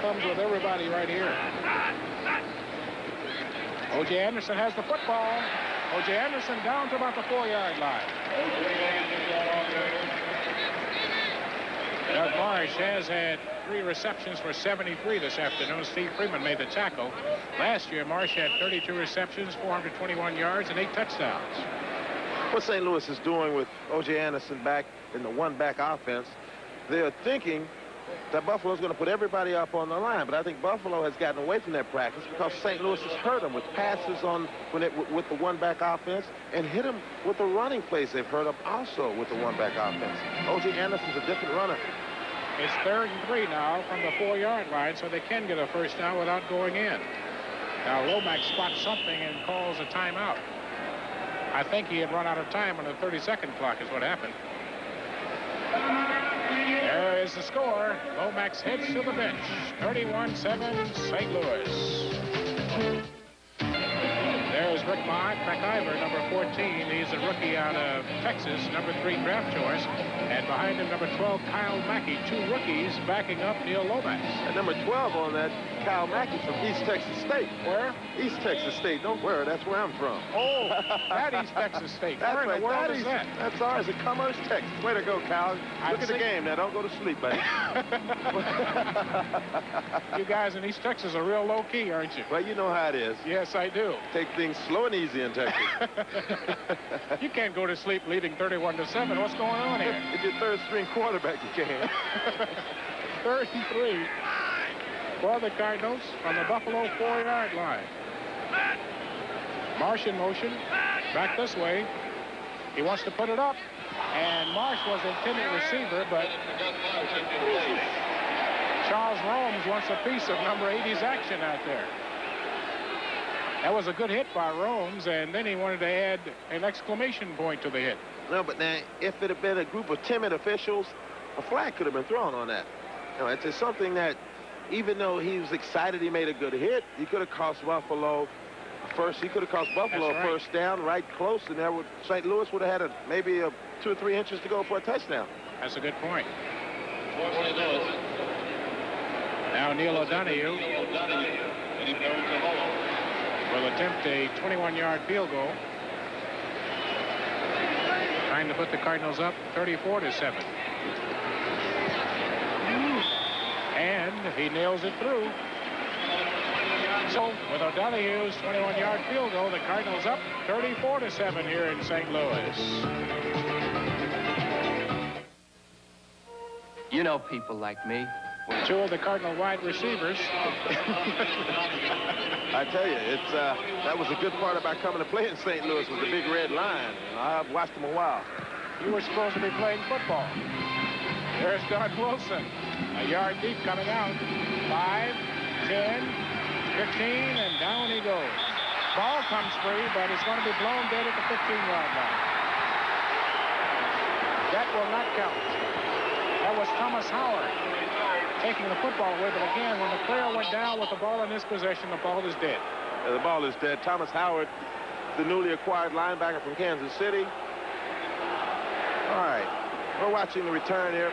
comes with everybody right here. O.J. Anderson has the football. O.J. Anderson down to about the 4-yard line. Doug Marsh has had 3 receptions for 73 this afternoon. Steve Freeman made the tackle. Last year, Marsh had 32 receptions, 421 yards, and 8 touchdowns. What St. Louis is doing with O.J. Anderson back in the one-back offense, they're thinking that Buffalo's going to put everybody up on the line, but I think Buffalo has gotten away from their practice because St. Louis has hurt them with passes on with the one-back offense and hit them with the running plays. They've hurt them also with the one-back offense. O.J. Anderson's a different runner. It's 3rd and 3 now from the 4-yard line, so they can get a first down without going in. Now Lomax spots something and calls a timeout. I think he had run out of time on the 30-second clock is what happened. There is the score. Lomax heads to the bench. 31-7 St. Louis. There's Rick McIver, number 14. He's a rookie out of Texas, number 3 draft choice. And behind him, number 12, Kyle Mackey. 2 rookies backing up Neil Lomax. And number 12 on that, Kyle Mackey from East Texas State. Where? East Texas State. Don't worry, that's where I'm from. Oh, that East Texas State. Where in the world is that? That's ours at Commerce, Texas. Way to go, Kyle. Look at the game now. Don't go to sleep, buddy. You guys in East Texas are real low-key, aren't you? Well, you know how it is. Yes, I do. Take things slow and easy in Texas. You can't go to sleep leading 31-7. What's going on here? If you're third-string quarterback, you can. 3rd and 3 for the Cardinals on the Buffalo 4-yard line. Marsh in motion. Back this way. He wants to put it up. And Marsh was intended receiver, but Charles Romes wants a piece of number 80's action out there. That was a good hit by Romes, and then he wanted to add an exclamation point to the hit. No, but now, if it had been a group of timid officials, a flag could have been thrown on that. You know, it's just something that, even though he was excited he made a good hit, he could have cost Buffalo he could have cost Buffalo a first down right close, and there would St. Louis would have had maybe 2 or 3 inches to go for a touchdown. That's a good point. Now Neil O'Donoghue will attempt a 21-yard field goal, trying to put the Cardinals up 34-7. And he nails it through. So with O'Donoghue's 21-yard field goal, the Cardinals up 34-7 here in St. Louis. You know people like me. 2 of the Cardinal wide receivers. I tell you, that was a good part about coming to play in St. Louis with the big red line. I've watched them a while. You were supposed to be playing football. There's Don Wilson, a yard deep coming out. 5, 10, 15, and down he goes. Ball comes free, but it's going to be blown dead at the 15-yard line. That will not count. That was Thomas Howard taking the football away, but again, when the player went down with the ball in his possession, the ball is dead. Yeah, the ball is dead. Thomas Howard, the newly acquired linebacker from Kansas City. All right, we're watching the return here.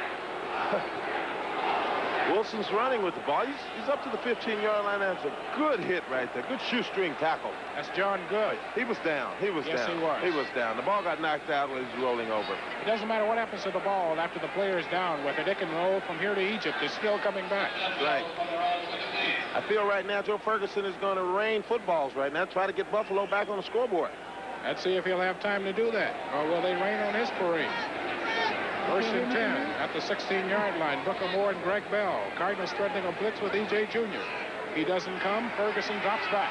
Wilson's running with the ball. He's up to the 15-yard line. That's a good hit right there. Good shoestring tackle. That's John Good. He was down. He was down. Yes, he was. He was down. The ball got knocked out when he was rolling over. It doesn't matter what happens to the ball after the player is down with it. It can roll from here to Egypt. It's still coming back. Right. I feel right now Joe Ferguson is going to rain footballs right now, try to get Buffalo back on the scoreboard. Let's see if he'll have time to do that. Or will they rain on his parade? 1st and 10 at the 16-yard line. Booker Moore and Greg Bell. Cardinals threatening a blitz with E.J. Jr. He doesn't come. Ferguson drops back.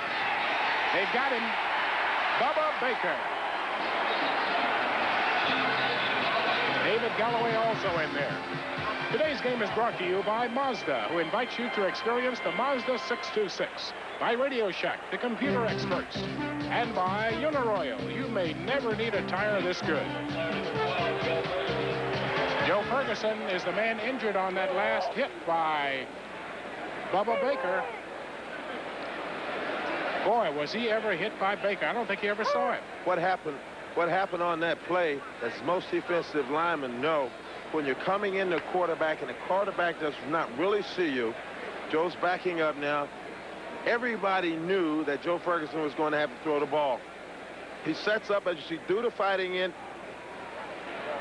They've got him. Bubba Baker. David Galloway also in there. Today's game is brought to you by Mazda, who invites you to experience the Mazda 626. By Radio Shack, the computer experts. And by Uniroyal. You may never need a tire this good. Joe Ferguson is the man injured on that last hit by Bubba Baker. Boy, was he ever hit by Baker. I don't think he ever saw it. What happened on that play, as most defensive linemen know, when you're coming in the quarterback and the quarterback does not really see you, Joe's backing up now. Everybody knew that Joe Ferguson was going to have to throw the ball. He sets up, as you see, due to fighting in.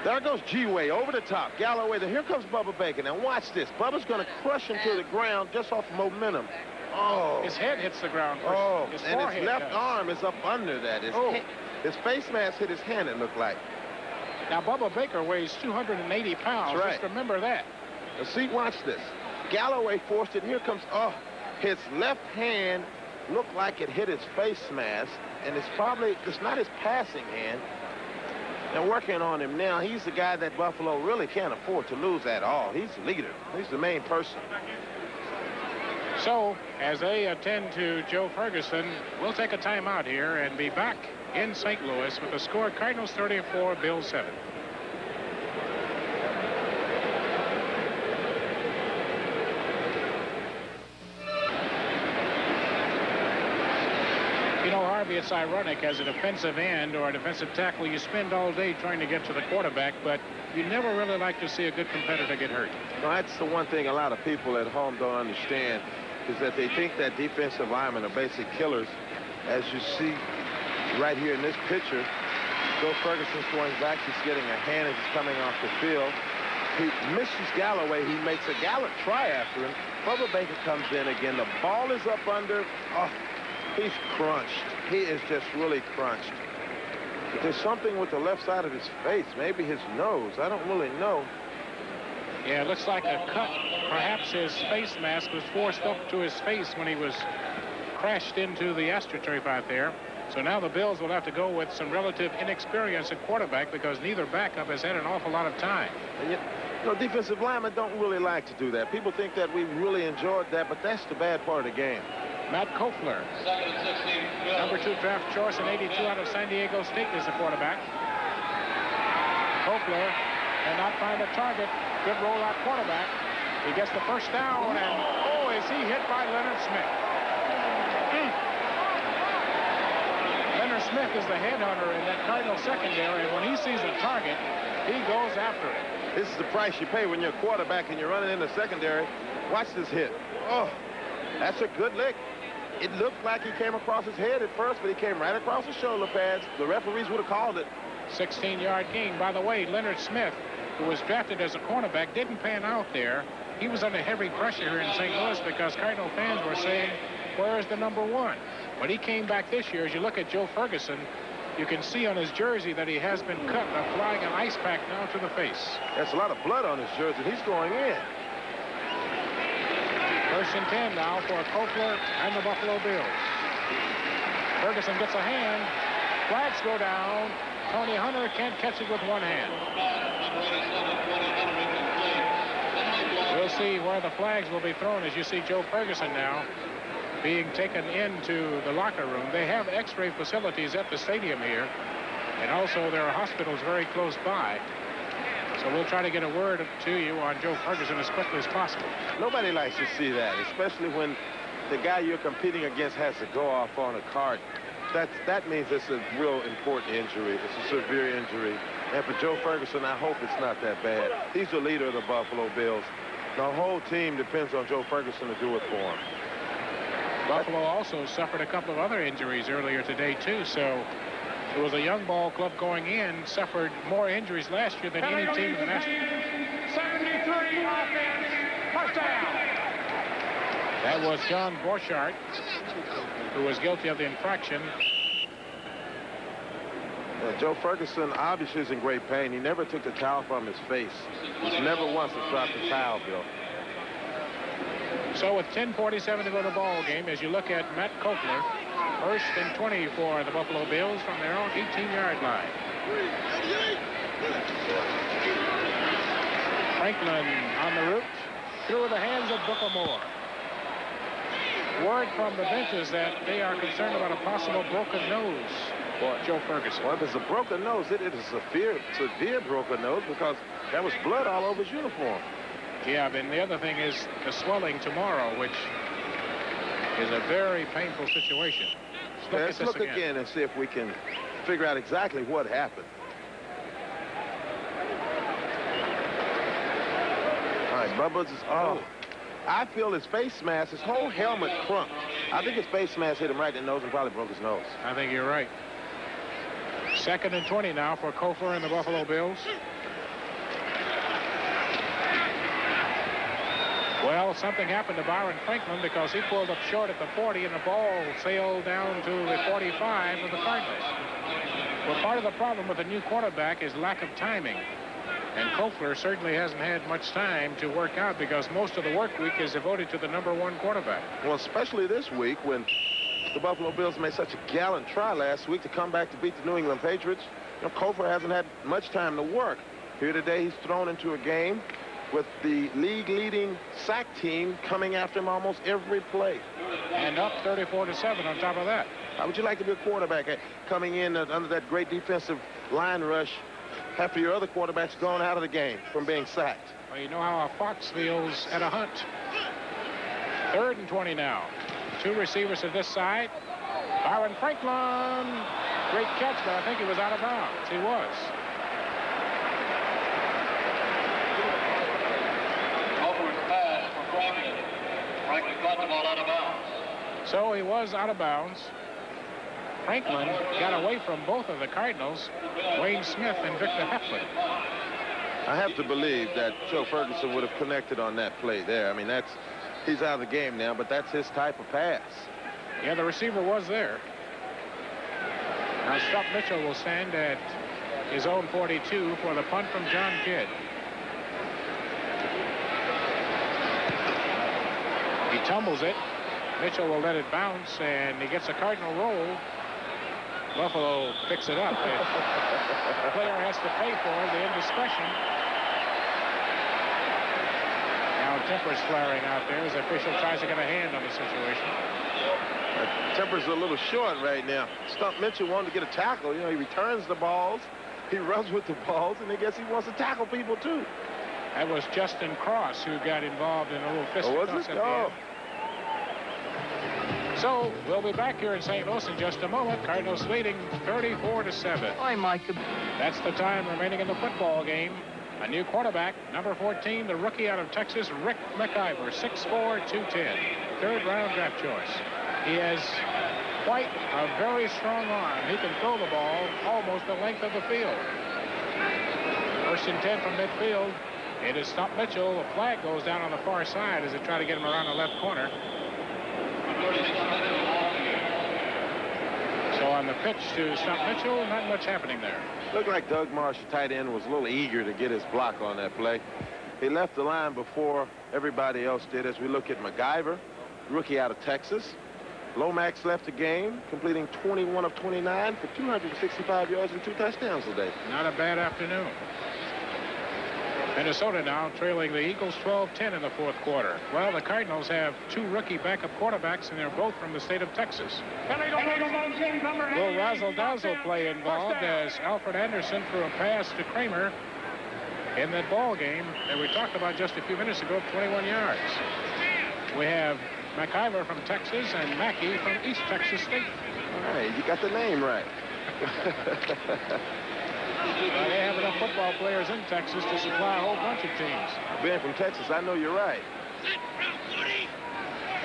There goes G-Way over the top. Galloway. Here comes Bubba Baker. Now watch this. Bubba's going to crush him to the ground just off momentum. Oh. His head hits the ground first. Oh, his and his left arm is up under that. His face mask hit his hand, it looked like. Now, Bubba Baker weighs 280 pounds. That's right. Just remember that. Now, see, watch this. Galloway forced it. Here comes, his left hand looked like it hit his face mask, and it's not his passing hand. They're working on him now. He's the guy that Buffalo really can't afford to lose at all. He's the leader. He's the main person. So, as they attend to Joe Ferguson, we'll take a timeout here and be back in St. Louis with the score Cardinals 34, Bills 7. You know, Harvey, it's ironic, as a defensive end or a defensive tackle, you spend all day trying to get to the quarterback, but you never really like to see a good competitor get hurt. Well, that's the one thing a lot of people at home don't understand, is that they think that defensive linemen are basic killers. As you see right here in this picture, Joe Ferguson's going back. He's getting a hand as he's coming off the field. He misses Galloway. He makes a gallant try after him. Bubba Baker comes in again. The ball is up under. Oh, he's crunched. He is just really crunched. But there's something with the left side of his face, maybe his nose. I don't really know. Yeah, it looks like a cut. Perhaps his face mask was forced up to his face when he was crashed into the astroturf out there. So now the Bills will have to go with some relative inexperience at quarterback because neither backup has had an awful lot of time. And yet, you know, defensive linemen don't really like to do that. People think that we really enjoyed that, but that's the bad part of the game. Matt Kofler, number 2 draft choice in '82 out of San Diego State, is the quarterback. Kofler cannot find a target. Good rollout quarterback. He gets the first down, and oh, is he hit by Leonard Smith? Leonard Smith is the headhunter in that Cardinal secondary, and when he sees a target, he goes after it. This is the price you pay when you're a quarterback and you're running in the secondary. Watch this hit. Oh, that's a good lick. It looked like he came across his head at first, but he came right across his shoulder pads. The referees would have called it. 16-yard gain. By the way, Leonard Smith, who was drafted as a cornerback, didn't pan out there. He was under heavy pressure here in St. Louis because Cardinal fans were saying, where is the number 1? But he came back this year. As you look at Joe Ferguson, you can see on his jersey that he has been cut, applying an ice pack now to the face. There's a lot of blood on his jersey. He's going in. 1st and 10 now for Kofler and the Buffalo Bills. Ferguson gets a hand. Flags go down. Tony Hunter can't catch it with one hand. We'll see where the flags will be thrown as you see Joe Ferguson now being taken into the locker room. They have x-ray facilities at the stadium here, and also there are hospitals very close by. So we'll try to get a word to you on Joe Ferguson as quickly as possible. Nobody likes to see that, especially when the guy you're competing against has to go off on a cart. That means it's a real important injury. It's a severe injury. And for Joe Ferguson, I hope it's not that bad. He's the leader of the Buffalo Bills. The whole team depends on Joe Ferguson to do it for him. Buffalo also suffered a couple of other injuries earlier today, too. So it was a young ball club going in, suffered more injuries last year than any team in the National. 73 offense, first down. That was John Borchardt, who was guilty of the infraction. Joe Ferguson obviously is in great pain. He never took the towel from his face. He's never once dropped the towel, Bill. So with 10:47 to go to the ball game, as you look at Matt Kofler, 1st and 20 for the Buffalo Bills from their own 18-yard line. Franklin on the route, through the hands of Booker Moore. Word from the benches that they are concerned about a possible broken nose for Joe Ferguson. Well, if it's a broken nose, it is a severe broken nose because there was blood all over his uniform. Yeah, then the other thing is the swelling tomorrow, which is a very painful situation. Let's look again and see if we can figure out exactly what happened. All right, Bubba's. Oh, I feel his face mask, his whole helmet crunked. I think his face mask hit him right in the nose and probably broke his nose. I think you're right. 2nd and 20 now for Kofler and the Buffalo Bills. Well, something happened to Byron Franklin because he pulled up short at the 40 and the ball sailed down to the 45 of the Cardinals. Well, part of the problem with a new quarterback is lack of timing. And Kofler certainly hasn't had much time to work out because most of the work week is devoted to the number 1 quarterback. Well, especially this week when the Buffalo Bills made such a gallant try last week to come back to beat the New England Patriots. You know, Kofor hasn't had much time to work. Here today, he's thrown into a game with the league-leading sack team coming after him almost every play. And up 34-7 on top of that. How would you like to be a quarterback coming in under that great defensive line rush after your other quarterback's gone out of the game from being sacked? Well, you know how a fox feels at a hunt. 3rd and 20 now. 2 receivers to this side. Byron Franklin. Great catch, but I think he was out of bounds. He was. Franklin caught the ball out of bounds. So he was out of bounds. Franklin got away from both of the Cardinals, Wayne Smith and Victor Heflin. I have to believe that Joe Ferguson would have connected on that play there. I mean, he's out of the game now, but that's his type of pass. Yeah, the receiver was there. Now Stump Mitchell will stand at his own 42 for the punt from John Kidd. He tumbles it. Mitchell will let it bounce, and he gets a Cardinal roll. Buffalo picks it up. The player has to pay for the indiscretion. Now tempers flaring out there as the official tries to get a hand on the situation. Temper's a little short right now. Stump Mitchell wanted to get a tackle. You know, he returns the balls, he runs with the balls, and I guess he wants to tackle people too. That was Justin Cross who got involved in a little fisticuffs at the end. So we'll be back here in St. Louis in just a moment. Cardinals leading 34-7. Hi, Mike. That's the time remaining in the football game. A new quarterback, number 14, the rookie out of Texas, Rick McIver, 6'4", 210, 3rd-round draft choice. He has quite a very strong arm. He can throw the ball almost the length of the field. 1st and 10 from midfield. It is Stump Mitchell. A flag goes down on the far side as they try to get him around the left corner. So on the pitch to Stump Mitchell, not much happening there. Looked like Doug Marsh, the tight end, was a little eager to get his block on that play. He left the line before everybody else did. As we look at McIver, rookie out of Texas. Lomax left the game, completing 21 of 29 for 265 yards and 2 touchdowns today. Not a bad afternoon. Minnesota now trailing the Eagles 12-10 in the 4th quarter. Well, the Cardinals have 2 rookie backup quarterbacks, and they're both from the state of Texas. Will razzle-dazzle play involved as Alfred Anderson threw a pass to Kramer in that ball game that we talked about just a few minutes ago, 21 yards. We have McIver from Texas and Mackey from East Texas State. All right, you got the name right. Well, they have enough football players in Texas to supply a whole bunch of teams. Being from Texas, I know you're right.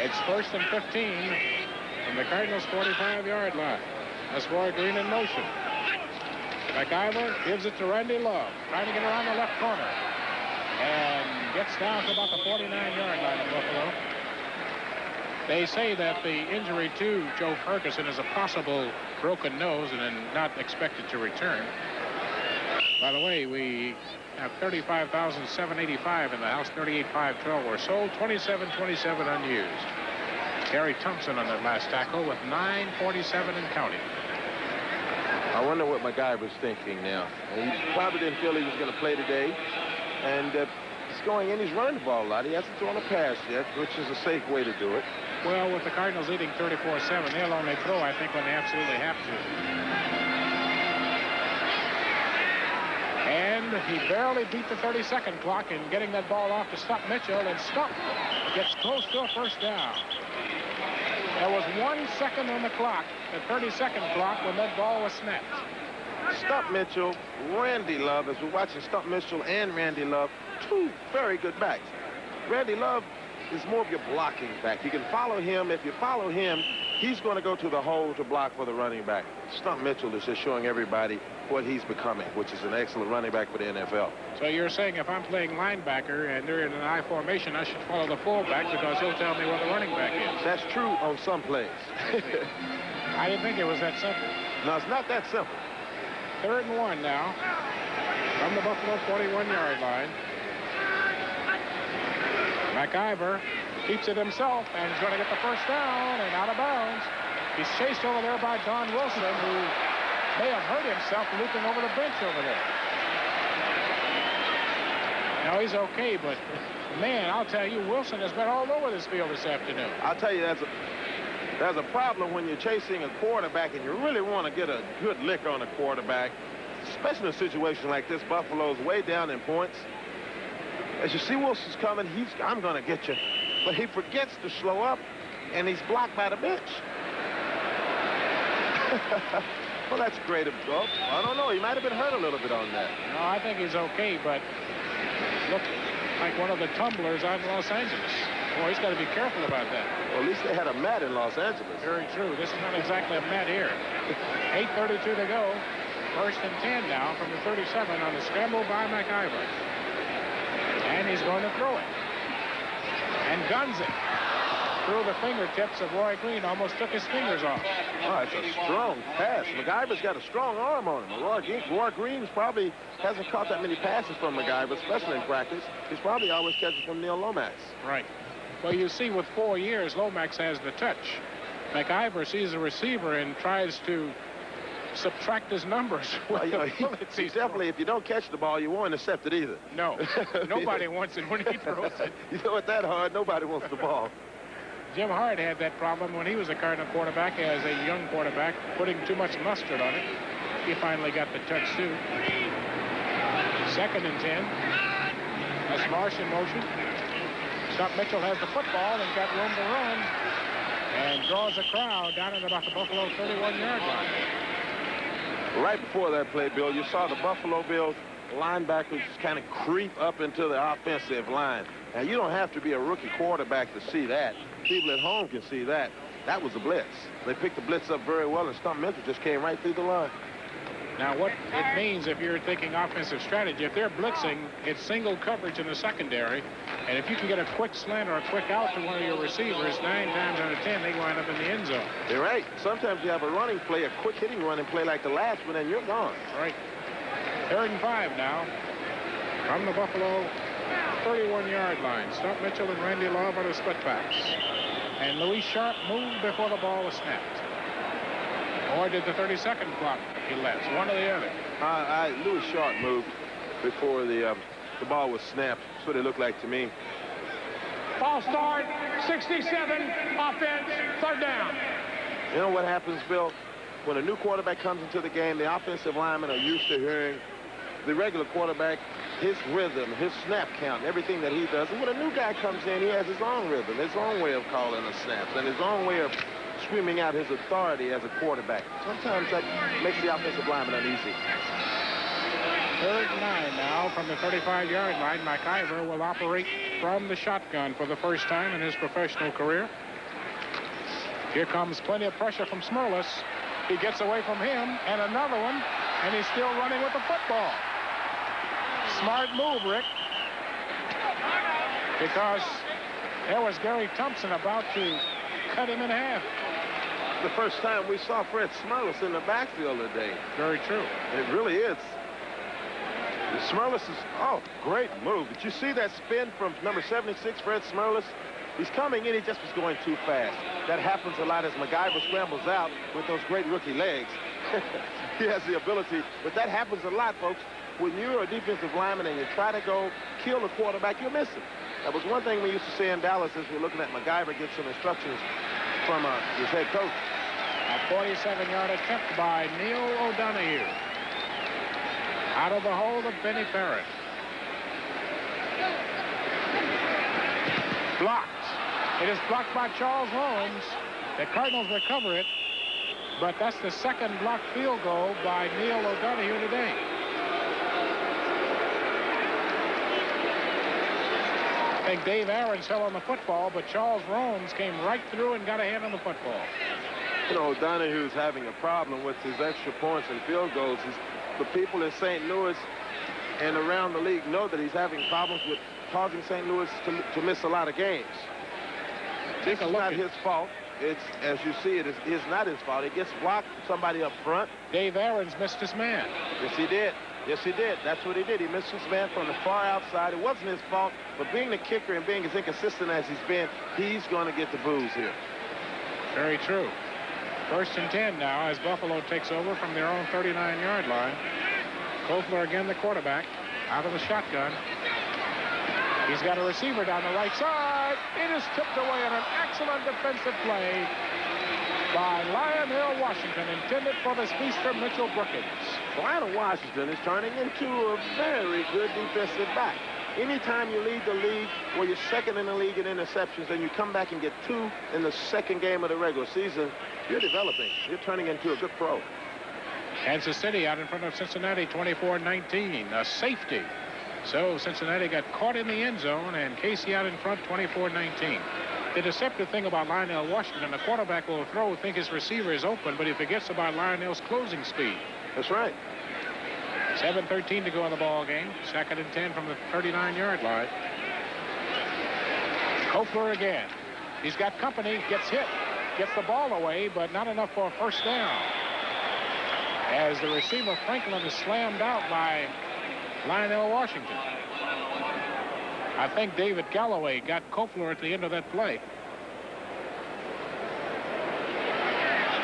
It's 1st and 15 from the Cardinals' 45-yard line. That's Roy Green in motion. McIver gives it to Randy Love, trying to get around the left corner. And gets down to about the 49-yard line in Buffalo. They say that the injury to Joe Ferguson is a possible broken nose and then not expected to return. By the way, we have 35,785 in the house, 38,512 were sold, 27,27 unused. Terry Thompson on that last tackle with 9:47 and counting. I wonder what McIver's thinking now. He probably didn't feel he was going to play today. And he's going in, he's running the ball a lot. He hasn't thrown a pass yet, which is a safe way to do it. Well, with the Cardinals leading 34-7, they'll only throw, I think, when they absolutely have to. And he barely beat the 30-second clock in getting that ball off to Stump Mitchell, and Stump gets close to a 1st down. There was 1 second on the clock, the 30-second clock, when that ball was snapped. Stump Mitchell, Randy Love, as we're watching Stump Mitchell and Randy Love, 2 very good backs. Randy Love is more of your blocking back. You can follow him. If you follow him, he's going to go to the hole to block for the running back. Stump Mitchell is just showing everybody what he's becoming, which is an excellent running back for the NFL. So you're saying if I'm playing linebacker and they're in an I formation, I should follow the fullback because he'll tell me where the running back is. That's true on some plays. I didn't think it was that simple. No, it's not that simple. 3rd and 1 now from the Buffalo 41-yard line. McIver keeps it himself and is going to get the 1st down and out of bounds. He's chased over there by Don Wilson, who may have hurt himself looping over the bench over there. Now, he's okay, but, man, I'll tell you, Wilson has been all over this field this afternoon. I'll tell you, there's a problem when you're chasing a quarterback and you really want to get a good lick on a quarterback, especially in a situation like this. Buffalo's way down in points. As you see Wilson's coming, I'm going to get you. But he forgets to slow up, and he's blocked by the bench. Well, that's great. Oh, I don't know. He might have been hurt a little bit on that. No, I think he's okay, but look like one of the tumblers out in Los Angeles. Boy, he's got to be careful about that. Well, at least they had a mat in Los Angeles. Very true. This is not exactly a mat here. 8:32 to go. 1st and 10 now from the 37 on the scramble by McIver. And he's going to throw it. And guns it through the fingertips of Roy Green. Almost took his fingers off. Oh, it's a strong pass. McIver's got a strong arm on him. Roy Green probably hasn't caught that many passes from McIver, especially in practice. He's probably always catching from Neil Lomax. Right. Well, you see, with 4 years, Lomax has the touch. McIver sees a receiver and tries to subtract his numbers. Well, he's definitely, if you don't catch the ball, you won't intercept it either. No. Nobody wants it when he throws it. You throw it that hard, nobody wants the ball. Jim Hart had that problem when he was a Cardinal quarterback, as a young quarterback, putting too much mustard on it. He finally got the touch, too. 2nd and 10. That's Marsh in motion. Scott Mitchell has the football and got room to run and draws a crowd down at about the Buffalo 31-yard line. Right before that play, Bill, you saw the Buffalo Bills linebackers kind of creep up into the offensive line. Now, you don't have to be a rookie quarterback to see that. People at home can see that. That was a blitz. They picked the blitz up very well, and Stump Mitchell just came right through the line. Now, what it means if you're thinking offensive strategy, if they're blitzing, it's single coverage in the secondary. And if you can get a quick slant or a quick out to one of your receivers, 9 times out of 10, they wind up in the end zone. You're right. Sometimes you have a running play, a quick hitting running play like the last one, and you're gone. Right. 3rd and 5 now from the Buffalo 31-yard line. Stump Mitchell and Randy Love are the split backs. And Louis Sharp moved before the ball was snapped. Or did the 32nd clock elapse? One or the other. Louis Sharp moved before the ball was snapped. That's what it looked like to me. False start, 67, offense, 3rd down. You know what happens, Bill? When a new quarterback comes into the game, the offensive linemen are used to hearing the regular quarterback, his rhythm, his snap count, everything that he does. And when a new guy comes in, he has his own rhythm, his own way of calling the snaps, and his own way of screaming out his authority as a quarterback. Sometimes that makes the offensive lineman uneasy. 3rd and 9 now from the 35-yard line. McIver will operate from the shotgun for the first time in his professional career. Here comes plenty of pressure from Smerlis. He gets away from him, and another one, and he's still running with the football. Smart move, Rick, because there was Gary Thompson about to cut him in half. The first time we saw Fred Smerlis in the backfield today. Very true. It really is. Smerlis is, great move. Did you see that spin from number 76, Fred Smerlis? He's coming in, he just was going too fast. That happens a lot as McIver scrambles out with those great rookie legs. He has the ability, but that happens a lot, folks. When you're a defensive lineman and you try to go kill the quarterback, you miss him. That was one thing we used to say in Dallas as we were looking at McIver get some instructions from his head coach. A 47-yard attempt by Neil O'Donoghue. Out of the hold of Benny Parrott. Blocked. It is blocked by Charles Holmes. The Cardinals recover it, but that's the second blocked field goal by Neil O'Donoghue today. I think Dave Aarons fell on the football, but Charles Holmes came right through and got a hand on the football. You know, O'Donoghue's having a problem with his extra points and field goals. The people in St. Louis and around the league know that he's having problems with causing St. Louis to miss a lot of games. This is not his fault. It's, as you see, it is not his fault. He gets blocked from somebody up front. Dave Aarons missed his man. Yes, he did. Yes, he did. That's what he did. He missed his man from the far outside. It wasn't his fault, but being the kicker and being as inconsistent as he's been, he's going to get the boos here. Very true. First and 10 now as Buffalo takes over from their own 39-yard line. Kofler again, the quarterback, out of the shotgun. He's got a receiver down the right side. It is tipped away on an excellent defensive play by Lionel Washington, intended for the speedster Mitchell Brookins. Lionel Washington is turning into a very good defensive back. Anytime you lead the league, well, you're second in the league in interceptions, and you come back and get 2 in the second game of the regular season, you're developing. You're turning into a good pro. Kansas City out in front of Cincinnati, 24-19, a safety. So Cincinnati got caught in the end zone, and Casey out in front, 24-19. The deceptive thing about Lionel Washington, the quarterback will throw, think his receiver is open, but he forgets about Lionel's closing speed. That's right. 7:13 to go in the ball game. 2nd and 10 from the 39-yard line. Kofler again. He's got company, gets hit, gets the ball away, but not enough for a first down. As the receiver Franklin is slammed out by Lionel Washington. I think David Galloway got Kofler at the end of that play.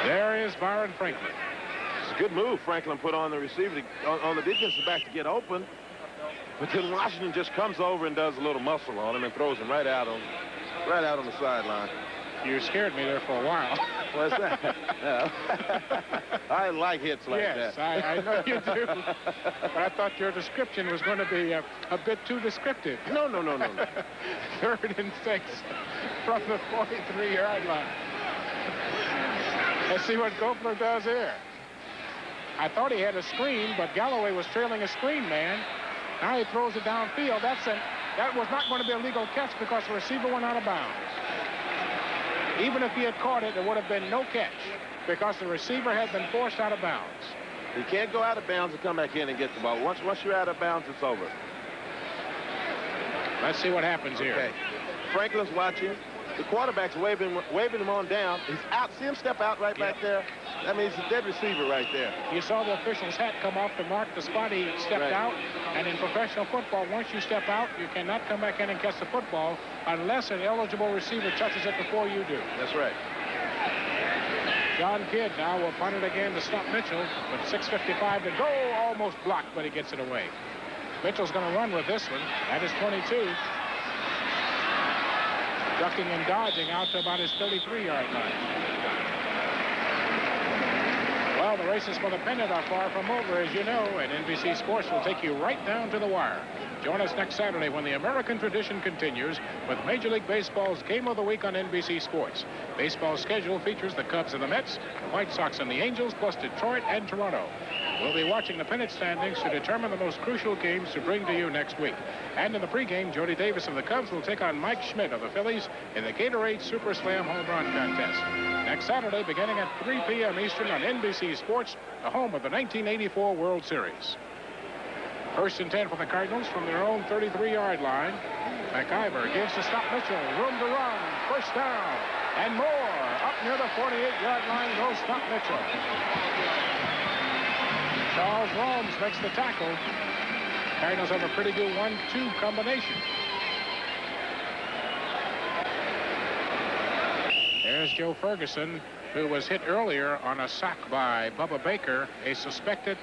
There is Byron Franklin. It's a good move Franklin put on the receiver, on the defensive back to get open. But then Washington just comes over and does a little muscle on him and throws him right out on the sideline. You scared me there for a while. What's that? No. I like hits like that. Yes, I know you do. But I thought your description was going to be a bit too descriptive. No. 3rd and 6 from the 43-yard line. Let's see what Kofler does here. I thought he had a screen, but Galloway was trailing a screen man. Now he throws it downfield. That was not going to be a legal catch because the receiver went out of bounds. Even if he had caught it, there would have been no catch because the receiver had been forced out of bounds. You can't go out of bounds and come back in and get the ball. Once you're out of bounds, it's over. Let's see what happens here. Okay. Franklin's watching. The quarterback's waving him on down. He's out. See him step out right back there? That means he's a dead receiver right there. You saw the official's hat come off to mark the spot he stepped out. And in professional football, once you step out, you cannot come back in and catch the football unless an eligible receiver touches it before you do. That's right. John Kidd now will punt it again to stop Mitchell, but 6:55 to go. Almost blocked, but he gets it away. Mitchell's going to run with this one. That is 22. Ducking and dodging out to about his 33-yard line. Well, the races for the pennant are far from over, as you know, and NBC Sports will take you right down to the wire. Join us next Saturday when the American tradition continues with Major League Baseball's Game of the Week on NBC Sports. Baseball's schedule features the Cubs and the Mets, the White Sox and the Angels, plus Detroit and Toronto. We'll be watching the pennant standings to determine the most crucial games to bring to you next week. And in the pregame, Jody Davis of the Cubs will take on Mike Schmidt of the Phillies in the Gatorade Super Slam Home Run Contest. Next Saturday, beginning at 3 p.m. Eastern on NBC Sports, the home of the 1984 World Series. 1st and 10 for the Cardinals from their own 33-yard line. McIver gives to stop Mitchell. Room to run. First down. And more. Up near the 48-yard line goes stop Mitchell. Charles Romes makes the tackle. Cardinals have a pretty good 1-2 combination. There's Joe Ferguson, who was hit earlier on a sack by Bubba Baker, a suspected